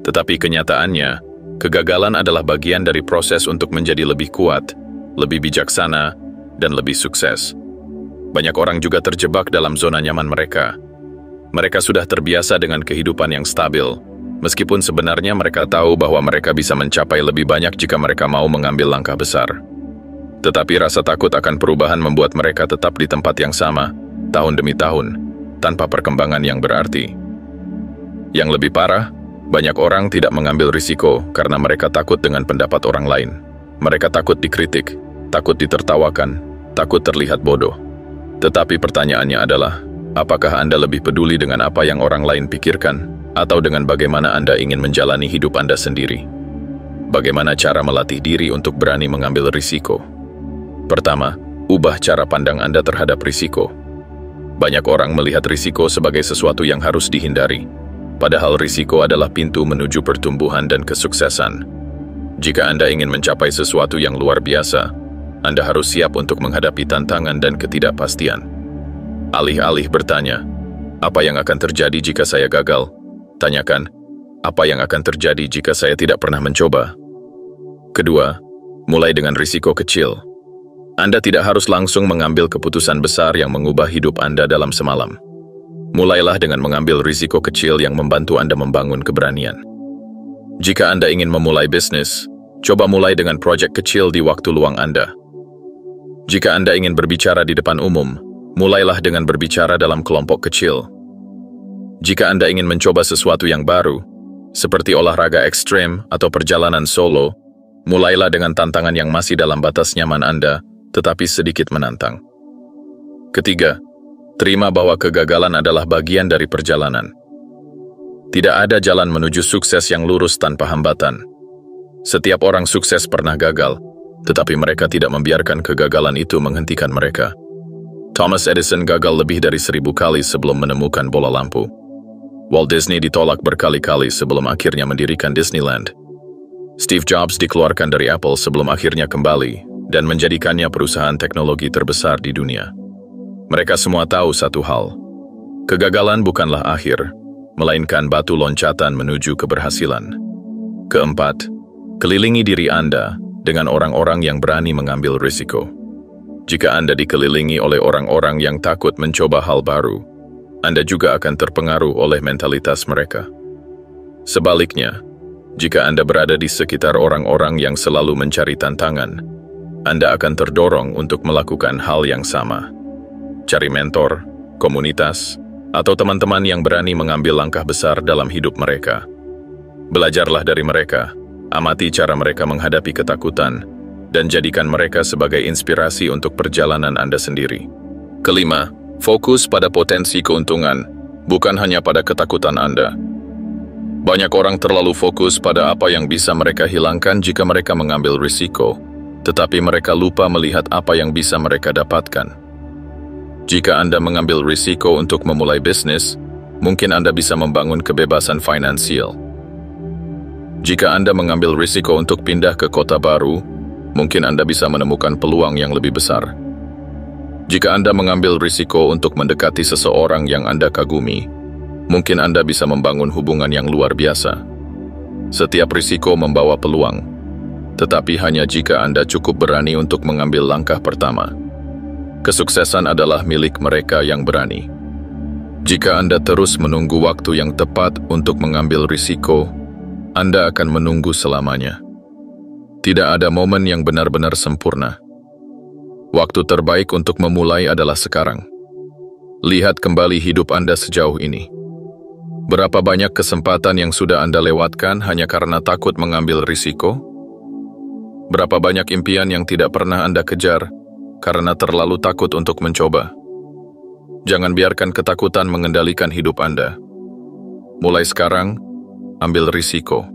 Tetapi kenyataannya, kegagalan adalah bagian dari proses untuk menjadi lebih kuat, lebih bijaksana, dan lebih sukses. Banyak orang juga terjebak dalam zona nyaman mereka. Mereka sudah terbiasa dengan kehidupan yang stabil, meskipun sebenarnya mereka tahu bahwa mereka bisa mencapai lebih banyak jika mereka mau mengambil langkah besar. Tetapi rasa takut akan perubahan membuat mereka tetap di tempat yang sama, tahun demi tahun, tanpa perkembangan yang berarti. Yang lebih parah, banyak orang tidak mengambil risiko karena mereka takut dengan pendapat orang lain. Mereka takut dikritik, takut ditertawakan, takut terlihat bodoh. Tetapi pertanyaannya adalah, apakah Anda lebih peduli dengan apa yang orang lain pikirkan, atau dengan bagaimana Anda ingin menjalani hidup Anda sendiri? Bagaimana cara melatih diri untuk berani mengambil risiko? Pertama, ubah cara pandang Anda terhadap risiko. Banyak orang melihat risiko sebagai sesuatu yang harus dihindari, padahal risiko adalah pintu menuju pertumbuhan dan kesuksesan. Jika Anda ingin mencapai sesuatu yang luar biasa, Anda harus siap untuk menghadapi tantangan dan ketidakpastian. Alih-alih bertanya, "Apa yang akan terjadi jika saya gagal?" Tanyakan, "Apa yang akan terjadi jika saya tidak pernah mencoba?" Kedua, mulai dengan risiko kecil. Anda tidak harus langsung mengambil keputusan besar yang mengubah hidup Anda dalam semalam. Mulailah dengan mengambil risiko kecil yang membantu Anda membangun keberanian. Jika Anda ingin memulai bisnis, coba mulai dengan proyek kecil di waktu luang Anda. Jika Anda ingin berbicara di depan umum, mulailah dengan berbicara dalam kelompok kecil. Jika Anda ingin mencoba sesuatu yang baru, seperti olahraga ekstrem atau perjalanan solo, mulailah dengan tantangan yang masih dalam batas nyaman Anda, tetapi sedikit menantang. Ketiga, terima bahwa kegagalan adalah bagian dari perjalanan. Tidak ada jalan menuju sukses yang lurus tanpa hambatan. Setiap orang sukses pernah gagal, tetapi mereka tidak membiarkan kegagalan itu menghentikan mereka. Thomas Edison gagal lebih dari 1000 kali sebelum menemukan bola lampu. Walt Disney ditolak berkali-kali sebelum akhirnya mendirikan Disneyland. Steve Jobs dikeluarkan dari Apple sebelum akhirnya kembali dan menjadikannya perusahaan teknologi terbesar di dunia. Mereka semua tahu satu hal. Kegagalan bukanlah akhir, melainkan batu loncatan menuju keberhasilan. Keempat, kelilingi diri Anda dengan orang-orang yang berani mengambil risiko. Jika Anda dikelilingi oleh orang-orang yang takut mencoba hal baru, Anda juga akan terpengaruh oleh mentalitas mereka. Sebaliknya, jika Anda berada di sekitar orang-orang yang selalu mencari tantangan, Anda akan terdorong untuk melakukan hal yang sama. Cari mentor, komunitas, atau teman-teman yang berani mengambil langkah besar dalam hidup mereka. Belajarlah dari mereka, amati cara mereka menghadapi ketakutan, dan jadikan mereka sebagai inspirasi untuk perjalanan Anda sendiri. Kelima, fokus pada potensi keuntungan, bukan hanya pada ketakutan Anda. Banyak orang terlalu fokus pada apa yang bisa mereka hilangkan jika mereka mengambil risiko, tetapi mereka lupa melihat apa yang bisa mereka dapatkan. Jika Anda mengambil risiko untuk memulai bisnis, mungkin Anda bisa membangun kebebasan finansial. Jika Anda mengambil risiko untuk pindah ke kota baru, mungkin Anda bisa menemukan peluang yang lebih besar. Jika Anda mengambil risiko untuk mendekati seseorang yang Anda kagumi, mungkin Anda bisa membangun hubungan yang luar biasa. Setiap risiko membawa peluang, tetapi hanya jika Anda cukup berani untuk mengambil langkah pertama. Kesuksesan adalah milik mereka yang berani. Jika Anda terus menunggu waktu yang tepat untuk mengambil risiko, Anda akan menunggu selamanya. Tidak ada momen yang benar-benar sempurna. Waktu terbaik untuk memulai adalah sekarang. Lihat kembali hidup Anda sejauh ini. Berapa banyak kesempatan yang sudah Anda lewatkan hanya karena takut mengambil risiko? Berapa banyak impian yang tidak pernah Anda kejar karena terlalu takut untuk mencoba? Jangan biarkan ketakutan mengendalikan hidup Anda. Mulai sekarang, ambil risiko.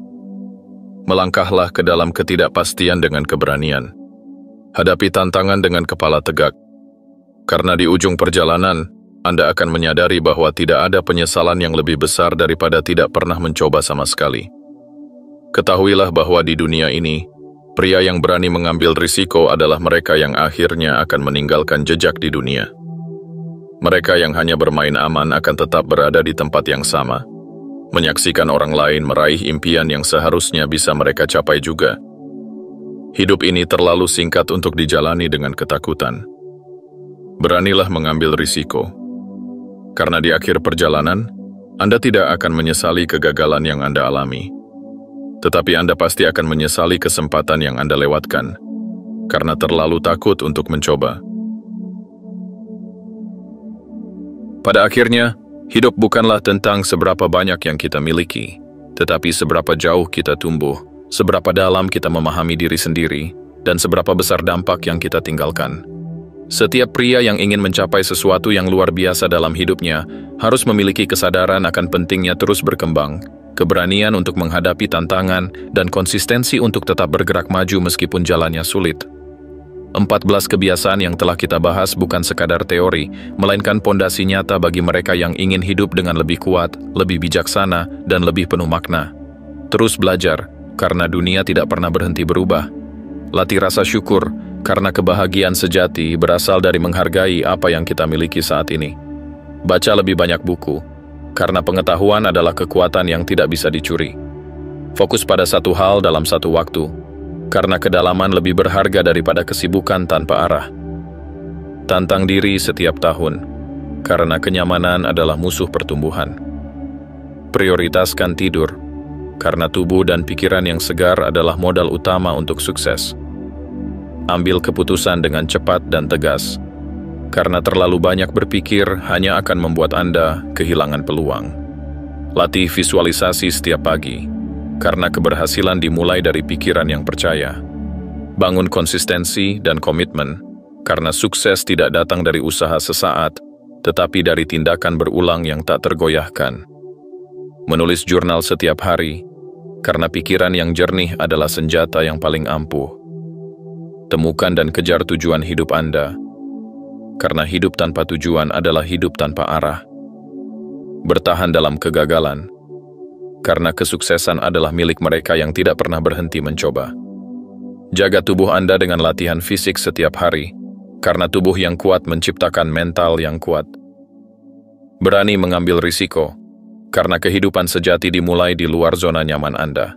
Melangkahlah ke dalam ketidakpastian dengan keberanian. Hadapi tantangan dengan kepala tegak. Karena di ujung perjalanan, Anda akan menyadari bahwa tidak ada penyesalan yang lebih besar daripada tidak pernah mencoba sama sekali. Ketahuilah bahwa di dunia ini, pria yang berani mengambil risiko adalah mereka yang akhirnya akan meninggalkan jejak di dunia. Mereka yang hanya bermain aman akan tetap berada di tempat yang sama, menyaksikan orang lain meraih impian yang seharusnya bisa mereka capai juga. Hidup ini terlalu singkat untuk dijalani dengan ketakutan. Beranilah mengambil risiko. Karena di akhir perjalanan, Anda tidak akan menyesali kegagalan yang Anda alami. Tetapi Anda pasti akan menyesali kesempatan yang Anda lewatkan, karena terlalu takut untuk mencoba. Pada akhirnya, hidup bukanlah tentang seberapa banyak yang kita miliki, tetapi seberapa jauh kita tumbuh, seberapa dalam kita memahami diri sendiri, dan seberapa besar dampak yang kita tinggalkan. Setiap pria yang ingin mencapai sesuatu yang luar biasa dalam hidupnya harus memiliki kesadaran akan pentingnya terus berkembang, keberanian untuk menghadapi tantangan, dan konsistensi untuk tetap bergerak maju meskipun jalannya sulit. 14 kebiasaan yang telah kita bahas bukan sekadar teori, melainkan pondasi nyata bagi mereka yang ingin hidup dengan lebih kuat, lebih bijaksana, dan lebih penuh makna. Terus belajar, karena dunia tidak pernah berhenti berubah. Latih rasa syukur, karena kebahagiaan sejati berasal dari menghargai apa yang kita miliki saat ini. Baca lebih banyak buku, karena pengetahuan adalah kekuatan yang tidak bisa dicuri. Fokus pada satu hal dalam satu waktu, karena kedalaman lebih berharga daripada kesibukan tanpa arah. Tantang diri setiap tahun, karena kenyamanan adalah musuh pertumbuhan. Prioritaskan tidur, karena tubuh dan pikiran yang segar adalah modal utama untuk sukses. Ambil keputusan dengan cepat dan tegas, karena terlalu banyak berpikir hanya akan membuat Anda kehilangan peluang. Latih visualisasi setiap pagi, karena keberhasilan dimulai dari pikiran yang percaya. Bangun konsistensi dan komitmen, karena sukses tidak datang dari usaha sesaat, tetapi dari tindakan berulang yang tak tergoyahkan. Menulis jurnal setiap hari, karena pikiran yang jernih adalah senjata yang paling ampuh. Temukan dan kejar tujuan hidup Anda, karena hidup tanpa tujuan adalah hidup tanpa arah. Bertahan dalam kegagalan, karena kesuksesan adalah milik mereka yang tidak pernah berhenti mencoba. Jaga tubuh Anda dengan latihan fisik setiap hari, karena tubuh yang kuat menciptakan mental yang kuat. Berani mengambil risiko, karena kehidupan sejati dimulai di luar zona nyaman Anda.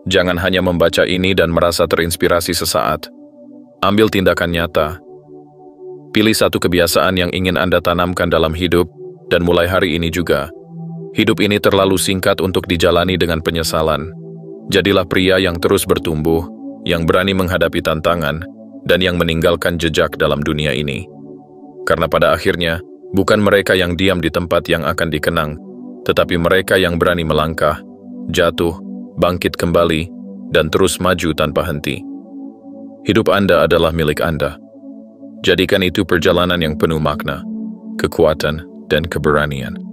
Jangan hanya membaca ini dan merasa terinspirasi sesaat. Ambil tindakan nyata. Pilih satu kebiasaan yang ingin Anda tanamkan dalam hidup, dan mulai hari ini juga. Hidup ini terlalu singkat untuk dijalani dengan penyesalan. Jadilah pria yang terus bertumbuh, yang berani menghadapi tantangan, dan yang meninggalkan jejak dalam dunia ini. Karena pada akhirnya, bukan mereka yang diam di tempat yang akan dikenang, tetapi mereka yang berani melangkah, jatuh, bangkit kembali, dan terus maju tanpa henti. Hidup Anda adalah milik Anda. Jadikan itu perjalanan yang penuh makna, kekuatan, dan keberanian.